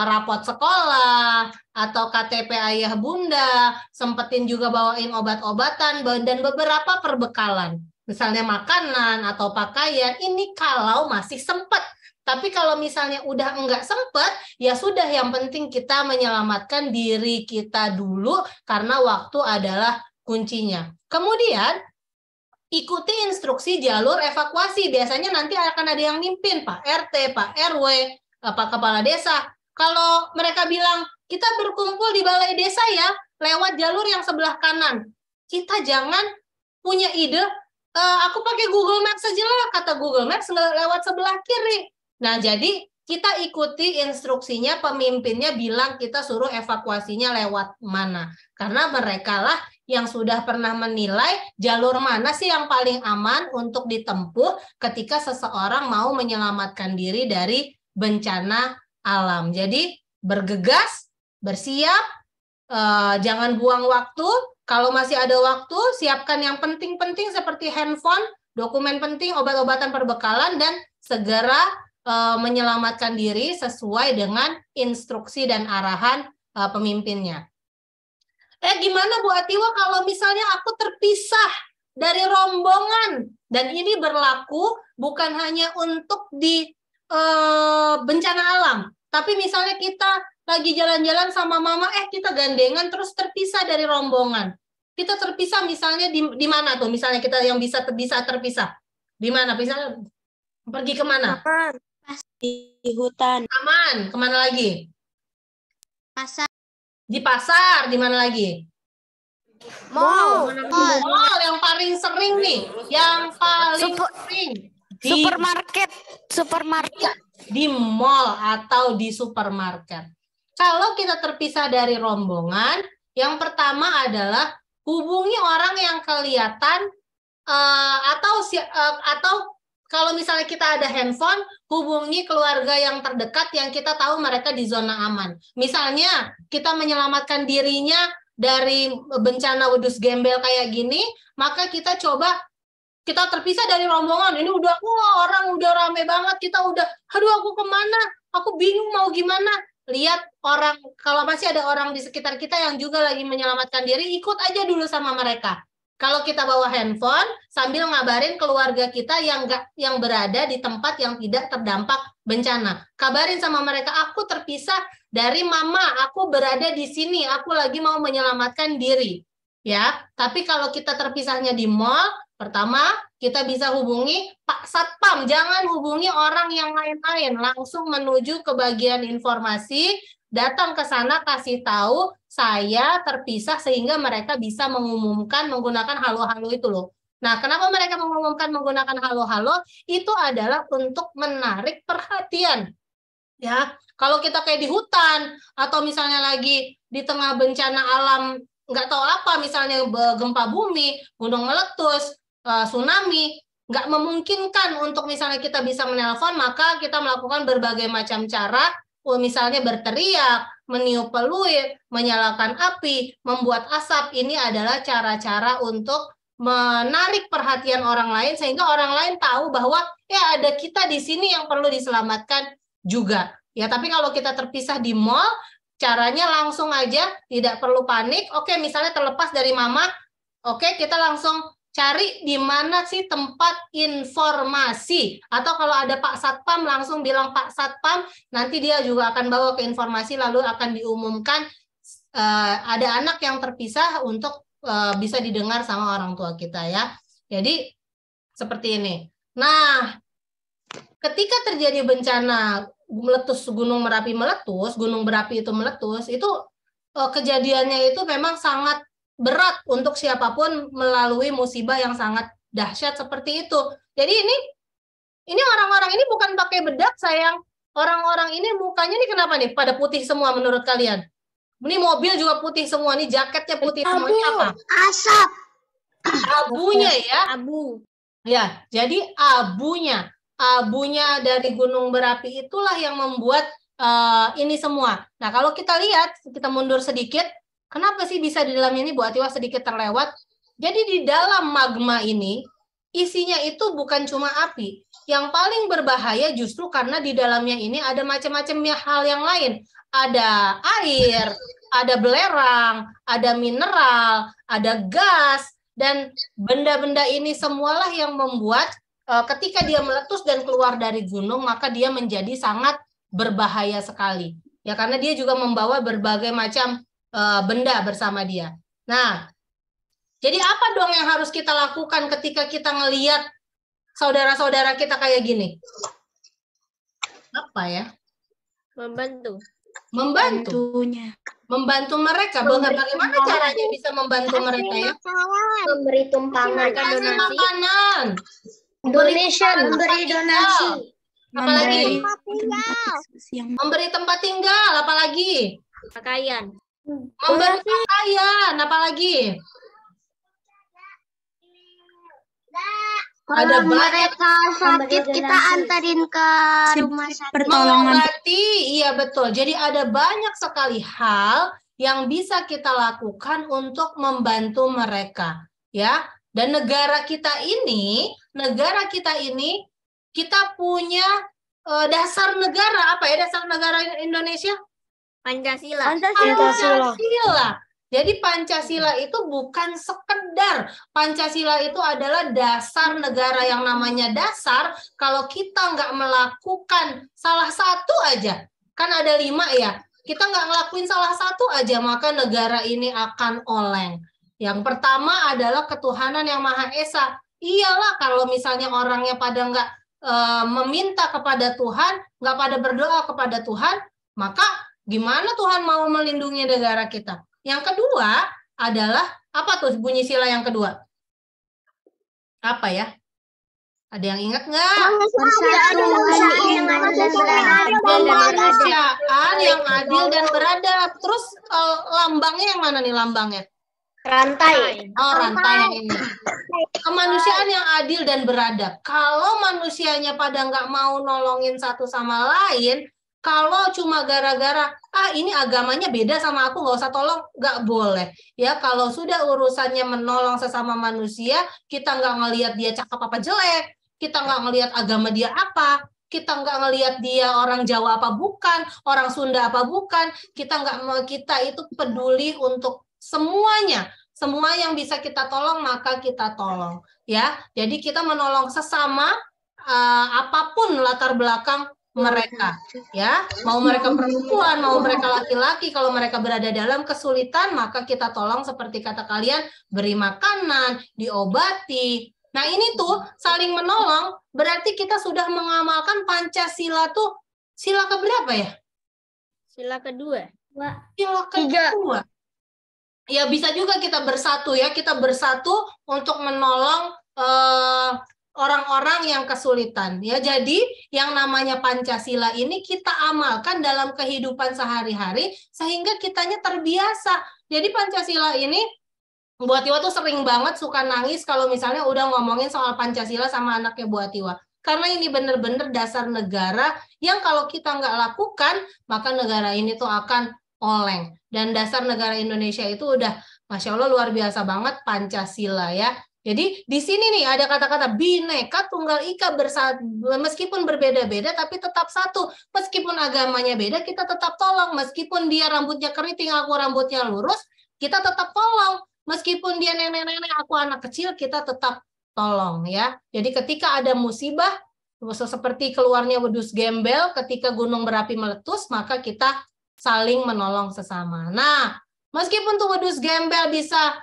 rapot sekolah atau KTP ayah bunda, sempetin juga bawain obat-obatan dan beberapa perbekalan, misalnya makanan atau pakaian. Ini kalau masih sempat. Tapi kalau misalnya udah enggak sempet, ya sudah, yang penting kita menyelamatkan diri kita dulu karena waktu adalah kuncinya. Kemudian ikuti instruksi jalur evakuasi. Biasanya nanti akan ada yang mimpin, Pak RT, Pak RW, Pak Kepala Desa. Kalau mereka bilang, kita berkumpul di balai desa ya, lewat jalur yang sebelah kanan. Kita jangan punya ide, aku pakai Google Maps saja lah, kata Google Maps lewat sebelah kiri. Nah, jadi kita ikuti instruksinya, pemimpinnya bilang kita suruh evakuasinya lewat mana. Karena mereka lah yang sudah pernah menilai jalur mana sih yang paling aman untuk ditempuh ketika seseorang mau menyelamatkan diri dari bencana alam. Jadi bergegas, bersiap, jangan buang waktu. Kalau masih ada waktu, siapkan yang penting-penting seperti handphone, dokumen penting, obat-obatan perbekalan, dan segera menyelamatkan diri sesuai dengan instruksi dan arahan pemimpinnya. Gimana Bu Atiwa kalau misalnya aku terpisah dari rombongan? Dan ini berlaku bukan hanya untuk di bencana alam, tapi misalnya kita lagi jalan-jalan sama mama, kita gandengan terus terpisah dari rombongan. Kita terpisah misalnya di mana tuh? Misalnya kita yang bisa terpisah. Di mana? Misalnya pergi kemana? Di hutan. Aman. Kemana lagi? Pasar. Di pasar. Di mana lagi? Mall. Mall yang paling sering nih. Yang paling sering. Supermarket. Di mall atau di supermarket. Kalau kita terpisah dari rombongan, yang pertama adalah hubungi orang yang kelihatan atau kalau misalnya kita ada handphone, hubungi keluarga yang terdekat yang kita tahu mereka di zona aman. Misalnya kita menyelamatkan dirinya dari bencana wedus gembel kayak gini, maka kita terpisah dari rombongan. Ini udah, orang udah rame banget, kita udah, aku kemana? Aku bingung mau gimana. Lihat orang, kalau masih ada orang di sekitar kita yang juga lagi menyelamatkan diri, ikut aja dulu sama mereka. Kalau kita bawa handphone, sambil ngabarin keluarga kita yang berada di tempat yang tidak terdampak bencana. Kabarin sama mereka, aku terpisah dari mama, aku berada di sini, aku lagi mau menyelamatkan diri. Ya, tapi kalau kita terpisahnya di mall, pertama kita bisa hubungi Pak Satpam, jangan hubungi orang yang lain-lain, langsung menuju ke bagian informasi, datang ke sana kasih tahu saya terpisah sehingga mereka bisa mengumumkan menggunakan halo-halo itu loh. Nah, kenapa mereka mengumumkan menggunakan halo-halo? Itu adalah untuk menarik perhatian. Ya, kalau kita kayak di hutan atau misalnya lagi di tengah bencana alam, nggak tahu apa, misalnya gempa bumi, gunung meletus, tsunami, nggak memungkinkan untuk misalnya kita bisa menelpon, maka kita melakukan berbagai macam cara, misalnya berteriak, meniup peluit, menyalakan api, membuat asap. Ini adalah cara-cara untuk menarik perhatian orang lain sehingga orang lain tahu bahwa ya ada kita di sini yang perlu diselamatkan juga. Ya, tapi kalau kita terpisah di mall, caranya langsung aja, tidak perlu panik. Oke, misalnya terlepas dari mama, oke, kita langsung cari di mana sih tempat informasi. Atau kalau ada Pak Satpam, langsung bilang Pak Satpam, nanti dia juga akan bawa ke informasi, lalu akan diumumkan ada anak yang terpisah untuk bisa didengar sama orang tua kita ya. Jadi seperti ini. Nah, ketika terjadi bencana meletus, gunung berapi itu meletus, itu kejadiannya itu memang sangat berat untuk siapapun melalui musibah yang sangat dahsyat seperti itu. Jadi ini orang-orang ini bukan pakai bedak, sayang. Orang-orang ini mukanya nih kenapa nih pada putih semua menurut kalian? Ini mobil juga putih semua, nih jaketnya putih semua. Ini apa? Asap. Abunya ya. Abu. Ya, jadi abunya dari gunung berapi itulah yang membuat ini semua. Nah, kalau kita lihat, kita mundur sedikit, kenapa sih bisa di dalamnya ini, Bu Atiwa sedikit terlewat? Jadi di dalam magma ini, isinya itu bukan cuma api. Yang paling berbahaya justru karena di dalamnya ini ada macam-macam hal yang lain. Ada air, ada belerang, ada mineral, ada gas, dan benda-benda ini semualah yang membuat ketika dia meletus dan keluar dari gunung, maka dia menjadi sangat berbahaya sekali. Ya, karena dia juga membawa berbagai macam benda bersama dia. Nah, jadi apa dong yang harus kita lakukan ketika kita ngelihat saudara-saudara kita kayak gini? Apa ya? Membantu. Membantu mereka. Bagaimana caranya bisa membantu mereka ya? Memberi tumpangan. Kasih makanan. Donation. Memberi donasi. Apalagi? Memberi tempat tinggal. Apalagi? Pakaian. Memberi pakaian. Apalagi? Ada mereka sakit kita antarin ke rumah sakit. Mengobati, iya betul. Jadi ada banyak sekali hal yang bisa kita lakukan untuk membantu mereka, ya. Dan negara kita ini kita punya dasar negara apa ya? Dasar negara Indonesia? Pancasila. Jadi Pancasila itu bukan sekedar, Pancasila itu adalah dasar negara. Yang namanya dasar, kalau kita nggak melakukan salah satu aja, kan ada 5 ya, kita nggak ngelakuin salah satu aja, maka negara ini akan oleng. Yang pertama adalah ketuhanan yang Maha Esa. Iyalah kalau misalnya orangnya pada nggak meminta kepada Tuhan, nggak pada berdoa kepada Tuhan, maka gimana Tuhan mau melindungi negara kita? Yang kedua adalah, apa tuh bunyi sila yang kedua? Apa ya? Ada yang ingat nggak? Kemanusiaan yang adil dan beradab. Terus lambangnya yang mana nih lambangnya? Rantai. Oh, rantai yang ini. Kemanusiaan yang adil dan beradab. Kalau manusianya pada nggak mau nolongin satu sama lain, kalau cuma gara-gara ini agamanya beda sama aku, nggak usah tolong, nggak boleh. Ya, kalau sudah urusannya menolong sesama manusia, kita nggak ngelihat dia cakep apa jelek, kita nggak ngelihat agama dia apa, kita nggak ngelihat dia orang Jawa apa bukan, orang Sunda apa bukan, kita itu peduli untuk semuanya. Semua yang bisa kita tolong maka kita tolong, ya. Jadi kita menolong sesama apapun latar belakang mereka, ya, mau mereka perempuan, mau mereka laki-laki, kalau mereka berada dalam kesulitan, maka kita tolong seperti kata kalian, beri makanan, diobati. Nah ini tuh saling menolong, berarti kita sudah mengamalkan Pancasila tuh sila keberapa ya? Sila kedua. Sila kedua. Ya bisa juga kita bersatu ya, kita bersatu untuk menolong orang-orang yang kesulitan ya. Jadi yang namanya Pancasila ini kita amalkan dalam kehidupan sehari-hari sehingga kitanya terbiasa. Jadi Pancasila ini Bu Atiwa tuh sering banget suka nangis kalau misalnya udah ngomongin soal Pancasila sama anaknya Bu Atiwa. Karena ini benar-benar dasar negara yang kalau kita nggak lakukan maka negara ini tuh akan oleng. Dan dasar negara Indonesia itu udah Masya Allah luar biasa banget Pancasila ya. Jadi di sini nih ada kata-kata Bhinneka Tunggal Ika, meskipun berbeda-beda tapi tetap satu. Meskipun agamanya beda kita tetap tolong. Meskipun dia rambutnya keriting aku rambutnya lurus, kita tetap tolong. Meskipun dia nenek-nenek aku anak kecil, kita tetap tolong ya. Jadi ketika ada musibah seperti keluarnya wedus gembel ketika gunung berapi meletus, maka kita saling menolong sesama. Nah, meskipun tuh wedus gembel bisa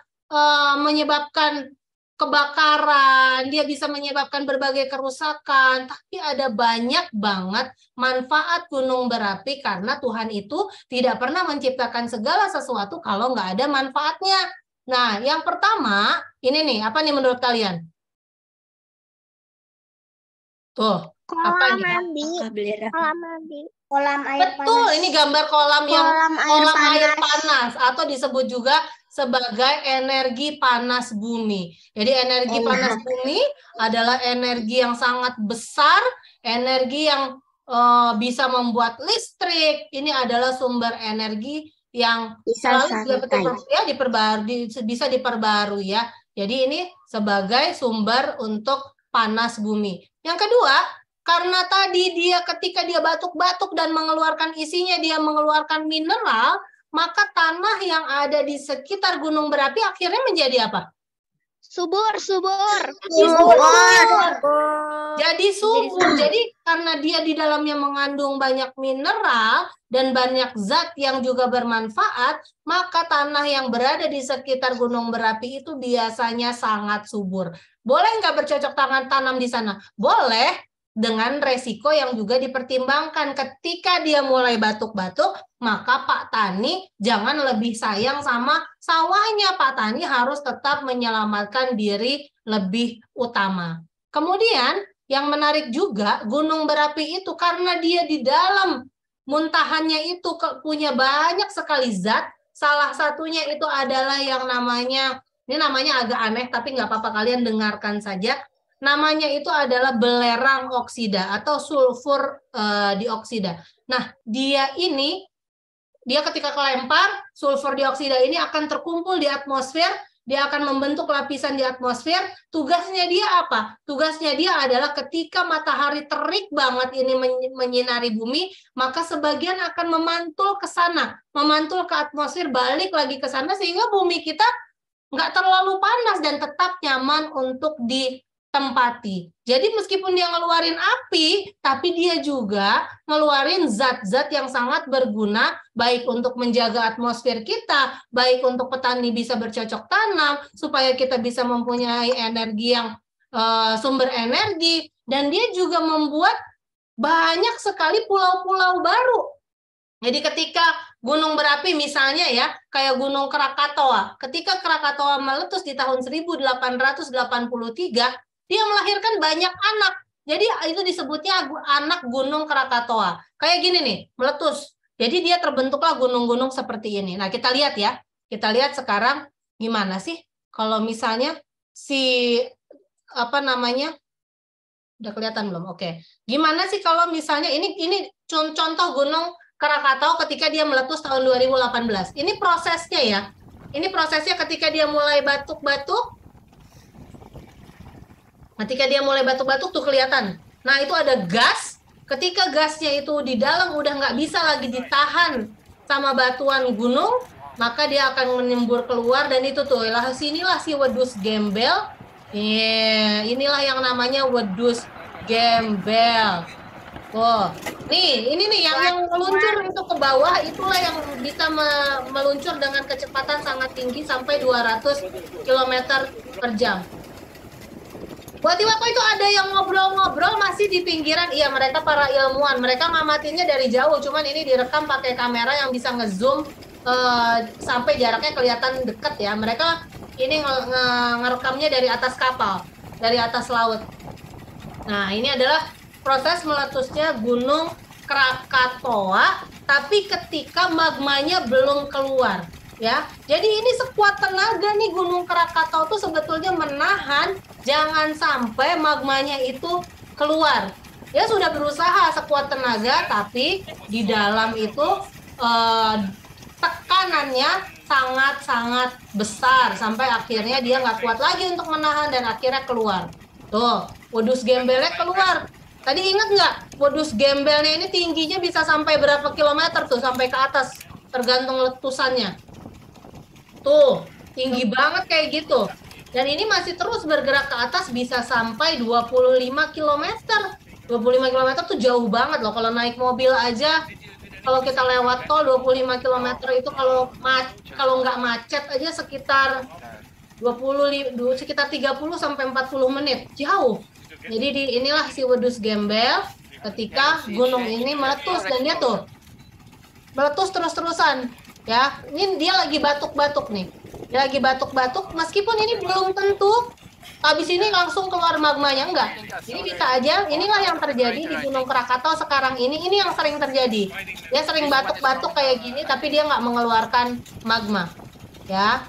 menyebabkan kebakaran, dia bisa menyebabkan berbagai kerusakan, tapi ada banyak banget manfaat gunung berapi karena Tuhan itu tidak pernah menciptakan segala sesuatu kalau nggak ada manfaatnya. Nah, yang pertama, ini nih, apa nih menurut kalian? Tuh, apa nih? Kolam mandi. Kolam air Betul, panas. ini gambar kolam yang Kolam air panas atau disebut juga sebagai energi panas bumi. Jadi energi panas bumi adalah energi yang sangat besar, energi yang bisa membuat listrik. Ini adalah sumber energi yang selalu bisa diperbarui ya. Jadi ini sebagai sumber untuk panas bumi. Yang kedua, karena tadi dia ketika dia batuk-batuk dan mengeluarkan isinya, dia mengeluarkan mineral, maka tanah yang ada di sekitar gunung berapi akhirnya menjadi apa? Subur. Jadi subur. Jadi karena dia di dalamnya mengandung banyak mineral dan banyak zat yang juga bermanfaat, maka tanah yang berada di sekitar gunung berapi itu biasanya sangat subur. Boleh nggak bercocok tanam di sana? Boleh, dengan resiko yang juga dipertimbangkan. Ketika dia mulai batuk-batuk, maka Pak Tani jangan lebih sayang sama sawahnya. Pak Tani harus tetap menyelamatkan diri lebih utama. Kemudian yang menarik juga, gunung berapi itu karena dia di dalam muntahannya itu punya banyak sekali zat. Salah satunya itu adalah yang namanya, ini namanya agak aneh tapi nggak apa-apa, kalian dengarkan saja. Namanya itu adalah belerang oksida atau sulfur dioksida. Nah, dia ketika kelempar, sulfur dioksida ini akan terkumpul di atmosfer, dia akan membentuk lapisan di atmosfer. Tugasnya dia apa? Tugasnya dia adalah ketika matahari terik banget ini menyinari bumi, maka sebagian akan memantul ke sana, memantul ke atmosfer, balik lagi ke sana, sehingga bumi kita nggak terlalu panas dan tetap nyaman untuk ditempati. Jadi meskipun dia ngeluarin api, tapi dia juga ngeluarin zat-zat yang sangat berguna, baik untuk menjaga atmosfer kita, baik untuk petani bisa bercocok tanam, supaya kita bisa mempunyai energi yang sumber energi, dan dia juga membuat banyak sekali pulau-pulau baru. Jadi ketika gunung berapi misalnya ya, kayak Gunung Krakatoa, ketika Krakatoa meletus di tahun 1883, dia melahirkan banyak anak. Jadi itu disebutnya anak Gunung Krakatoa. Kayak gini nih, meletus. Jadi dia terbentuklah gunung-gunung seperti ini. Nah, kita lihat ya. Kita lihat sekarang gimana sih kalau misalnya udah kelihatan belum? Oke. Gimana sih kalau misalnya ini contoh Gunung Krakatau ketika dia meletus tahun 2018. Ini prosesnya ya. Ini prosesnya ketika dia mulai batuk-batuk. Ketika dia mulai batuk-batuk tuh kelihatan. Nah, itu ada gas. Ketika gasnya itu di dalam udah nggak bisa lagi ditahan sama batuan gunung, maka dia akan menyembur keluar, dan itu tuh, sinilah si wedus gembel. Inilah yang namanya wedus gembel. Oh, ini nih yang meluncur itu ke bawah, itulah yang bisa meluncur dengan kecepatan sangat tinggi sampai 200 km per jam. Waktu itu ada yang ngobrol-ngobrol masih di pinggiran. Iya, mereka para ilmuwan. Mereka ngamatinnya dari jauh, cuman ini direkam pakai kamera yang bisa ngezoom sampai jaraknya kelihatan dekat ya. Mereka ini ngerekamnya dari atas kapal, dari atas laut. Nah, ini adalah proses meletusnya Gunung Krakatoa, tapi ketika magmanya belum keluar. Ya, jadi ini sekuat tenaga nih Gunung Krakatau tuh sebetulnya menahan jangan sampai magmanya itu keluar. Ya sudah berusaha sekuat tenaga, tapi di dalam itu tekanannya sangat-sangat besar sampai akhirnya dia nggak kuat lagi untuk menahan dan akhirnya keluar. Tuh, wedus gembelnya keluar. Tadi ingat nggak, wedus gembelnya ini tingginya bisa sampai berapa kilometer tuh, sampai ke atas, tergantung letusannya. Tuh, tinggi banget kayak gitu. Dan ini masih terus bergerak ke atas, bisa sampai 25 km. 25 km tuh jauh banget loh. Kalau naik mobil aja, kalau kita lewat tol 25 km itu kalau nggak macet aja sekitar 30 sampai 40 menit. Jauh. Jadi inilah si wedus gembel ketika gunung ini meletus, dan dia tuh meletus terus-terusan. Ya, ini dia lagi batuk-batuk nih. Dia lagi batuk-batuk, meskipun ini belum tentu habis ini langsung keluar magmanya, enggak. Ini bisa aja, inilah yang terjadi di Gunung Krakatau sekarang ini yang sering terjadi. Dia sering batuk-batuk kayak gini, tapi dia nggak mengeluarkan magma. Ya,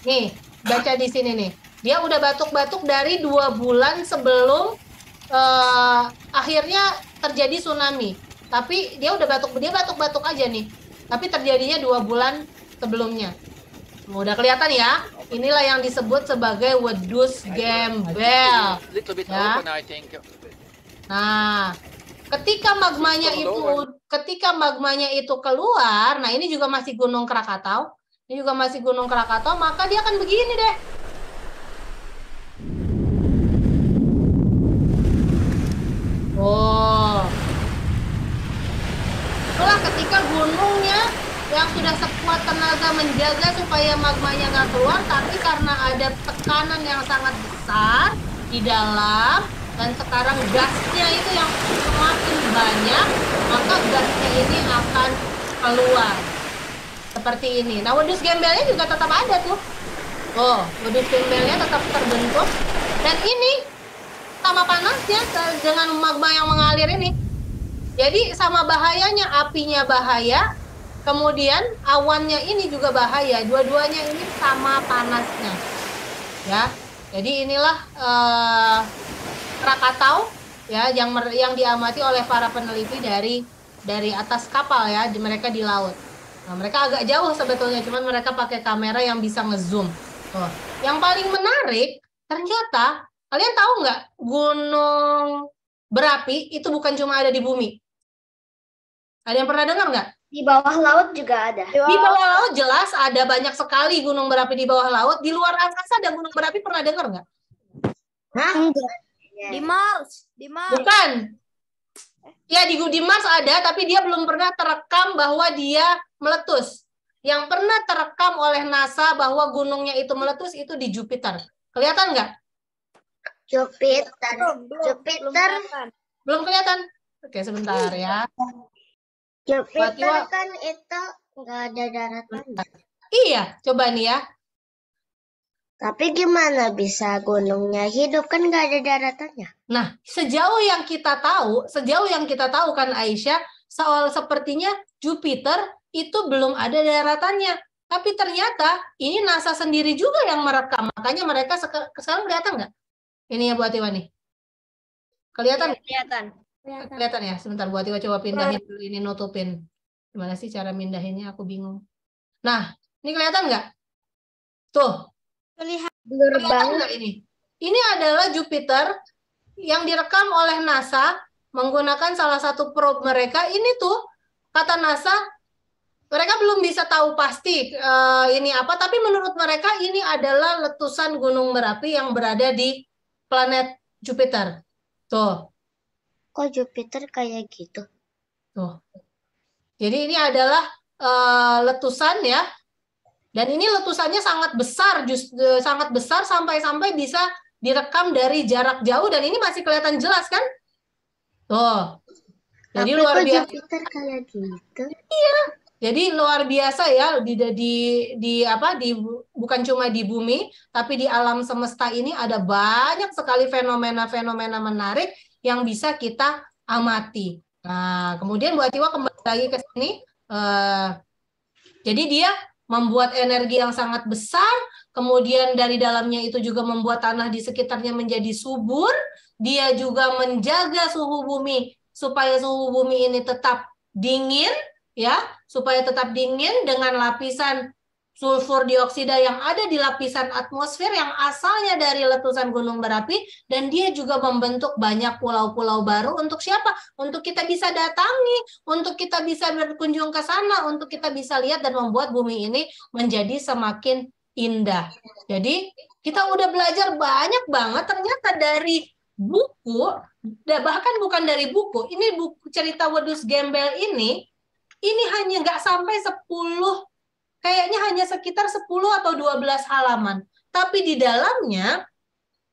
nih, baca di sini nih. Dia udah batuk-batuk dari 2 bulan sebelum akhirnya terjadi tsunami. Tapi dia batuk-batuk aja nih. Tapi terjadinya 2 bulan sebelumnya. Udah kelihatan ya. Inilah yang disebut sebagai wedus gembel. Ya. Nah, ketika magmanya itu keluar, nah ini juga masih Gunung Krakatau. Maka dia akan begini deh. Oh. Itulah ketika gunungnya yang sudah sekuat tenaga menjaga supaya magmanya nggak keluar, tapi karena ada tekanan yang sangat besar di dalam, dan sekarang gasnya itu yang semakin banyak, maka gasnya ini akan keluar. Seperti ini. Nah, wedus gembelnya juga tetap ada tuh. Oh, wedus gembelnya tetap terbentuk. Dan ini sama panasnya dengan magma yang mengalir ini. Jadi sama bahayanya, apinya bahaya, kemudian awannya ini juga bahaya. Dua-duanya ini sama panasnya. Ya. Jadi inilah Krakatau ya yang diamati oleh para peneliti dari atas kapal ya, mereka di laut. Nah, mereka agak jauh sebetulnya, cuman mereka pakai kamera yang bisa ngezoom. Tuh. Yang paling menarik, ternyata kalian tahu nggak gunung berapi itu bukan cuma ada di bumi. Ada yang pernah dengar nggak? Di bawah laut juga ada. Di bawah laut jelas ada banyak sekali gunung berapi di bawah laut. Di luar angkasa ada gunung berapi, pernah dengar nggak? Hah? Di Mars. Bukan. Ya, di Mars ada, tapi dia belum pernah terekam bahwa dia meletus. Yang pernah terekam oleh NASA bahwa gunungnya itu meletus itu di Jupiter. Kelihatan nggak? Jupiter. Belum kelihatan? Oke, sebentar ya. Jupiter kan itu nggak ada daratan. Iya, coba nih ya. Tapi gimana bisa gunungnya hidup, kan nggak ada daratannya? Nah, sejauh yang kita tahu kan Aisyah, sepertinya Jupiter itu belum ada daratannya. Tapi ternyata ini NASA sendiri juga yang merekam. Makanya mereka sekarang kelihatan nggak? Ini ya Bu Atiwa nih. Kelihatan? Kelihatan ya. Sebentar Bu Atiwa coba pindahin dulu, ini nutupin. Gimana sih cara mindahinnya? Aku bingung. Nah, ini kelihatan nggak? Tuh. Blur banget ini. Ini adalah Jupiter yang direkam oleh NASA menggunakan salah satu probe mereka. Ini tuh kata NASA, mereka belum bisa tahu pasti ini apa, tapi menurut mereka ini adalah letusan gunung berapi yang berada di planet Jupiter. Tuh. Kok Jupiter kayak gitu? Tuh. Jadi ini adalah letusan ya. Dan ini letusannya sangat besar sampai bisa direkam dari jarak jauh, dan ini masih kelihatan jelas kan? Tuh. Jadi luar biasa. Jupiter kayak gitu. Iya. Jadi luar biasa ya bukan cuma di bumi, tapi di alam semesta ini ada banyak sekali fenomena-fenomena menarik yang bisa kita amati. Nah, kemudian Bu Atiwa kembali lagi ke sini. Jadi dia membuat energi yang sangat besar, kemudian dari dalamnya itu juga membuat tanah di sekitarnya menjadi subur, dia juga menjaga suhu bumi, supaya suhu bumi ini tetap dingin, ya, supaya tetap dingin dengan lapisan sulfur dioksida yang ada di lapisan atmosfer yang asalnya dari letusan gunung berapi, dan dia juga membentuk banyak pulau-pulau baru untuk siapa? Untuk kita bisa datangi, untuk kita bisa berkunjung ke sana, untuk kita bisa lihat dan membuat bumi ini menjadi semakin indah. Jadi kita udah belajar banyak banget ternyata dari buku, bahkan bukan dari buku, ini buku cerita Wedus Gembel ini hanya nggak sampai 10, kayaknya hanya sekitar 10 atau 12 halaman. Tapi di dalamnya,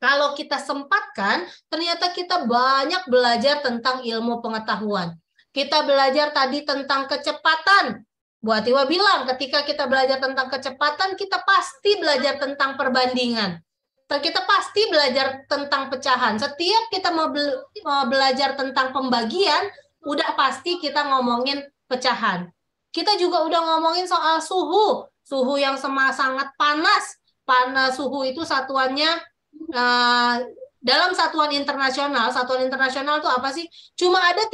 kalau kita sempatkan, ternyata kita banyak belajar tentang ilmu pengetahuan. Kita belajar tadi tentang kecepatan. Bu Atiwa bilang, ketika kita belajar tentang kecepatan, kita pasti belajar tentang perbandingan. Kita pasti belajar tentang pecahan. Setiap kita mau belajar tentang pembagian, udah pasti kita ngomongin pecahan. Kita juga udah ngomongin soal suhu yang sangat panas. Suhu itu satuannya dalam satuan internasional. Satuan internasional itu apa sih? Cuma ada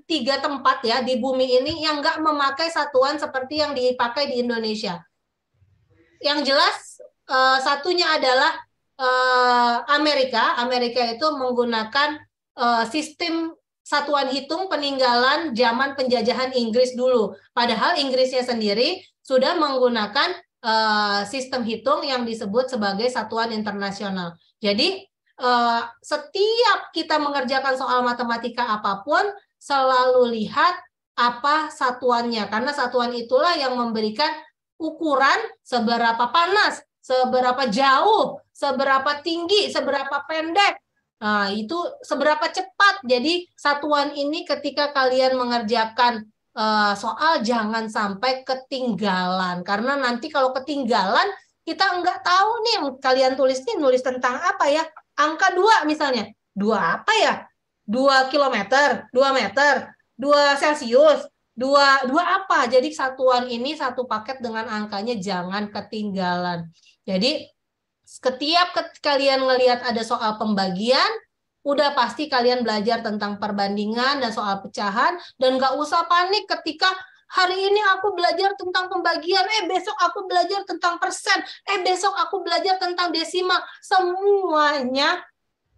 tiga tempat ya di bumi ini yang nggak memakai satuan seperti yang dipakai di Indonesia. Yang jelas satunya adalah Amerika. Amerika itu menggunakan sistem satuan hitung peninggalan zaman penjajahan Inggris dulu. Padahal Inggrisnya sendiri sudah menggunakan sistem hitung yang disebut sebagai satuan internasional. Jadi setiap kita mengerjakan soal matematika apapun, selalu lihat apa satuannya. Karena satuan itulah yang memberikan ukuran seberapa panas, seberapa jauh, seberapa tinggi, seberapa pendek. Nah, itu seberapa cepat. Jadi satuan ini ketika kalian mengerjakan soal jangan sampai ketinggalan. Karena nanti kalau ketinggalan, kita nggak tahu nih yang kalian tulis ini nulis tentang apa ya. Angka 2 misalnya. 2 apa ya? 2 kilometer, 2 meter, 2 Celsius, 2 apa? Jadi satuan ini satu paket dengan angkanya jangan ketinggalan. Jadi setiap kalian ngelihat ada soal pembagian, udah pasti kalian belajar tentang perbandingan dan soal pecahan, dan nggak usah panik ketika hari ini aku belajar tentang pembagian, besok aku belajar tentang persen, besok aku belajar tentang desimal. Semuanya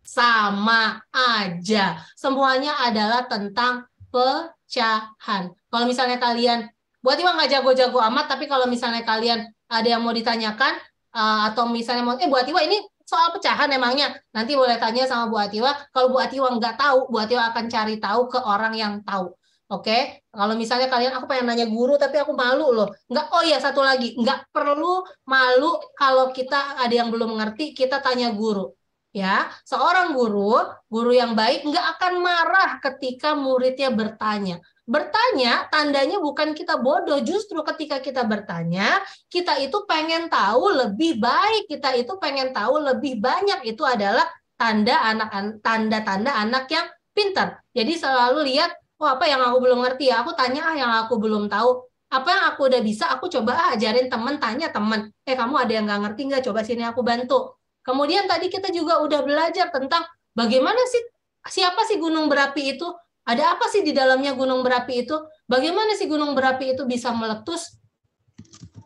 sama aja. Semuanya adalah tentang pecahan. Kalau misalnya kalian, buat Iwa nggak jago-jago amat, tapi kalau misalnya kalian ada yang mau ditanyakan, atau misalnya mau, buat Iwa ini soal pecahan emangnya, nanti boleh tanya sama Bu Atiwa. Kalau Bu Atiwa nggak tahu, Bu Atiwa akan cari tahu ke orang yang tahu. Oke, kalau misalnya kalian, aku pengen nanya guru tapi aku malu loh. Nggak, oh ya satu lagi, nggak perlu malu kalau kita ada yang belum mengerti, kita tanya guru. Ya, seorang guru yang baik nggak akan marah ketika muridnya bertanya. Bertanya, tandanya bukan kita bodoh, justru ketika kita bertanya, kita itu pengen tahu lebih baik, kita itu pengen tahu lebih banyak. Itu adalah tanda-tanda anak yang pintar. Jadi selalu lihat, apa yang aku belum ngerti ya, aku tanya yang aku belum tahu. Apa yang aku udah bisa, aku coba ajarin temen, tanya temen. Kamu ada yang nggak ngerti nggak? Coba sini aku bantu. Kemudian tadi kita juga udah belajar tentang bagaimana sih, siapa sih gunung berapi itu? Ada apa sih di dalamnya gunung berapi itu? Bagaimana sih gunung berapi itu bisa meletus?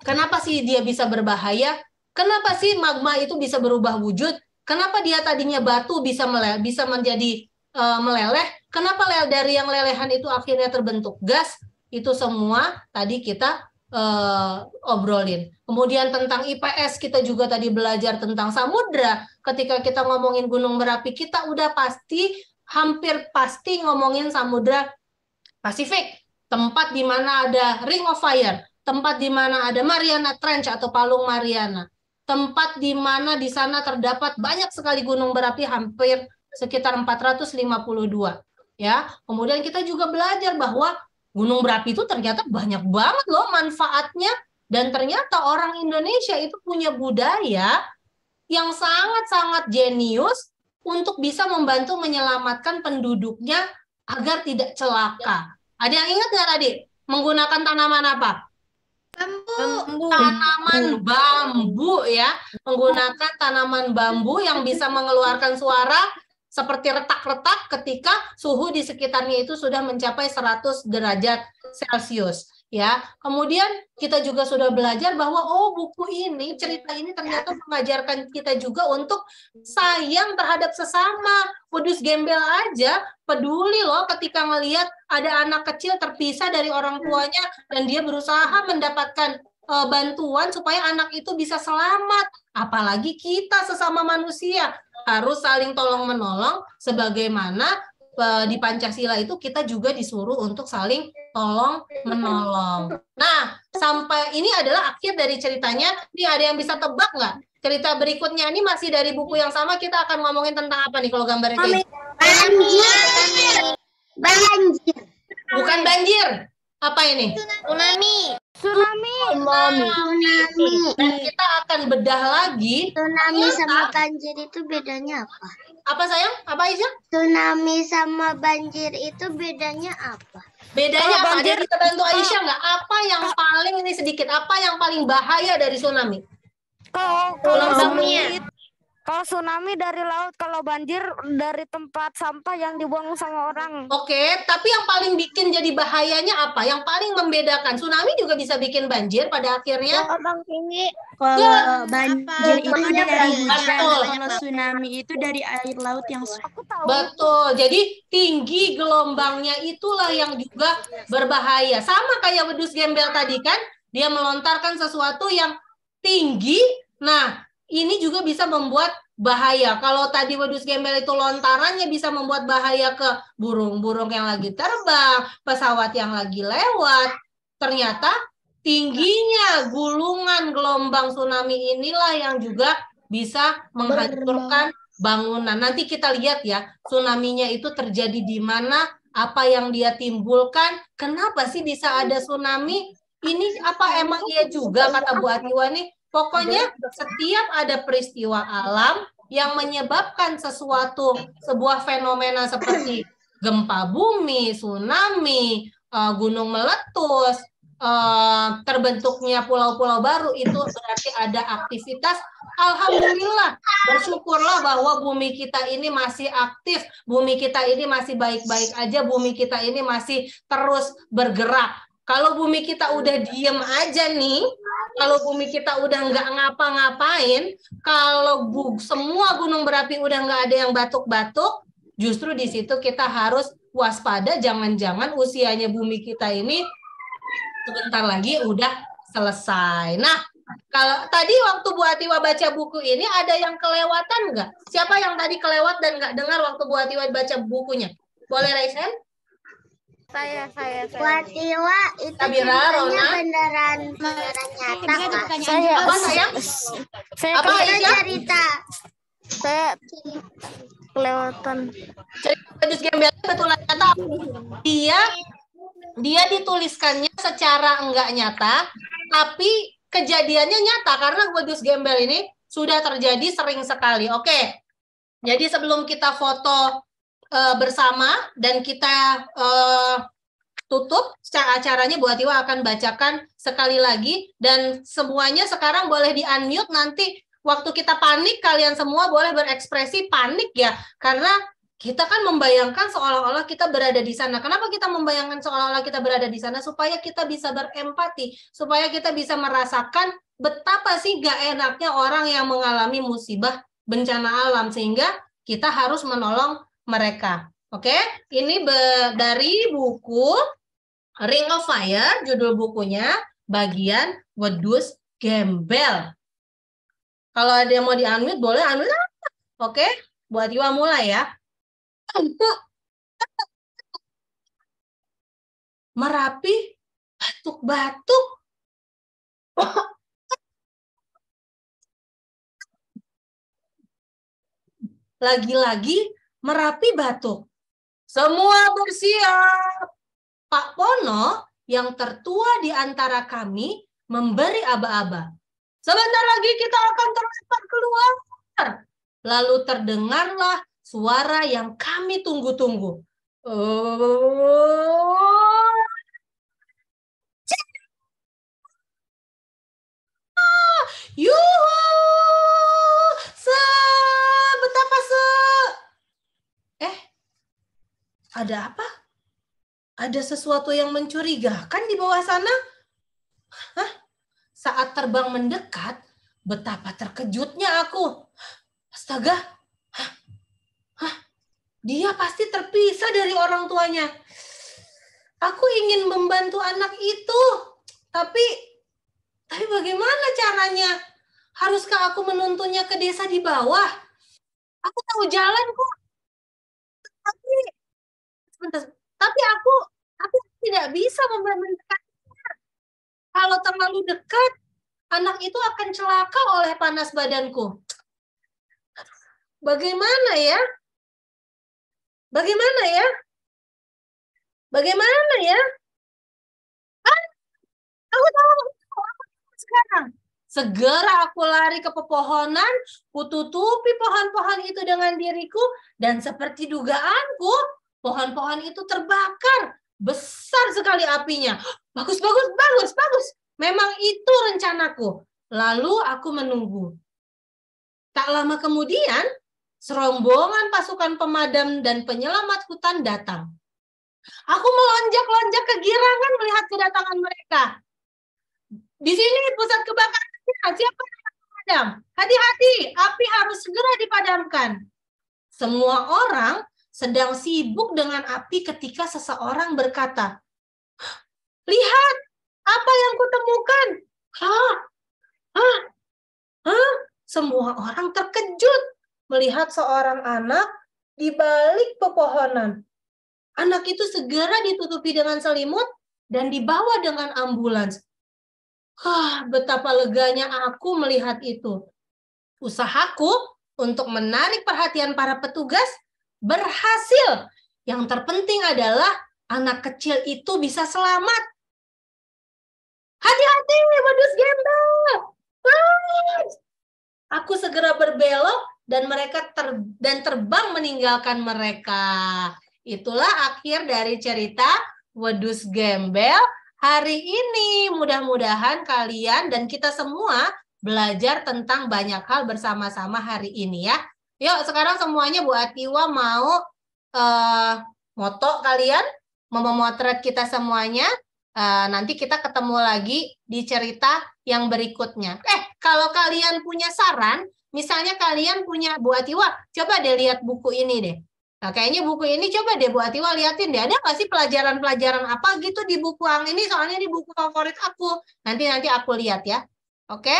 Kenapa sih dia bisa berbahaya? Kenapa sih magma itu bisa berubah wujud? Kenapa dia tadinya batu bisa menjadi meleleh? Kenapa dari yang lelehan itu akhirnya terbentuk gas? Itu semua tadi kita obrolin. Kemudian tentang IPS kita juga tadi belajar tentang samudra. Ketika kita ngomongin gunung berapi, kita udah hampir pasti ngomongin samudra Pasifik, tempat di mana ada Ring of Fire, tempat di mana ada Mariana Trench atau Palung Mariana, tempat di mana di sana terdapat banyak sekali gunung berapi, hampir sekitar 452. Ya, kemudian kita juga belajar bahwa gunung berapi itu ternyata banyak banget loh manfaatnya, dan ternyata orang Indonesia itu punya budaya yang sangat-sangat jenius untuk bisa membantu menyelamatkan penduduknya agar tidak celaka. Ada yang ingat nggak tadi? Menggunakan tanaman apa? Bambu. Tanaman bambu ya. Menggunakan tanaman bambu yang bisa mengeluarkan suara seperti retak-retak ketika suhu di sekitarnya itu sudah mencapai 100 derajat Celcius. Ya, kemudian kita juga sudah belajar bahwa buku ini, cerita ini ternyata mengajarkan kita juga untuk sayang terhadap sesama. Wedus Gembel aja peduli loh ketika ngelihat ada anak kecil terpisah dari orang tuanya dan dia berusaha mendapatkan bantuan supaya anak itu bisa selamat. Apalagi kita sesama manusia harus saling tolong-menolong, sebagaimana di Pancasila itu kita juga disuruh untuk saling tolong-menolong. Nah, sampai ini adalah akhir dari ceritanya. Ini ada yang bisa tebak nggak? Cerita berikutnya ini masih dari buku yang sama, kita akan ngomongin tentang apa nih kalau gambarnya kayak Banjir. Bukan banjir. Apa ini? Tsunami. Dan kita akan bedah lagi. Tsunami sama banjir itu bedanya apa? Apa sayang? Apa Aisyah? Tsunami sama banjir itu bedanya apa? Bedanya apa? Ada kita bantu Aisyah nggak? Apa yang paling ini sedikit? Apa yang paling bahaya dari tsunami? Kalau tsunami dari laut, kalau banjir dari tempat sampah yang dibuang sama orang. Oke, tapi yang paling bikin jadi bahayanya apa? Yang paling membedakan, tsunami juga bisa bikin banjir pada akhirnya. Gelombang tinggi. Kalau banjir itu dari hujan, Betul. kalau tsunami itu dari air laut yang Betul, jadi tinggi gelombangnya itulah yang juga berbahaya. Sama kayak wedus gembel tadi kan, dia melontarkan sesuatu yang tinggi. Nah, ini juga bisa membuat bahaya. Kalau tadi wedus gembel itu lontarannya bisa membuat bahaya ke burung-burung yang lagi terbang, pesawat yang lagi lewat. Ternyata tingginya gulungan gelombang tsunami inilah yang juga bisa menghancurkan bangunan. Nanti kita lihat ya, tsunami-nya itu terjadi di mana, apa yang dia timbulkan, kenapa sih bisa ada tsunami? Ini apa emang iya juga kata Bu Atiwa nih? Pokoknya setiap ada peristiwa alam yang menyebabkan sebuah fenomena seperti gempa bumi, tsunami, gunung meletus, terbentuknya pulau-pulau baru, itu berarti ada aktivitas. Alhamdulillah, bersyukurlah bahwa bumi kita ini masih aktif, bumi kita ini masih baik-baik aja, bumi kita ini masih terus bergerak. Kalau bumi kita udah diem aja nih, kalau bumi kita udah nggak ngapa-ngapain, kalau semua gunung berapi udah nggak ada yang batuk-batuk, justru di situ kita harus waspada, jangan-jangan usianya bumi kita ini sebentar lagi udah selesai. Nah, kalau tadi waktu Bu Atiwa baca buku ini ada yang kelewatan nggak? Siapa yang tadi kelewat dan nggak dengar waktu Bu Atiwa baca bukunya? Boleh raise hand? Saya. Bu Atiwa itu Sabira, Rona, beneran nyata, Kak. Saya. apa sayang? Apa Aisyah? Cerita. Saya kelewatan. Cerita wedus gembel betulan nyata. Dia dituliskannya secara enggak nyata, tapi kejadiannya nyata karena wedus gembel ini sudah terjadi sering sekali. Oke, jadi sebelum kita foto bersama dan kita tutup acaranya, Bu Atiwa akan bacakan sekali lagi, dan semuanya sekarang boleh di-unmute. Nanti waktu kita panik, kalian semua boleh berekspresi panik ya, karena kita kan membayangkan seolah-olah kita berada di sana. Kenapa kita membayangkan seolah-olah kita berada di sana? Supaya kita bisa berempati, supaya kita bisa merasakan betapa sih gak enaknya orang yang mengalami musibah bencana alam, sehingga kita harus menolong mereka. Oke, ini dari buku Ring of Fire, judul bukunya bagian wedus gembel. Kalau ada yang mau di-unmute, boleh unmute. Oke, Bu Atiwa mulai ya. Merapi batuk-batuk. Lagi-lagi Merapi batuk. Semua bersiap. Pak Pono yang tertua di antara kami memberi aba-aba. Sebentar lagi kita akan terlempar keluar. Lalu terdengarlah suara yang kami tunggu-tunggu. Yuhu! Betapa ada apa? Ada sesuatu yang mencurigakan di bawah sana? Hah? Saat terbang mendekat, betapa terkejutnya aku. Astaga, dia pasti terpisah dari orang tuanya. Aku ingin membantu anak itu, tapi bagaimana caranya? Haruskah aku menuntunnya ke desa di bawah? Aku tahu jalan kok. Tapi aku tidak bisa mendekatnya. Kalau terlalu dekat, anak itu akan celaka oleh panas badanku. Bagaimana ya? Bagaimana ya? Bagaimana ya? Aku tahu sekarang. Segera aku lari ke pepohonan, kututupi pohon-pohon itu dengan diriku, dan seperti dugaanku, pohon-pohon itu terbakar. Besar sekali apinya. Bagus. Memang itu rencanaku. Lalu aku menunggu. Tak lama kemudian, serombongan pasukan pemadam dan penyelamat hutan datang. Aku melonjak-lonjak kegirangan melihat kedatangan mereka. Di sini pusat kebakaran. Siapa yang memadam? Hati-hati, api harus segera dipadamkan. Semua orang sedang sibuk dengan api ketika seseorang berkata, "Lihat, apa yang kutemukan." Semua orang terkejut. melihat seorang anak di balik pepohonan. Anak itu segera ditutupi dengan selimut dan dibawa dengan ambulans. Betapa leganya aku melihat itu. Usahaku untuk menarik perhatian para petugas berhasil. Yang terpenting adalah anak kecil itu bisa selamat. Hati-hati, wedus gembel. Aku segera berbelok dan mereka terbang meninggalkan mereka. Itulah akhir dari cerita Wedus Gembel hari ini. Mudah-mudahan kalian dan kita semua belajar tentang banyak hal bersama-sama hari ini ya. Yuk sekarang semuanya Bu Atiwa mau moto kalian, mau memotret kita semuanya. Nanti kita ketemu lagi di cerita yang berikutnya. Kalau kalian punya saran, misalnya kalian punya Bu Atiwa, coba deh lihat buku ini deh. Nah, kayaknya buku ini coba deh Bu Atiwa liatin deh. Ada nggak sih pelajaran-pelajaran apa gitu di buku yang ini? Soalnya ini buku favorit aku. Nanti aku lihat ya. Oke?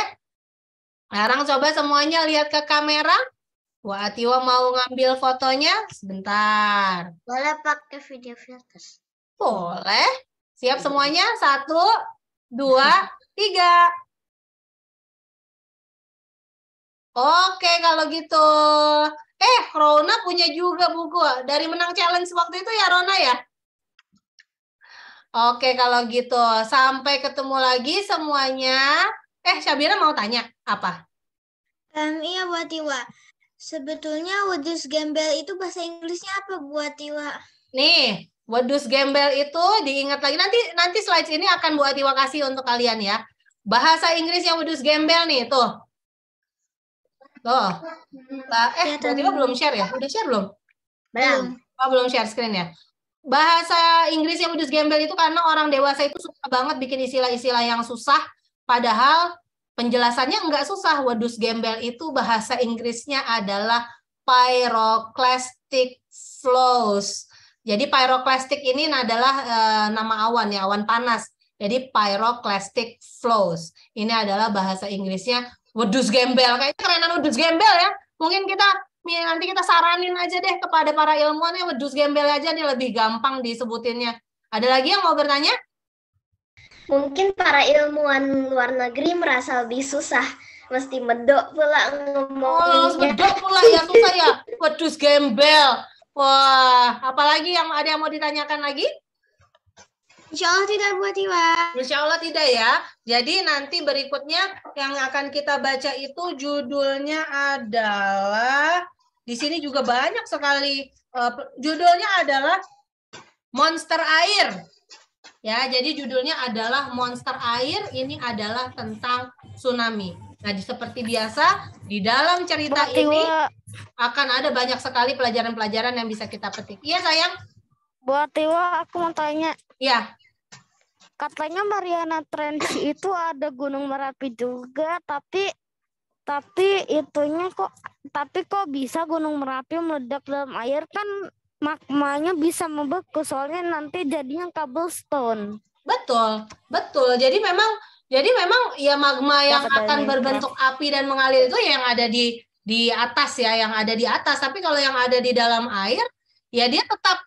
Sekarang coba semuanya lihat ke kamera. Bu Atiwa mau ngambil fotonya. Sebentar. Boleh pakai video filter? Boleh. Siap semuanya? 1, 2, 3. Oke, kalau gitu. Rona punya juga buku dari menang challenge waktu itu ya, Rona ya? Oke, kalau gitu. Sampai ketemu lagi semuanya. Syabira mau tanya apa? Iya, Bu Atiwa. Sebetulnya wedus gembel itu bahasa Inggrisnya apa, Bu Atiwa? Nih, wedus gembel itu diingat lagi. Nanti slides ini akan Bu Atiwa kasih untuk kalian ya. Bahasa Inggrisnya wedus gembel nih, tuh. Tuh. Bu Atiwa belum share ya? Udah share belum? Belum. Belum share screen ya. Bahasa Inggris yang wedus gembel itu karena orang dewasa itu suka banget bikin istilah-istilah yang susah, padahal penjelasannya nggak susah. Wedus gembel itu bahasa Inggrisnya adalah pyroclastic flows. Jadi pyroclastic ini adalah nama awan ya, awan panas. Jadi pyroclastic flows. Ini adalah bahasa Inggrisnya wedus gembel. Kayaknya kerenan wedus gembel ya. Mungkin nanti kita saranin aja deh kepada para ilmuwan ya, wedus gembel aja nih lebih gampang disebutinnya. Ada lagi yang mau bertanya? Mungkin para ilmuwan luar negeri merasa lebih susah. Mesti medok pula ngomongnya. Medok pula ya, susah ya. Wedus gembel. Wah, apalagi yang ada yang mau ditanyakan lagi? Insya Allah tidak, Bu Atiwa. Insya Allah tidak ya. Jadi nanti berikutnya yang akan kita baca itu judulnya adalah, di sini juga banyak sekali, judulnya adalah Monster Air. Ya, jadi judulnya adalah Monster Air, ini adalah tentang tsunami. Nah, seperti biasa, di dalam cerita ini akan ada banyak sekali pelajaran-pelajaran yang bisa kita petik. Iya, sayang? Bu Atiwa, aku mau tanya. Iya. Katanya Mariana Trench itu ada Gunung Merapi juga, tapi kok bisa Gunung Merapi meledak dalam air? Kan magmanya bisa membeku, soalnya nanti jadinya cobblestone. Betul. Jadi memang ya magma yang akan berbentuk api dan mengalir itu yang ada di atas ya, yang ada di atas. Tapi kalau yang ada di dalam air, ya dia tetap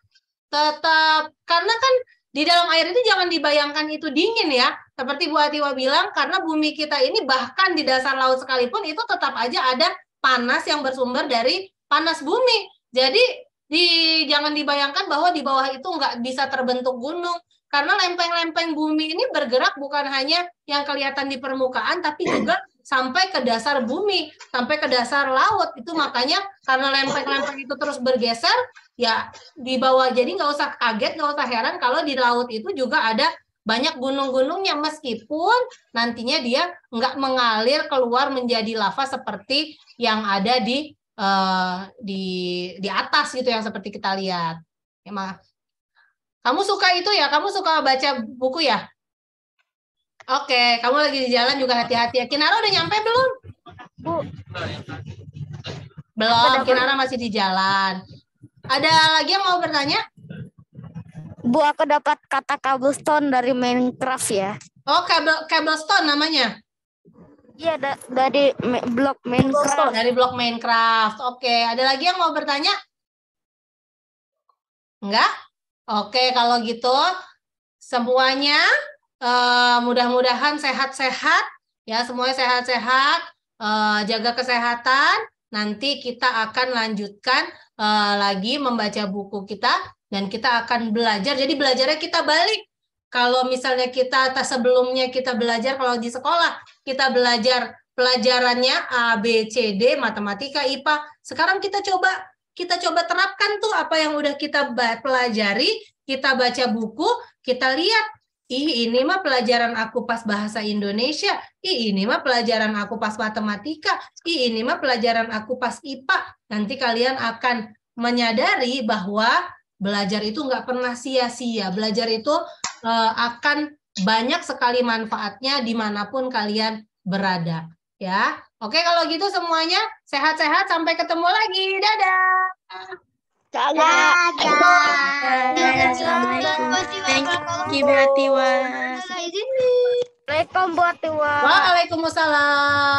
karena kan di dalam air itu jangan dibayangkan itu dingin ya. Seperti Bu Atiwa bilang, karena bumi kita ini bahkan di dasar laut sekalipun itu tetap aja ada panas yang bersumber dari panas bumi. Jadi jangan dibayangkan bahwa di bawah itu nggak bisa terbentuk gunung. Karena lempeng-lempeng bumi ini bergerak bukan hanya yang kelihatan di permukaan, tapi juga sampai ke dasar bumi, sampai ke dasar laut. Itu makanya karena lempeng-lempeng itu terus bergeser, ya di bawah. Jadi nggak usah kaget, nggak usah heran kalau di laut itu juga ada banyak gunung-gunungnya, meskipun nantinya dia nggak mengalir keluar menjadi lava seperti yang ada di atas gitu, yang seperti kita lihat. Ya, kamu suka itu ya? Kamu suka baca buku ya? Oke, kamu lagi di jalan juga hati-hati ya. Kinara udah nyampe belum? Bu. Belum, Kinara masih di jalan. Ada lagi yang mau bertanya? Bu, aku dapat kata cobblestone dari Minecraft ya. Oh, cobblestone namanya? Iya, dari blok Minecraft. Dari blok Minecraft. Oke, ada lagi yang mau bertanya? Enggak? Oke, kalau gitu semuanya mudah-mudahan sehat-sehat ya, semuanya sehat-sehat, jaga kesehatan. Nanti kita akan lanjutkan lagi membaca buku kita dan kita akan belajar. Jadi belajarnya kita balik. Kalau misalnya kita sebelumnya kita belajar kalau di sekolah kita belajar pelajarannya A, B, C, D, matematika, IPA. Sekarang kita coba terapkan tuh apa yang udah kita pelajari, kita baca buku, kita lihat, ini mah pelajaran aku pas bahasa Indonesia, ini mah pelajaran aku pas matematika, ini mah pelajaran aku pas IPA. Nanti kalian akan menyadari bahwa belajar itu nggak pernah sia-sia. Belajar itu akan banyak sekali manfaatnya dimanapun kalian berada. Ya, oke kalau gitu semuanya sehat-sehat sampai ketemu lagi. Dadah. Assalamualaikum. Thank you, Bu Atiwa. Waalaikumsalam. Waalaikumsalam.